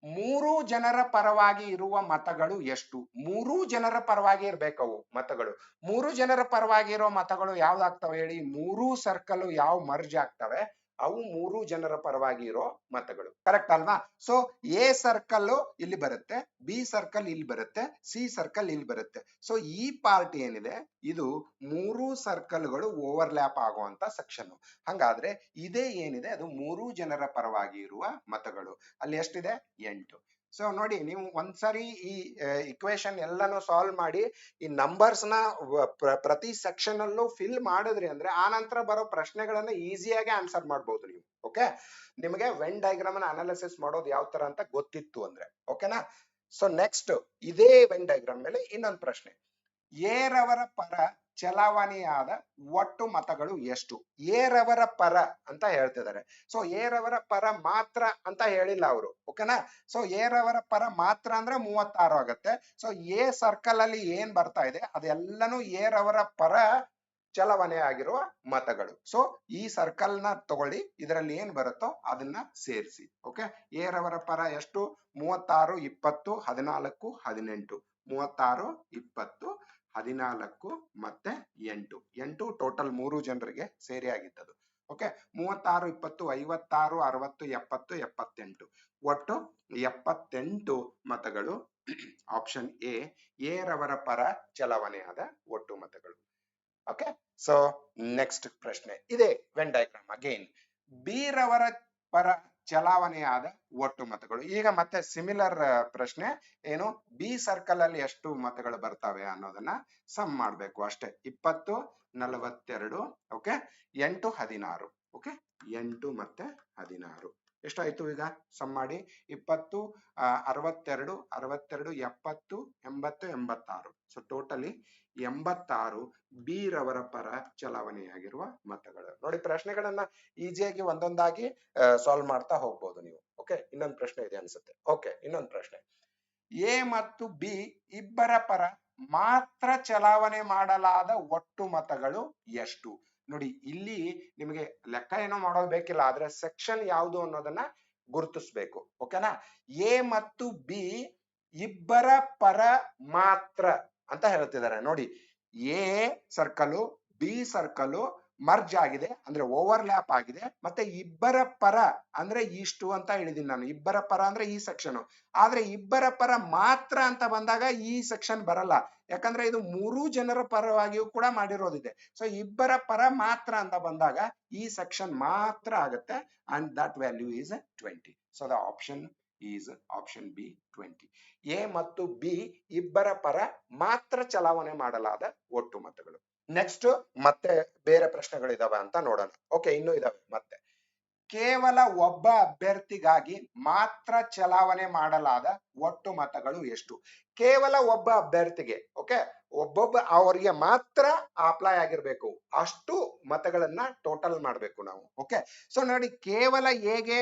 3 ಜನರ ಪರವಾಗಿ ಇರುವ ಮತಗಳು ಎಷ್ಟು? 3 ಜನರ ಪರವಾಗಿ ಇರ್ಬೇಕವು ಮತಗಳು. 3 ಜನರ ಪರವಾಗಿ ಇರೋ ಮತಗಳು ಯಾವ್ದಾಗ್ತವೆ ಹೇಳಿ? 3 ಸರ್ಕಲ್ ಯಾವ ಮರ್ಜ್ ಆಗ್ತವೆ ಅವು 3 ಜನರ ಪರವಾಗಿ ಇರೋ ಮತಗಳು. ಕರೆಕ್ಟ್ ಅಲ್ವಾ? ಸೊ ಎ ಸರ್ಕಲ್ ಇಲ್ಲಿ ಬರುತ್ತೆ, ಬಿ ಸರ್ಕಲ್ ಇಲ್ಲಿ ಬರುತ್ತೆ, ಸಿ ಸರ್ಕಲ್ ಇಲ್ಲಿ ಬರುತ್ತೆ. ಸೊ ಈ ಪಾರ್ಟ್ ಏನಿದೆ ಇದು 3 ಸರ್ಕಲ್ಗಳು ಓವರ್ಲ್ಯಾಪ್ ಆಗುವಂತ ಸೆಕ್ಷನ್. ಹಂಗಾದ್ರೆ ಇದೇ ಏನಿದೆ ಅದು 3 ಜನರ ಪರವಾಗಿ ಇರುವ ಮತಗಳು. ಅಲ್ಲಿ ಎಷ್ಟಿದೆ 8. ಸೊ ನೋಡಿ, ನೀವು ಒಂದ್ಸರಿ ಈ ಇಕ್ವೇಶನ್ ಎಲ್ಲಾನು ಸಾಲ್ವ್ ಮಾಡಿ ಈ ನಂಬರ್ಸ್ ನ ಪ್ರತಿ ಸೆಕ್ಷನ್ ಅಲ್ಲೂ ಫಿಲ್ ಮಾಡಿದ್ರಿ ಅಂದ್ರೆ ಆ ನಂತರ ಬರೋ ಪ್ರಶ್ನೆಗಳನ್ನ ಈಸಿಯಾಗಿ ಆನ್ಸರ್ ಮಾಡಬಹುದು ನೀವು. ಓಕೆ, ನಿಮಗೆ ವೆನ್ ಡಯಾಗ್ರಾಮ್ ಅನ್ನ ಅನಾಲಿಸಿಸ್ ಮಾಡೋದು ಯಾವ ತರ ಅಂತ ಗೊತ್ತಿತ್ತು ಅಂದ್ರೆ. ಓಕೆನಾ, ಸೊ ನೆಕ್ಸ್ಟ್ ಇದೇ ವೆನ್ ಡಯಾಗ್ರಾಮ್ ಮೇಲೆ ಇನ್ನೊಂದು ಪ್ರಶ್ನೆ. ಎ ರವರ ಪರ ಚಲಾವಣೆಯಾದ ಒಟ್ಟು ಮತಗಳು ಎಷ್ಟು? ಎ ರವರ ಪರ ಅಂತ ಹೇಳ್ತಿದ್ದಾರೆ. ಸೊ ಎ ರವರ ಪರ ಮಾತ್ರ ಅಂತ ಹೇಳಿಲ್ಲ ಅವರು. ಓಕೆನಾ, ಸೊ ಎ ರವರ ಪರ ಮಾತ್ರ ಅಂದ್ರೆ 36 ಆಗುತ್ತೆ. ಸೊ ಎ ಸರ್ಕಲ್ ಅಲ್ಲಿ ಏನ್ ಬರ್ತಾ ಇದೆ ಅದೆಲ್ಲನೂ ಎ ರವರ ಪರ ಚಲಾವಣೆ ಆಗಿರುವ ಮತಗಳು. ಸೊ ಈ ಸರ್ಕಲ್ ನ ತಗೊಳ್ಳಿ, ಇದರಲ್ಲಿ ಏನ್ ಬರುತ್ತೋ ಅದನ್ನ ಸೇರಿಸಿ. ಓಕೆ, ಎ ರವರ ಪರ ಎಷ್ಟು? 36, 20, 14, 18. 36, 20, 14 ಮತ್ತೆ 8 ಟೋಟಲ್ 3 ಜನರಿಗೆ ಸೇರಿ ಆಗಿದ್ದದು. ಓಕೆ, 36, 20, 56, 60, 70, 78 ಒಟ್ಟು 78 ಮತಗಳು. ಆಪ್ಷನ್ ಎ ರವರ ಪರ ಚಲಾವಣೆಯಾದ ಒಟ್ಟು ಮತಗಳು. ಓಕೆ, ಸೊ ನೆಕ್ಸ್ಟ್ ಪ್ರಶ್ನೆ ಇದೆ ವೆನ್ ಡಯಾಗ್ರಾಮ್ ಅಗೇನ್. ಬಿ ರವರ ಪರ ಚಲಾವಣೆಯಾದ ಒಟ್ಟು ಮತಗಳು. ಈಗ ಮತ್ತೆ ಸಿಮಿಲರ್ ಪ್ರಶ್ನೆ ಏನು, ಬಿ ಸರ್ಕಲ್ ಅಲ್ಲಿ ಎಷ್ಟು ಮತಗಳು ಬರ್ತವೆ ಅನ್ನೋದನ್ನ ಸಮ್ ಮಾಡ್ಬೇಕು ಅಷ್ಟೇ. 20, 42, ಓಕೆ, 8, 16. ಓಕೆ, 8 ಮತ್ತೆ 16 ಎಷ್ಟಾಯ್ತು? ಈಗ ಸಮ್ ಮಾಡಿ. 20, 62, 70, 80, 86. ಸೊ ಟೋಟಲಿ 86 ಬಿ ರವರ ಪರ ಚಲಾವಣೆಯಾಗಿರುವ ಮತಗಳು. ನೋಡಿ, ಪ್ರಶ್ನೆಗಳನ್ನ ಈಸಿಯಾಗಿ ಒಂದೊಂದಾಗಿ ಸಾಲ್ವ್ ಮಾಡ್ತಾ ಹೋಗ್ಬೋದು ನೀವು. ಓಕೆ, ಇನ್ನೊಂದು ಪ್ರಶ್ನೆ ಇದೆ ಅನ್ಸುತ್ತೆ. ಓಕೆ, ಇನ್ನೊಂದು ಪ್ರಶ್ನೆ. ಎ ಮತ್ತು ಬಿ ಇಬ್ಬರ ಪರ ಮಾತ್ರ ಚಲಾವಣೆ ಮಾಡಲಾದ ಒಟ್ಟು ಮತಗಳು ಎಷ್ಟು? ನೋಡಿ, ಇಲ್ಲಿ ನಿಮಗೆ ಲೆಕ್ಕ ಏನೋ ಮಾಡೋದು ಬೇಕಿಲ್ಲ, ಆದ್ರೆ ಸೆಕ್ಷನ್ ಯಾವುದು ಅನ್ನೋದನ್ನ ಗುರುತಿಸ್ಬೇಕು. ಓಕೆನಾ, ಎ ಮತ್ತು ಬಿ ಇಬ್ಬರ ಪರ ಮಾತ್ರ ಅಂತ ಹೇಳ್ತಿದ್ದಾರೆ. ನೋಡಿ, A circle B circle merge ಆಗಿದೆ ಅಂದ್ರೆ ಓವರ್ಲ್ಯಾಪ್ ಆಗಿದೆ, ಮತ್ತೆ ಇಬ್ಬರ ಪರ ಅಂದ್ರೆ ಇಷ್ಟು ಅಂತ ಹೇಳಿದೀನಿ ನಾನು. ಇಬ್ಬರ ಪರ ಅಂದ್ರೆ ಈ ಸೆಕ್ಷನ್, ಆದ್ರೆ ಇಬ್ಬರ ಪರ ಮಾತ್ರ ಅಂತ ಬಂದಾಗ ಈ ಸೆಕ್ಷನ್ ಬರಲ್ಲ, ಯಾಕಂದ್ರೆ ಇದು 3 ಜನರ ಪರವಾಗಿಯೂ ಕೂಡ ಮಾಡಿರೋದಿದೆ. ಸೊ ಇಬ್ಬರ ಪರ ಮಾತ್ರ ಅಂತ ಬಂದಾಗ ಈ ಸೆಕ್ಷನ್ ಮಾತ್ರ ಆಗುತ್ತೆ and that value is 20. So the option is option B 20. A ಮತ್ತು ಬಿ ಇಬ್ಬರ ಪರ ಮಾತ್ರ ಚಲಾವಣೆ ಮಾಡಲಾದ ಒಟ್ಟು ಮತಗಳು. ನೆಕ್ಸ್ಟ್ ಮತ್ತೆ ಬೇರೆ ಪ್ರಶ್ನೆಗಳಿದಾವೆ ಅಂತ ನೋಡೋಣ. ಓಕೆ, ಇನ್ನೂ ಇದಾವೆ ಮತ್ತೆ. ಕೇವಲ ಒಬ್ಬ ಅಭ್ಯರ್ಥಿಗಾಗಿ ಮಾತ್ರ ಚಲಾವಣೆ ಮಾಡಲಾದ ಒಟ್ಟು ಮತಗಳು ಎಷ್ಟು? ಕೇವಲ ಒಬ್ಬ ಅಭ್ಯರ್ಥಿಗೆ, ಓಕೆ, ಒಬ್ಬೊಬ್ಬ ಅವರಿಗೆ ಮಾತ್ರ ಅಪ್ಲೈ ಆಗಿರ್ಬೇಕು, ಅಷ್ಟು ಮತಗಳನ್ನ ಟೋಟಲ್ ಮಾಡ್ಬೇಕು ನಾವು. ಓಕೆ, ಸೊ ನೋಡಿ, ಕೇವಲ ಎಗೆ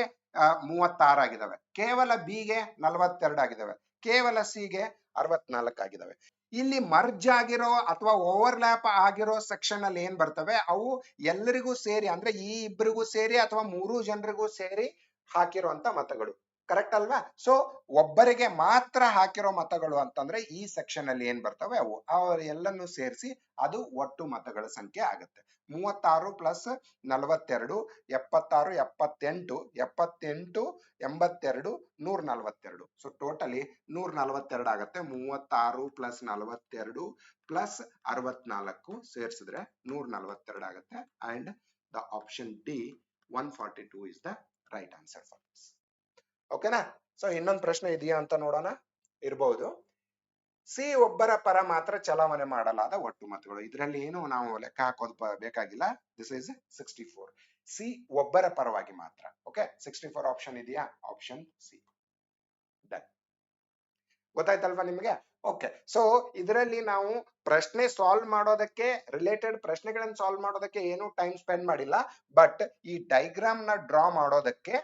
36 ಆಗಿದಾವೆ, ಕೇವಲ ಬಿಗೆ 42 ಆಗಿದಾವೆ, ಕೇವಲ ಸಿಗೆ 64 ಆಗಿದಾವೆ. ಇಲ್ಲಿ ಮರ್ಜ್ ಆಗಿರೋ ಅಥವಾ ಓವರ್ಲ್ಯಾಪ್ ಆಗಿರೋ ಸೆಕ್ಷನ್ ಅಲ್ಲಿ ಏನ್ ಬರ್ತವೆ, ಅವು ಎಲ್ಲರಿಗೂ ಸೇರಿ, ಅಂದ್ರೆ ಈ ಇಬ್ಬರಿಗೂ ಸೇರಿ ಅಥವಾ 3 ಜನರಿಗೂ ಸೇರಿ ಹಾಕಿರುವಂತ ಮತಗಳು. ಕರೆಕ್ಟ್ ಅಲ್ವಾ? ಸೊ ಒಬ್ಬರಿಗೆ ಮಾತ್ರ ಹಾಕಿರೋ ಮತಗಳು ಅಂತಂದ್ರೆ ಈ ಸೆಕ್ಷನ್ ಅಲ್ಲಿ ಏನ್ ಬರ್ತವೆ ಅವು ಎಲ್ಲನ್ನು ಸೇರಿಸಿ ಅದು ಒಟ್ಟು ಮತಗಳ ಸಂಖ್ಯೆ ಆಗುತ್ತೆ. 36 ಪ್ಲಸ್ 42 76 78 78 82 142. ಸೊ ಟೋಟಲಿ 142 ಆಗುತ್ತೆ. 36 ಪ್ಲಸ್ 42 ಪ್ಲಸ್ 64 ಸೇರಿಸಿದ್ರೆ 142 ಆಗುತ್ತೆ. And the option D 142 is the right answer for this. ಓಕೆನಾ? ಸೊ ಇನ್ನೊಂದು ಪ್ರಶ್ನೆ ಇದೆಯಾ ಅಂತ ನೋಡೋಣ. ಇರಬಹುದು. ಸಿ ಒಬ್ಬರ ಪರ ಮಾತ್ರ ಚಲಾವಣೆ ಮಾಡಲಾದ ಒಟ್ಟು ಮತಗಳು. ಇದರಲ್ಲಿ ಏನು ನಾವು ಲೆಕ್ಕ ಹಾಕೋದು ಬೇಕಾಗಿಲ್ಲ. This is 64. ಸಿ ಒಬ್ಬರ ಪರವಾಗಿ ಮಾತ್ರ. ಓಕೆ, 64 ಆಪ್ಷನ್ ಇದೆಯಾ? Option C. ಡನ್. ಗೊತ್ತಾಯ್ತಲ್ವಾ ನಿಮಗೆ? ಓಕೆ, ಸೊ ಇದರಲ್ಲಿ ನಾವು ಪ್ರಶ್ನೆ ಸಾಲ್ವ್ ಮಾಡೋದಕ್ಕೆ, ರಿಲೇಟೆಡ್ ಪ್ರಶ್ನೆಗಳನ್ನ ಸಾಲ್ವ್ ಮಾಡೋದಕ್ಕೆ ಏನು ಟೈಮ್ ಸ್ಪೆಂಡ್ ಮಾಡಿಲ್ಲ. ಬಟ್ ಈ ಡೈಗ್ರಾಮ್ ನ ಡ್ರಾ ಮಾಡೋದಕ್ಕೆ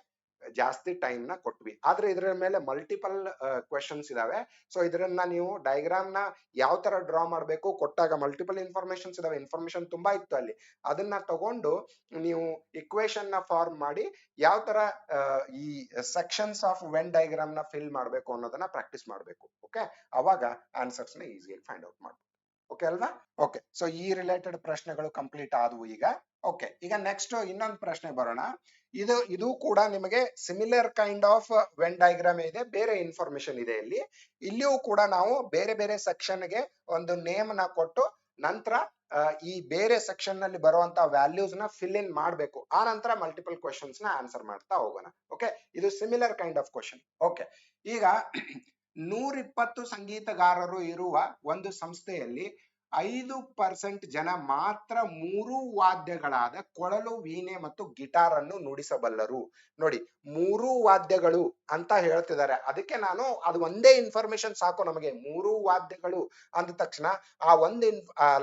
ಜಾಸ್ತಿ ಟೈಮ್ ನ ಕೊಟ್ವಿ. ಆದ್ರೆ ಇದರ ಮೇಲೆ ಮಲ್ಟಿಪಲ್ ಕ್ವೆಶನ್ಸ್ ಇದಾವೆ. ಸೊ ಇದನ್ನ ನೀವು ಡಯಾಗ್ರಾಮ್ ನ ಯಾವ ತರ ಡ್ರಾ ಮಾಡಬೇಕು ಕೊಟ್ಟಾಗ ಮಲ್ಟಿಪಲ್ ಇನ್ಫಾರ್ಮೇಶನ್ಸ್ ಇದಾವೆ. ಇನ್ಫಾರ್ಮೇಶನ್ ತುಂಬಾ ಇತ್ತು ಅಲ್ಲಿ. ಅದನ್ನ ತಗೊಂಡು ನೀವು ಇಕ್ವೇಶನ್ ನ ಫಾರ್ಮ್ ಮಾಡಿ ಯಾವ ತರ ಈ ಸೆಕ್ಷನ್ಸ್ ಆಫ್ ವೆನ್ ಡಯಾಗ್ರಾಮ್ ನ ಫಿಲ್ ಮಾಡಬೇಕು ಅನ್ನೋದನ್ನ ಪ್ರಾಕ್ಟೀಸ್ ಮಾಡಬೇಕು. ಓಕೆ, ಅವಾಗ ಆನ್ಸರ್ಸ್ ನ ಈಸಿಯಾಗಿ ಫೈಂಡ್ ಔಟ್ ಮಾಡಬಹುದು. ಓಕೆ ಅಲ್ವಾ? ಓಕೆ, ಸೊ ಈ ರಿಲೇಟೆಡ್ ಪ್ರಶ್ನೆಗಳು ಕಂಪ್ಲೀಟ್ ಆದವು ಈಗ. ಓಕೆ, ಈಗ ನೆಕ್ಸ್ಟ್ ಇನ್ನೊಂದು ಪ್ರಶ್ನೆ ಬರೋಣ. ಇದು ಕೂಡ ನಿಮಗೆ similar kind of when diagram ಇದೆ, ಬೇರೆ ಇನ್ಫಾರ್ಮೇಶನ್ ಇದೆ ಇಲ್ಲಿ. ಇಲ್ಲಿಯೂ ಕೂಡ ನಾವು ಬೇರೆ ಬೇರೆ ಸೆಕ್ಷನ್ ಗೆ ಒಂದು ನೇಮ್ ನ ಕೊಟ್ಟು ನಂತರ ಈ ಬೇರೆ ಸೆಕ್ಷನ್ ನಲ್ಲಿ ಬರುವಂತ ವ್ಯಾಲ್ಯೂಸ್ ನ ಫಿಲ್ ಇನ್ ಮಾಡಬೇಕು. ಆ ನಂತರ ಮಲ್ಟಿಪಲ್ ಕ್ವೆಶನ್ಸ್ ನ ಆನ್ಸರ್ ಮಾಡ್ತಾ ಹೋಗೋಣ. ಓಕೆ, ಇದು similar kind of question. Okay, ಈಗ 120 ಸಂಗೀತಗಾರರು ಇರುವ ಒಂದು ಸಂಸ್ಥೆಯಲ್ಲಿ 5% ಜನ ಮಾತ್ರ 3 ವಾದ್ಯಗಳಾದ ಕೊಳಲು, ವೀಣೆ ಮತ್ತು ಗಿಟಾರ್ ಅನ್ನು ನುಡಿಸಬಲ್ಲರು. ನೋಡಿ, 3 ವಾದ್ಯಗಳು ಅಂತ ಹೇಳ್ತಿದ್ದಾರೆ. ಅದಕ್ಕೆ ನಾನು ಅದು ಒಂದೇ ಇನ್ಫಾರ್ಮೇಶನ್ ಸಾಕು ನಮಗೆ. 3 ವಾದ್ಯಗಳು ಅಂದ ತಕ್ಷಣ ಆ ಒಂದು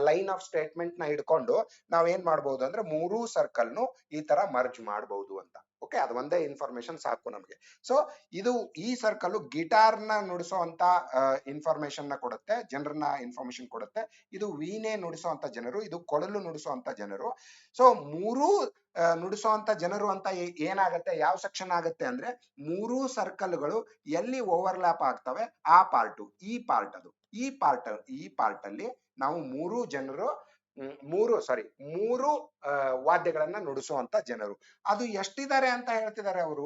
ಲೈನ್ ಆಫ್ ಸ್ಟೇಟ್ಮೆಂಟ್ ನ ಹಿಡ್ಕೊಂಡು ನಾವೇನ್ ಮಾಡ್ಬೋದು ಅಂದ್ರೆ 3 ಸರ್ಕಲ್ ನು ಈ ತರ ಮರ್ಜ್ ಮಾಡಬಹುದು ಅಂತ. ಓಕೆ, ಅದು ಒಂದೇ ಇನ್ಫಾರ್ಮೇಶನ್ ಸಾಕು ನಮಗೆ. ಸೊ ಇದು ಈ ಸರ್ಕಲ್ ಗಿಟಾರ್ ನ ನುಡಿಸುವಂತ ಇನ್ಫಾರ್ಮೇಶನ್ ನ ಕೊಡುತ್ತೆ, ಜನರನ್ನ ಇನ್ಫಾರ್ಮೇಶನ್ ಕೊಡುತ್ತೆ. ಇದು ವೀಣೆ ನುಡಿಸುವಂತ ಜನರು, ಇದು ಕೊಳಲು ನುಡಿಸುವಂತ ಜನರು. ಸೊ 3 ನುಡಿಸುವಂತ ಜನರು ಅಂತ ಏನಾಗತ್ತೆ, ಯಾವ ಸೆಕ್ಷನ್ ಆಗುತ್ತೆ ಅಂದ್ರೆ 3 ಸರ್ಕಲ್ಗಳು ಎಲ್ಲಿ ಓವರ್ಲ್ಯಾಪ್ ಆಗ್ತವೆ ಆ ಪಾರ್ಟ್, ಈ ಪಾರ್ಟ್ ಅದು. ಈ ಪಾರ್ಟ್ ಅಲ್ಲಿ ನಾವು 3 ಜನರು 3 ವಾದ್ಯಗಳನ್ನ ನುಡಿಸುವಂತ ಜನರು. ಅದು ಎಷ್ಟಿದ್ದಾರೆ ಅಂತ ಹೇಳ್ತಿದ್ದಾರೆ ಅವರು?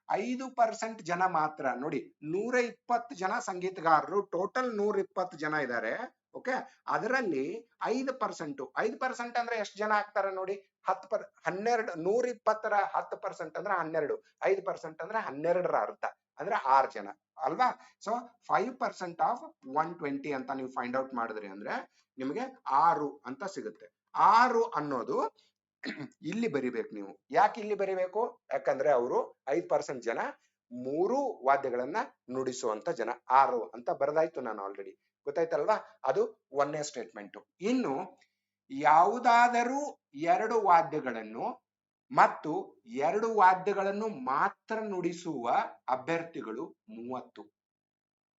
5% ಜನ ಮಾತ್ರ. ನೋಡಿ, 120 ಜನ ಸಂಗೀತಗಾರರು, ಟೋಟಲ್ 120 ಜನ ಇದ್ದಾರೆ. ಓಕೆ, ಅದರಲ್ಲಿ 5% ಅಂದ್ರೆ ಎಷ್ಟು ಜನ ಆಗ್ತಾರೆ ನೋಡಿ? 12. 120ರ 10% ಅಂದ್ರೆ 12. 5% ಅಂದ್ರೆ 12ರ ಅರ್ಧ ಅಂದ್ರೆ 6 ಜನ ಅಲ್ವಾ? ಸೊ 5% ಆಫ್ 120 ಅಂತ ನೀವು ಫೈಂಡ್ ಔಟ್ ಮಾಡಿದ್ರಿ ಅಂದ್ರೆ ನಿಮಗೆ 6 ಅಂತ ಸಿಗುತ್ತೆ. 6 ಅನ್ನೋದು ಇಲ್ಲಿ ಬರಿಬೇಕು ನೀವು. ಯಾಕೆ ಇಲ್ಲಿ ಬರಿಬೇಕು? ಯಾಕಂದ್ರೆ ಅವರು 5% ಜನ 3 ವಾದ್ಯಗಳನ್ನ ನುಡಿಸುವಂತ ಜನ. 6 ಅಂತ ಬರೆದಾಯ್ತು ನಾನು ಆಲ್ರೆಡಿ. ಗೊತ್ತಾಯ್ತಲ್ವಾ? ಅದು ಒಂದನೇ ಸ್ಟೇಟ್ಮೆಂಟ್. ಇನ್ನು ಯಾವುದಾದರೂ 2 ವಾದ್ಯಗಳನ್ನು ಮತ್ತು 2 ವಾದ್ಯಗಳನ್ನು ಮಾತ್ರ ನುಡಿಸುವ ಅಭ್ಯರ್ಥಿಗಳು 30.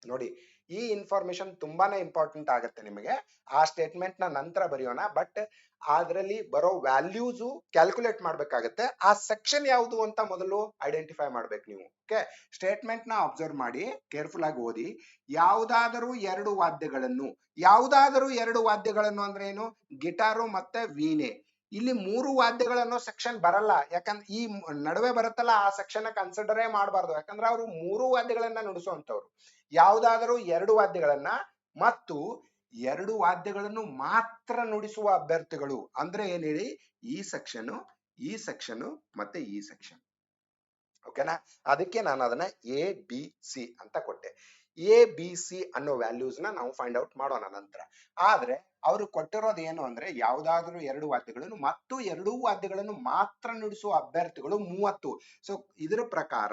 ನೋಡಿ, ಈ ಇನ್ಫಾರ್ಮೇಶನ್ ತುಂಬಾನೇ ಇಂಪಾರ್ಟೆಂಟ್ ಆಗುತ್ತೆ ನಿಮಗೆ. ಆ ಸ್ಟೇಟ್ಮೆಂಟ್ ನ ನಂತರ ಬರೆಯೋಣ. ಬಟ್ ಅದರಲ್ಲಿ ಬರೋ ವ್ಯಾಲ್ಯೂಸ್ ಕ್ಯಾಲ್ಕುಲೇಟ್ ಮಾಡ್ಬೇಕಾಗತ್ತೆ. ಆ ಸೆಕ್ಷನ್ ಯಾವುದು ಅಂತ ಮೊದಲು ಐಡೆಂಟಿಫೈ ಮಾಡ್ಬೇಕು ನೀವು. ಓಕೆ, ಸ್ಟೇಟ್ಮೆಂಟ್ ನ ಅಬ್ಸರ್ವ್ ಮಾಡಿ, ಕೇರ್ಫುಲ್ ಆಗಿ ಓದಿ. ಯಾವುದಾದರೂ 2 ವಾದ್ಯಗಳನ್ನು, ಯಾವುದಾದರೂ 2 ವಾದ್ಯಗಳನ್ನು ಅಂದ್ರೆ ಏನು? ಗಿಟಾರು ಮತ್ತೆ ವೀಣೆ. ಇಲ್ಲಿ 3 ವಾದ್ಯಗಳನ್ನೋ ಸೆಕ್ಷನ್ ಬರಲ್ಲ. ಯಾಕಂದ್ರೆ ಈ ನಡುವೆ ಬರುತ್ತಲ್ಲ, ಆ ಸೆಕ್ಷನ್ ಕನ್ಸಿಡರೇ ಮಾಡಬಾರ್ದು. ಯಾಕಂದ್ರೆ ಅವರು 3 ವಾದ್ಯಗಳನ್ನ ನುಡಿಸುವಂತವ್ರು. ಯಾವುದಾದರೂ 2 ವಾದ್ಯಗಳನ್ನ ಮತ್ತು 2 ವಾದ್ಯಗಳನ್ನು ಮಾತ್ರ ನುಡಿಸುವ ಅಭ್ಯರ್ಥಿಗಳು ಅಂದ್ರೆ ಏನ್ ಹೇಳಿ? ಈ ಸೆಕ್ಷನ್ ಮತ್ತೆ ಈ ಸೆಕ್ಷನ್. ಓಕೆನಾ? ಅದಕ್ಕೆ ನಾನು ಅದನ್ನ A B C ಅಂತ ಕೊಟ್ಟೆ. ಎ ಬಿ ಸಿ ಅನ್ನೋ ವ್ಯಾಲ್ಯೂಸ್ ನ ನಾವು ಫೈಂಡ್ ಔಟ್ ಮಾಡೋಣ ನಂತರ. ಆದ್ರೆ ಅವರು ಕೊಟ್ಟಿರೋದು ಏನು ಅಂದ್ರೆ ಯಾವ್ದಾದ್ರು ಎರಡು ವಾದ್ಯಗಳನ್ನು ಮತ್ತು ಎರಡೂ ವಾದ್ಯಗಳನ್ನು ಮಾತ್ರ ನುಡಿಸುವ ಅಭ್ಯರ್ಥಿಗಳು 30. ಸೊ ಇದರ ಪ್ರಕಾರ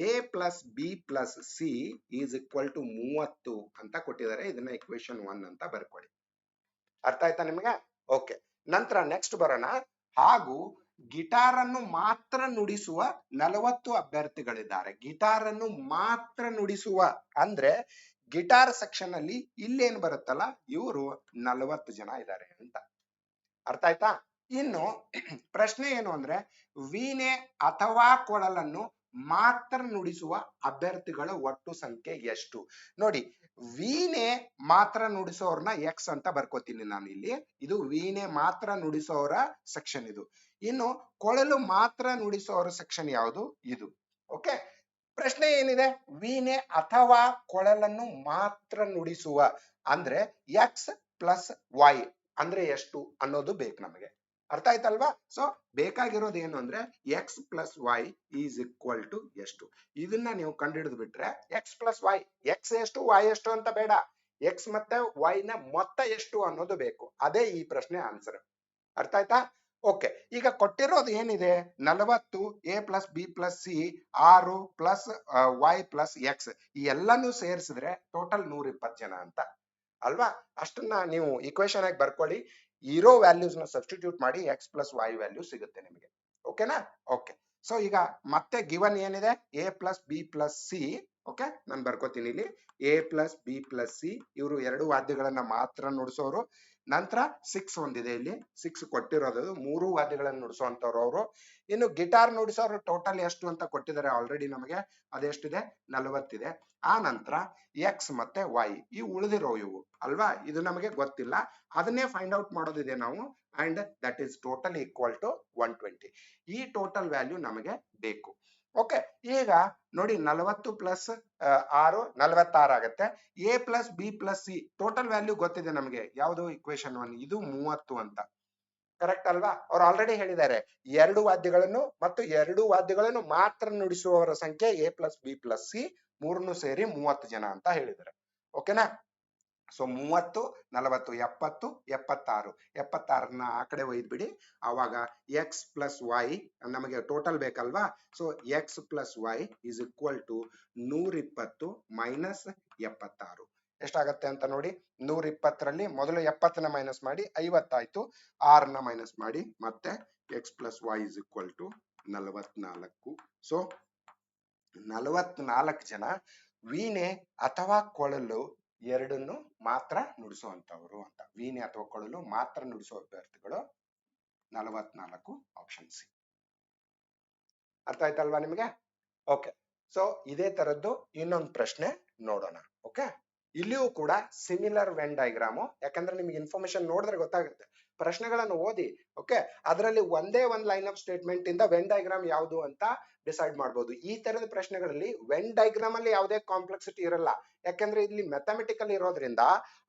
A plus B plus C is equal to 30 ಅಂತ ಕೊಟ್ಟಿದ್ದಾರೆ. ಇದನ್ನ ಇಕ್ವೇಶನ್ 1 ಅಂತ ಬರ್ಕೊಳ್ಳಿ. ಅರ್ಥ ಆಯ್ತಾ ನಿಮಗೆ? ಓಕೆ, ನಂತರ ನೆಕ್ಸ್ಟ್ ಬರೋಣ. ಹಾಗೂ ಗಿಟಾರ್ ಅನ್ನು ಮಾತ್ರ ನುಡಿಸುವ 40 ಅಭ್ಯರ್ಥಿಗಳಿದ್ದಾರೆ. ಗಿಟಾರ್ ಅನ್ನು ಮಾತ್ರ ನುಡಿಸುವ ಅಂದ್ರೆ ಗಿಟಾರ್ ಸೆಕ್ಷನ್ ಅಲ್ಲಿ ಇಲ್ಲೇನ್ ಬರುತ್ತಲ್ಲ, ಇವರು 40 ಜನ ಇದ್ದಾರೆ ಅಂತ. ಅರ್ಥ ಆಯ್ತಾ? ಇನ್ನು ಪ್ರಶ್ನೆ ಏನು ಅಂದ್ರೆ ವೀಣೆ ಅಥವಾ ಕೊಳಲನ್ನು ಮಾತ್ರ ನುಡಿಸುವ ಅಭ್ಯರ್ಥಿಗಳ ಒಟ್ಟು ಸಂಖ್ಯೆ ಎಷ್ಟು? ನೋಡಿ, ವೀಣೆ ಮಾತ್ರ ನುಡಿಸೋರ್ನ ಎಕ್ಸ್ ಅಂತ ಬರ್ಕೋತೀನಿ ನಾನು ಇಲ್ಲಿ. ಇದು ವೀಣೆ ಮಾತ್ರ ನುಡಿಸೋರ ಸೆಕ್ಷನ್ ಇದು. ಇನ್ನು ಕೊಳಲು ಮಾತ್ರ ನುಡಿಸೋರ ಸೆಕ್ಷನ್ ಯಾವುದು? ಇದು. ಓಕೆ, ಪ್ರಶ್ನೆ ಏನಿದೆ? ವೀಣೆ ಅಥವಾ ಕೊಳಲನ್ನು ಮಾತ್ರ ನುಡಿಸುವ ಅಂದ್ರೆ ಎಕ್ಸ್ ಪ್ಲಸ್ ವೈ ಅಂದ್ರೆ ಎಷ್ಟು ಅನ್ನೋದು ಬೇಕು ನಮಗೆ. ಅರ್ಥ ಆಯ್ತಲ್ವಾ? ಸೊ ಬೇಕಾಗಿರೋದು ಏನು ಅಂದ್ರೆ X plus Y is equal to ಎಷ್ಟು. ಇದನ್ನ ನೀವು ಕಂಡುಹಿಡಿದು ಬಿಟ್ರೆ ಎಕ್ಸ್ ಪ್ಲಸ್ ವೈ, ಎಕ್ಸ್ ಎಷ್ಟು ವೈ ಎಷ್ಟು ಅಂತ ಬೇಡ, ಎಕ್ಸ್ ಮತ್ತೆ ವೈ ನ ಮೊತ್ತ ಎಷ್ಟು ಅನ್ನೋದು ಬೇಕು. ಅದೇ ಈ ಪ್ರಶ್ನೆ ಆನ್ಸರ್. ಅರ್ಥ ಆಯ್ತಾ? ಓಕೆ, ಈಗ ಕೊಟ್ಟಿರೋದು ಏನಿದೆ? 40 A plus B plus C 6 plus Y plus X, ಈ ಎಲ್ಲಾನು ಸೇರಿಸಿದ್ರೆ ಟೋಟಲ್ 120 ಜನ ಅಂತ ಅಲ್ವಾ? ಅಷ್ಟನ್ನ ನೀವು ಇಕ್ವೇಶನ್ ಆಗಿ ಬರ್ಕೊಳ್ಳಿ. ಇರೋ ವ್ಯಾಲ್ಯೂಸ್ ನ ಸಬ್ಸ್ಟಿಟ್ಯೂಟ್ ಮಾಡಿ ಎಕ್ಸ್ ಪ್ಲಸ್ ವೈ ವ್ಯಾಲ್ಯೂ ಸಿಗುತ್ತೆ ನಿಮಗೆ. ಓಕೆನಾ? ಓಕೆ, ಸೊ ಈಗ ಮತ್ತೆ ಗಿವನ್ ಏನಿದೆ? A plus B plus C. Okay, ನಾನು ಬರ್ಕೋತೀನಿ ಇಲ್ಲಿ A plus B plus C, ಇವರು ಎರಡು ವಾದ್ಯಗಳನ್ನ ಮಾತ್ರ ನುಡಿಸೋರು. ನಂತರ 6 ಒಂದಿದೆ ಇಲ್ಲಿ, 6 ಕೊಟ್ಟಿರೋದು, 3 ವಾದ್ಯಗಳನ್ನು ನುಡಿಸುವಂತವ್ರು ಅವರು. ಇನ್ನು ಗಿಟಾರ್ ನುಡಿಸೋರು ಟೋಟಲ್ ಎಷ್ಟು ಅಂತ ಕೊಟ್ಟಿದ್ದಾರೆ ಆಲ್ರೆಡಿ ನಮಗೆ, ಅದೆಷ್ಟಿದೆ? 40 ಇದೆ. ಆ ನಂತರ ಎಕ್ಸ್ ಮತ್ತೆ ವೈ ಈ ಉಳಿದಿರೋ ಇವು ಅಲ್ವಾ, ಇದು ನಮಗೆ ಗೊತ್ತಿಲ್ಲ, ಅದನ್ನೇ ಫೈಂಡ್ ಔಟ್ ಮಾಡೋದಿದೆ ನಾವು. And that is total equal to 120. ಈ ಟೋಟಲ್ ವ್ಯಾಲ್ಯೂ ನಮಗೆ ಬೇಕು. ಓಕೆ, ಈಗ ನೋಡಿ 40 ಪ್ಲಸ್ 6 46 ಆಗುತ್ತೆ. A plus B plus C total value ಗೊತ್ತಿದೆ ನಮಗೆ, ಯಾವುದು? ಇಕ್ವೇಶನ್ 1, ಇದು 30 ಅಂತ. ಕರೆಕ್ಟ್ ಅಲ್ವಾ? ಅವ್ರು ಆಲ್ರೆಡಿ ಹೇಳಿದ್ದಾರೆ ಎರಡು ವಾದ್ಯಗಳನ್ನು ಮತ್ತು ಎರಡು ವಾದ್ಯಗಳನ್ನು ಮಾತ್ರ ನುಡಿಸುವವರ ಸಂಖ್ಯೆ A plus B plus C, ಮೂರನ್ನು ಸೇರಿ 30 ಜನ ಅಂತ ಹೇಳಿದ್ದಾರೆ. ಓಕೆನಾ? ಸೊ 30 40 70 76, 76ನ ಆ ಕಡೆ ಒಯ್ದ್ಬಿಡಿ. ಆವಾಗ ಎಕ್ಸ್ ಪ್ಲಸ್ ವೈ ನಮಗೆ ಟೋಟಲ್ ಬೇಕಲ್ವಾ? So X plus Y is equal to 120 minus 76. ಎಷ್ಟಾಗತ್ತೆ ಅಂತ ನೋಡಿ. 120ರಲ್ಲಿ ಮೊದಲು 70ನ ಮೈನಸ್ ಮಾಡಿ 50 ಆಯ್ತು, 6ನ ಮೈನಸ್ ಮಾಡಿ ಮತ್ತೆ X plus Y is equal to 44. So 44 ಜನ ವೀಣೆ ಅಥವಾ ಕೊಳಲು ಎರಡನ್ನು ಮಾತ್ರ ನುಡಿಸುವಂತವ್ರು ಅಂತ. ವೀಣೆ ಅಥವಾ ಕೊಳಲು ಮಾತ್ರ ನುಡಿಸುವ ಅಭ್ಯರ್ಥಿಗಳು 44, ಆಪ್ಷನ್ ಸಿ. ಅರ್ಥ ಆಯ್ತಲ್ವಾ ನಿಮಗೆ? ಓಕೆ, ಸೊ ಇದೇ ತರದ್ದು ಇನ್ನೊಂದು ಪ್ರಶ್ನೆ ನೋಡೋಣ. ಓಕೆ, ಇಲ್ಲಿಯೂ ಕೂಡ ಸಿಮಿಲರ್ ವೆನ್ ಡಯಾಗ್ರಾಮು, ಯಾಕಂದ್ರೆ ನಿಮ್ಗೆ ಇನ್ಫಾರ್ಮೇಶನ್ ನೋಡಿದ್ರೆ ಗೊತ್ತಾಗುತ್ತೆ. ಪ್ರಶ್ನೆಗಳನ್ನು ಓದಿ, ಓಕೆ, ಅದರಲ್ಲಿ ಒಂದೇ ಒಂದು ಲೈನ್ ಆಫ್ ಸ್ಟೇಟ್ಮೆಂಟ್ ಇಂದ ವೆನ್ ಡಯಾಗ್ರಾಮ್ ಯಾವುದು ಅಂತ ಡಿಸೈಡ್ ಮಾಡಬಹುದು. ಈ ತರದ ಪ್ರಶ್ನೆಗಳಲ್ಲಿ ವೆನ್ ಡಯಾಗ್ರಾಮ್ ಅಲ್ಲಿ ಯಾವುದೇ ಕಾಂಪ್ಲೆಕ್ಸಿಟಿ ಇರಲ್ಲ, ಯಾಕಂದ್ರೆ ಇಲ್ಲಿ ಮ್ಯಾಥಮೆಟಿಕಲ್ ಇರೋದ್ರಿಂದ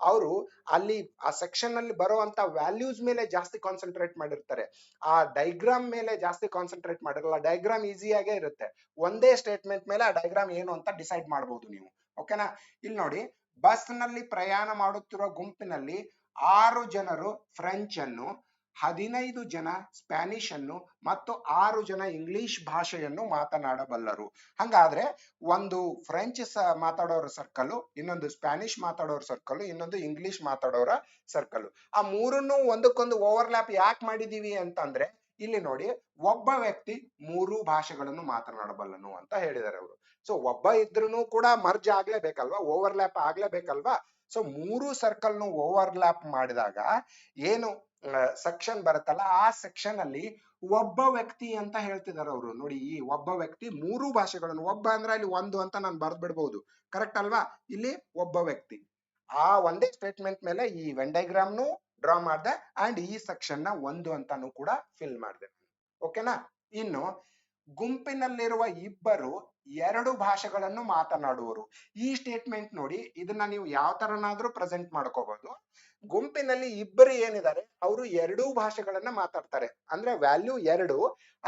ಅವರು ಅಲ್ಲಿ ಆ ಸೆಕ್ಷನ್ ಅಲ್ಲಿ ಬರುವಂತ ವ್ಯಾಲ್ಯೂಸ್ ಮೇಲೆ ಜಾಸ್ತಿ ಕಾನ್ಸಂಟ್ರೇಟ್ ಮಾಡಿರ್ತಾರೆ, ಆ ಡೈಗ್ರಾಮ್ ಮೇಲೆ ಜಾಸ್ತಿ ಕಾನ್ಸಂಟ್ರೇಟ್ ಮಾಡಿರಲ್ಲ. ಡೈಗ್ರಾಮ್ ಈಸಿಯಾಗೇ ಇರುತ್ತೆ, ಒಂದೇ ಸ್ಟೇಟ್ಮೆಂಟ್ ಮೇಲೆ ಆ ಡೈಗ್ರಾಮ್ ಏನು ಅಂತ ಡಿಸೈಡ್ ಮಾಡಬಹುದು ನೀವು. ಓಕೆನಾ? ಇಲ್ಲಿ ನೋಡಿ, ಬಸ್ ನಲ್ಲಿ ಪ್ರಯಾಣ ಮಾಡುತ್ತಿರುವ ಗುಂಪಿನಲ್ಲಿ 6 ಜನರು ಫ್ರೆಂಚ್ ಅನ್ನು, 15 ಜನ ಸ್ಪ್ಯಾನಿಷ್ ಅನ್ನು ಮತ್ತು 6 ಜನ ಇಂಗ್ಲಿಷ್ ಭಾಷೆಯನ್ನು ಮಾತನಾಡಬಲ್ಲರು. ಹಂಗಾದ್ರೆ ಒಂದು ಫ್ರೆಂಚ್ ಮಾತಾಡೋರ ಸರ್ಕಲ್, ಇನ್ನೊಂದು ಸ್ಪ್ಯಾನಿಷ್ ಮಾತಾಡೋರ ಸರ್ಕಲ್, ಇನ್ನೊಂದು ಇಂಗ್ಲಿಷ್ ಮಾತಾಡೋರ ಸರ್ಕಲ್. ಆ ಮೂರನ್ನು ಒಂದಕ್ಕೊಂದು ಓವರ್ಲ್ಯಾಪ್ ಯಾಕೆ ಮಾಡಿದೀವಿ ಅಂತಂದ್ರೆ, ಇಲ್ಲಿ ನೋಡಿ, ಒಬ್ಬ ವ್ಯಕ್ತಿ 3 ಭಾಷೆಗಳನ್ನು ಮಾತನಾಡಬಲ್ಲನು ಅಂತ ಹೇಳಿದ್ದಾರೆ ಅವರು. ಸೊ ಒಬ್ಬ ಇದ್ರೂ ಕೂಡ ಮರ್ಜ್ ಆಗ್ಲೇಬೇಕಲ್ವಾ, ಓವರ್ಲ್ಯಾಪ್ ಆಗ್ಲೇಬೇಕಲ್ವಾ. ಸೊ 3 ಸರ್ಕಲ್ ನು ಓವರ್ಲ್ಯಾಪ್ ಮಾಡಿದಾಗ ಏನು ಸೆಕ್ಷನ್ ಬರುತ್ತಲ್ಲ, ಆ ಸೆಕ್ಷನ್ ಅಲ್ಲಿ ಒಬ್ಬ ವ್ಯಕ್ತಿ ಅಂತ ಹೇಳ್ತಿದ್ದಾರೆ ಅವರು. ನೋಡಿ, ಈ ಒಬ್ಬ ವ್ಯಕ್ತಿ 3 ಭಾಷೆಗಳನ್ನು, ಒಬ್ಬ ಅಂದ್ರೆ ಅಲ್ಲಿ ಒಂದು ಅಂತ ನಾನು ಬರ್ದ್ ಬಿಡ್ಬಹುದು, ಕರೆಕ್ಟ್ ಅಲ್ವಾ? ಇಲ್ಲಿ ಒಬ್ಬ ವ್ಯಕ್ತಿ, ಆ ಒಂದೇ ಸ್ಟೇಟ್ಮೆಂಟ್ ಮೇಲೆ ಈ ವೆನ್ ಡಯಾಗ್ರಾಮ್ ನು ಡ್ರಾ ಮಾಡಿದೆ ಅಂಡ್ ಈ ಸೆಕ್ಷನ್ ನ 1 ಅಂತಾನು ಕೂಡ ಫಿಲ್ ಮಾಡಿದೆ. ಓಕೆನಾ? ಇನ್ನು ಗುಂಪಿನಲ್ಲಿರುವ ಇಬ್ಬರು 2 ಭಾಷೆಗಳನ್ನು ಮಾತನಾಡುವರು. ಈ ಸ್ಟೇಟ್ಮೆಂಟ್ ನೋಡಿ, ಇದನ್ನ ನೀವು ಯಾವ ತರನಾದ್ರೂ ಪ್ರೆಸೆಂಟ್ ಮಾಡ್ಕೋಬಹುದು. ಗುಂಪಿನಲ್ಲಿ ಇಬ್ಬರು ಏನಿದ್ದಾರೆ ಅವರು 2 ಭಾಷೆಗಳನ್ನ ಮಾತಾಡ್ತಾರೆ, ಅಂದ್ರೆ ವ್ಯಾಲ್ಯೂ 2.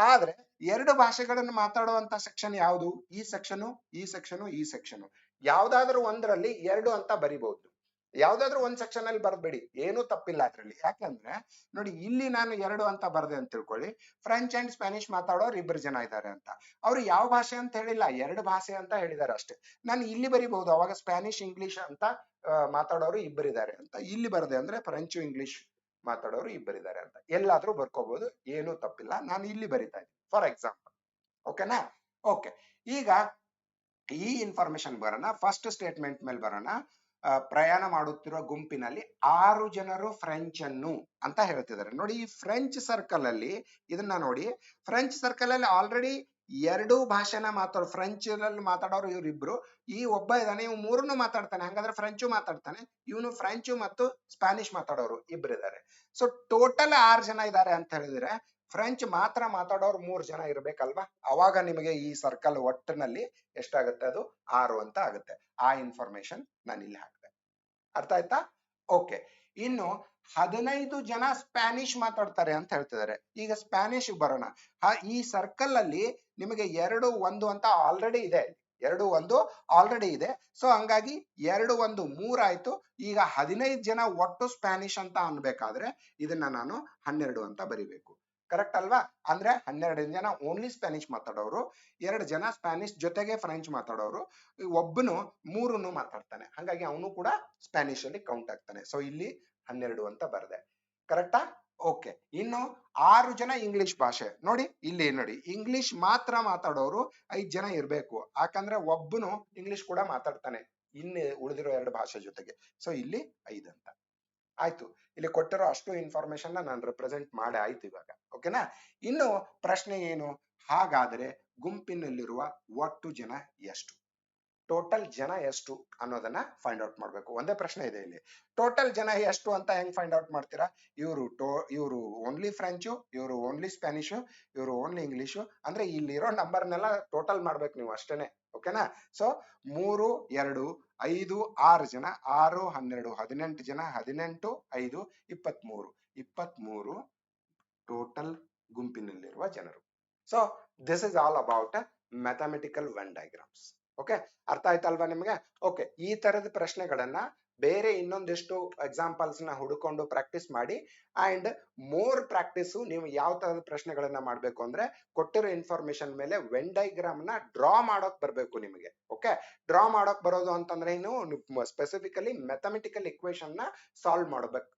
ಆದ್ರೆ 2 ಭಾಷೆಗಳನ್ನು ಮಾತಾಡುವಂತ ಸೆಕ್ಷನ್ ಯಾವುದು? ಈ ಸೆಕ್ಷನ್, ಈ ಸೆಕ್ಷನ್, ಈ ಸೆಕ್ಷನ್. ಯಾವ್ದಾದ್ರು ಒಂದರಲ್ಲಿ 2 ಅಂತ ಬರಿಬಹುದು. ಯಾವ್ದಾದ್ರು ಒಂದ್ ಸೆಕ್ಷನ್ ಅಲ್ಲಿ ಬರ್ಬೇಡಿ, ಏನು ತಪ್ಪಿಲ್ಲ ಅದ್ರಲ್ಲಿ. ಯಾಕಂದ್ರೆ ನೋಡಿ, ಇಲ್ಲಿ ನಾನು 2 ಅಂತ ಬರ್ದೆ ಅಂತ ತಿಳ್ಕೊಳ್ಳಿ, ಫ್ರೆಂಚ್ ಅಂಡ್ ಸ್ಪ್ಯಾನಿಷ್ ಮಾತಾಡೋರು 2 ಜನ ಇದ್ದಾರೆ ಅಂತ. ಅವ್ರು ಯಾವ ಭಾಷೆ ಅಂತ ಹೇಳಿಲ್ಲ, 2 ಭಾಷೆ ಅಂತ ಹೇಳಿದ್ದಾರೆ ಅಷ್ಟೇ. ನಾನು ಇಲ್ಲಿ ಬರಿಬಹುದು ಅವಾಗ ಸ್ಪ್ಯಾನಿಷ್ ಇಂಗ್ಲಿಷ್ ಅಂತ ಮಾತಾಡೋರು 2 ಇದ್ದಾರೆ ಅಂತ. ಇಲ್ಲಿ ಬರ್ದೆ ಅಂದ್ರೆ ಫ್ರೆಂಚ್ ಇಂಗ್ಲಿಷ್ ಮಾತಾಡೋರು 2 ಇದ್ದಾರೆ ಅಂತ. ಎಲ್ಲಾದ್ರೂ ಬರ್ಕೋಬಹುದು, ಏನು ತಪ್ಪಿಲ್ಲ. ನಾನು ಇಲ್ಲಿ ಬರಿತಾ ಇದ್ದೀನಿ ಫಾರ್ ಎಕ್ಸಾಂಪಲ್. ಓಕೆನಾ? ಓಕೆ, ಈಗ ಈ ಇನ್ಫಾರ್ಮೇಶನ್ ಬರೋಣ. ಫಸ್ಟ್ ಸ್ಟೇಟ್ಮೆಂಟ್ ಮೇಲೆ ಬರೋಣ. ಪ್ರಯಾಣ ಮಾಡುತ್ತಿರುವ ಗುಂಪಿನಲ್ಲಿ 6 ಜನರು ಫ್ರೆಂಚ್ ಅನ್ನು ಅಂತ ಹೇಳ್ತಿದ್ದಾರೆ. ನೋಡಿ, ಈ ಫ್ರೆಂಚ್ ಸರ್ಕಲ್ ಅಲ್ಲಿ ಇದನ್ನ ನೋಡಿ, ಫ್ರೆಂಚ್ ಸರ್ಕಲ್ ಅಲ್ಲಿ ಆಲ್ರೆಡಿ 2 ಭಾಷೆನ ಫ್ರೆಂಚ್ ಅಲ್ಲಿ ಮಾತಾಡೋರು ಇವ್ರಿಬ್ರು, ಈ ಒಬ್ಬ ಇದಾನೆ, ಇವ್ 3ನ್ನು ಮಾತಾಡ್ತಾನೆ. ಹಂಗಾದ್ರೆ ಫ್ರೆಂಚು ಮಾತಾಡ್ತಾನೆ, ಇವನು ಫ್ರೆಂಚು ಮತ್ತು ಸ್ಪ್ಯಾನಿಷ್ ಮಾತಾಡೋರು 2 ಇದ್ದಾರೆ. ಸೊ ಟೋಟಲ್ 6 ಜನ ಇದ್ದಾರೆ ಅಂತ ಹೇಳಿದ್ರೆ ಫ್ರೆಂಚ್ ಮಾತ್ರ ಮಾತಾಡೋರು 3 ಜನ ಇರ್ಬೇಕಲ್ವಾ? ಅವಾಗ ನಿಮಗೆ ಈ ಸರ್ಕಲ್ ಒಟ್ಟಿನಲ್ಲಿ ಎಷ್ಟಾಗುತ್ತೆ? ಅದು 6 ಅಂತ ಆಗುತ್ತೆ. ಆ ಇನ್ಫಾರ್ಮೇಶನ್ ನಾನು ಇಲ್ಲಿ ಹಾಕಿದೆ. ಅರ್ಥ ಆಯ್ತಾ? ಓಕೆ, ಇನ್ನು 15 ಜನ ಸ್ಪ್ಯಾನಿಷ್ ಮಾತಾಡ್ತಾರೆ ಅಂತ ಹೇಳ್ತಿದ್ದಾರೆ. ಈಗ ಸ್ಪ್ಯಾನಿಷ್ ಬರೋಣ. ಈ ಸರ್ಕಲ್ ಅಲ್ಲಿ ನಿಮಗೆ 2 1 ಅಂತ ಆಲ್ರೆಡಿ ಇದೆ, 2 1 ಆಲ್ರೆಡಿ ಇದೆ. ಸೊ ಹಂಗಾಗಿ 2 1 3 ಆಯ್ತು. ಈಗ 15 ಜನ ಒಟ್ಟು ಸ್ಪ್ಯಾನಿಷ್ ಅಂತ ಅನ್ಬೇಕಾದ್ರೆ ಇದನ್ನ ನಾನು 12 ಅಂತ ಬರಿಬೇಕು. ಕರೆಕ್ಟ್ ಅಲ್ವಾ? ಅಂದ್ರೆ 12 ಜನ ಓನ್ಲಿ ಸ್ಪ್ಯಾನಿಷ್ ಮಾತಾಡೋರು, 2 ಜನ ಸ್ಪ್ಯಾನಿಷ್ ಜೊತೆಗೆ ಫ್ರೆಂಚ್ ಮಾತಾಡೋರು, ಒಬ್ಬನು 3ನ್ನು ಮಾತಾಡ್ತಾನೆ. ಹಾಗಾಗಿ ಅವನು ಕೂಡ ಸ್ಪ್ಯಾನಿಷ್ ಅಲ್ಲಿ ಕೌಂಟ್ ಆಗ್ತಾನೆ. ಸೊ ಇಲ್ಲಿ 12 ಅಂತ ಬರ್ದೆ. ಕರೆಕ್ಟಾ? ಓಕೆ, ಇನ್ನು 6 ಜನ ಇಂಗ್ಲಿಷ್ ಭಾಷೆ. ನೋಡಿ, ಇಲ್ಲಿ ನೋಡಿ, ಇಂಗ್ಲಿಷ್ ಮಾತ್ರ ಮಾತಾಡೋರು 5 ಜನ ಇರ್ಬೇಕು. ಯಾಕಂದ್ರೆ ಒಬ್ಬನು ಇಂಗ್ಲಿಷ್ ಕೂಡ ಮಾತಾಡ್ತಾನೆ ಇಲ್ಲಿ ಉಳಿದಿರೋ 2 ಭಾಷೆ ಜೊತೆಗೆ. ಸೊ ಇಲ್ಲಿ 5 ಅಂತ ಆಯ್ತು. ಇಲ್ಲಿ ಕೊಟ್ಟಿರೋ ಅಷ್ಟು ಇನ್ಫಾರ್ಮೇಶನ್ ನಾನು ರೆಪ್ರೆಸೆಂಟ್ ಮಾಡಿ ಆಯ್ತು ಇವಾಗ. ಓಕೆನಾ? ಇನ್ನು ಪ್ರಶ್ನೆ ಏನು? ಹಾಗಾದ್ರೆ ಗುಂಪಿನಲ್ಲಿರುವ ಒಟ್ಟು ಜನ ಎಷ್ಟು? ಟೋಟಲ್ ಜನ ಎಷ್ಟು ಅನ್ನೋದನ್ನ ಫೈಂಡ್ ಔಟ್ ಮಾಡ್ಬೇಕು. ಒಂದೇ ಪ್ರಶ್ನೆ ಇದೆ ಇಲ್ಲಿ. ಟೋಟಲ್ ಜನ ಎಷ್ಟು ಅಂತ ಹೆಂಗ್ ಫೈಂಡ್ ಔಟ್ ಮಾಡ್ತೀರಾ? ಇವರು ಓನ್ಲಿ ಫ್ರೆಂಚು, ಇವರು ಓನ್ಲಿ ಸ್ಪ್ಯಾನಿಶು, ಇವರು ಓನ್ಲಿ ಇಂಗ್ಲಿಷು, ಅಂದ್ರೆ ಇಲ್ಲಿರೋ ನಂಬರ್ನೆಲ್ಲ ಟೋಟಲ್ ಮಾಡ್ಬೇಕು ನೀವು ಅಷ್ಟೇನೆ. ಓಕೆನಾ? ಸೊ 3 2 5 6 ಜನ, 6 12 18 ಜನ, 18 5 23 ಟೋಟಲ್ ಗುಂಪಿನಲ್ಲಿರುವ ಜನರು. So this is all about mathematical when diagrams. Okay, ಅರ್ಥ ಆಯ್ತಲ್ವಾ ನಿಮ್ಗೆ? ಓಕೆ, ಈ ತರದ ಪ್ರಶ್ನೆಗಳನ್ನ ಬೇರೆ ಇನ್ನೊಂದಿಷ್ಟು ಎಕ್ಸಾಂಪಲ್ಸ್ ನ ಹುಡುಕೊಂಡು ಪ್ರಾಕ್ಟೀಸ್ ಮಾಡಿ. ಅಂಡ್ ಮೋರ್ ಪ್ರಾಕ್ಟೀಸ್ ನೀವು ಯಾವ ತರದ ಪ್ರಶ್ನೆಗಳನ್ನ ಮಾಡ್ಬೇಕು ಅಂದ್ರೆ ಕೊಟ್ಟಿರೋ ಇನ್ಫಾರ್ಮೇಶನ್ ಮೇಲೆ ವೆನ್ ಡಯಾಗ್ರಾಮ್ ನ ಡ್ರಾ ಮಾಡೋಕ್ ಬರ್ಬೇಕು ನಿಮಗೆ. ಓಕೆ, ಡ್ರಾ ಮಾಡೋಕ್ ಬರೋದು ಅಂತಂದ್ರೆ ಇನ್ನು ಸ್ಪೆಸಿಫಿಕಲಿ ಮ್ಯಾಥಮೆಟಿಕಲ್ ಇಕ್ವೇಶನ್ ನ ಸಾಲ್ವ್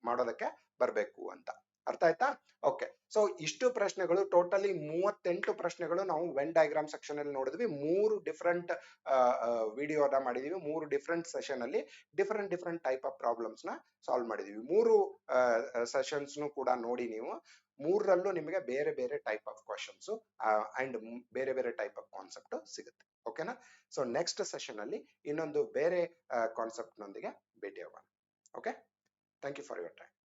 ಮಾಡೋದಕ್ಕೆ ಬರ್ಬೇಕು ಅಂತ. ಅರ್ಥ ಆಯ್ತಾ? ಓಕೆ, ಸೊ ಇಷ್ಟು ಪ್ರಶ್ನೆಗಳು, ಟೋಟಲಿ 38 ಪ್ರಶ್ನೆಗಳು ನಾವು ವೆನ್ ಡಯಾಗ್ರಾಮ್ ಸೆಕ್ಷನ್ ಅಲ್ಲಿ ನೋಡಿದ್ವಿ. 3 ಡಿಫರೆಂಟ್ ವಿಡಿಯೋನ ಮಾಡಿದೀವಿ. 3 ಡಿಫರೆಂಟ್ ಸೆಷನ್ ಅಲ್ಲಿ ಡಿಫರೆಂಟ್ ಟೈಪ್ ಆಫ್ ಪ್ರಾಬ್ಲಮ್ಸ್ ನ ಸಾಲ್ವ್ ಮಾಡಿದೀವಿ. 3 ಸೆಷನ್ಸ್ ಕೂಡ ನೋಡಿ ನೀವು. 3ರಲ್ಲೂ ನಿಮಗೆ ಬೇರೆ ಬೇರೆ ಟೈಪ್ ಆಫ್ ಕ್ವಶನ್ಸ್ ಅಂಡ್ ಬೇರೆ ಬೇರೆ ಟೈಪ್ ಆಫ್ ಕಾನ್ಸೆಪ್ಟ್ ಸಿಗುತ್ತೆ. ಓಕೆನಾ? ಸೊ ನೆಕ್ಸ್ಟ್ ಸೆಷನ್ ಅಲ್ಲಿ ಇನ್ನೊಂದು ಬೇರೆ ಕಾನ್ಸೆಪ್ಟ್ ನೊಂದಿಗೆ ಭೇಟಿ ಆಗೋಣ. Okay, thank you for your time.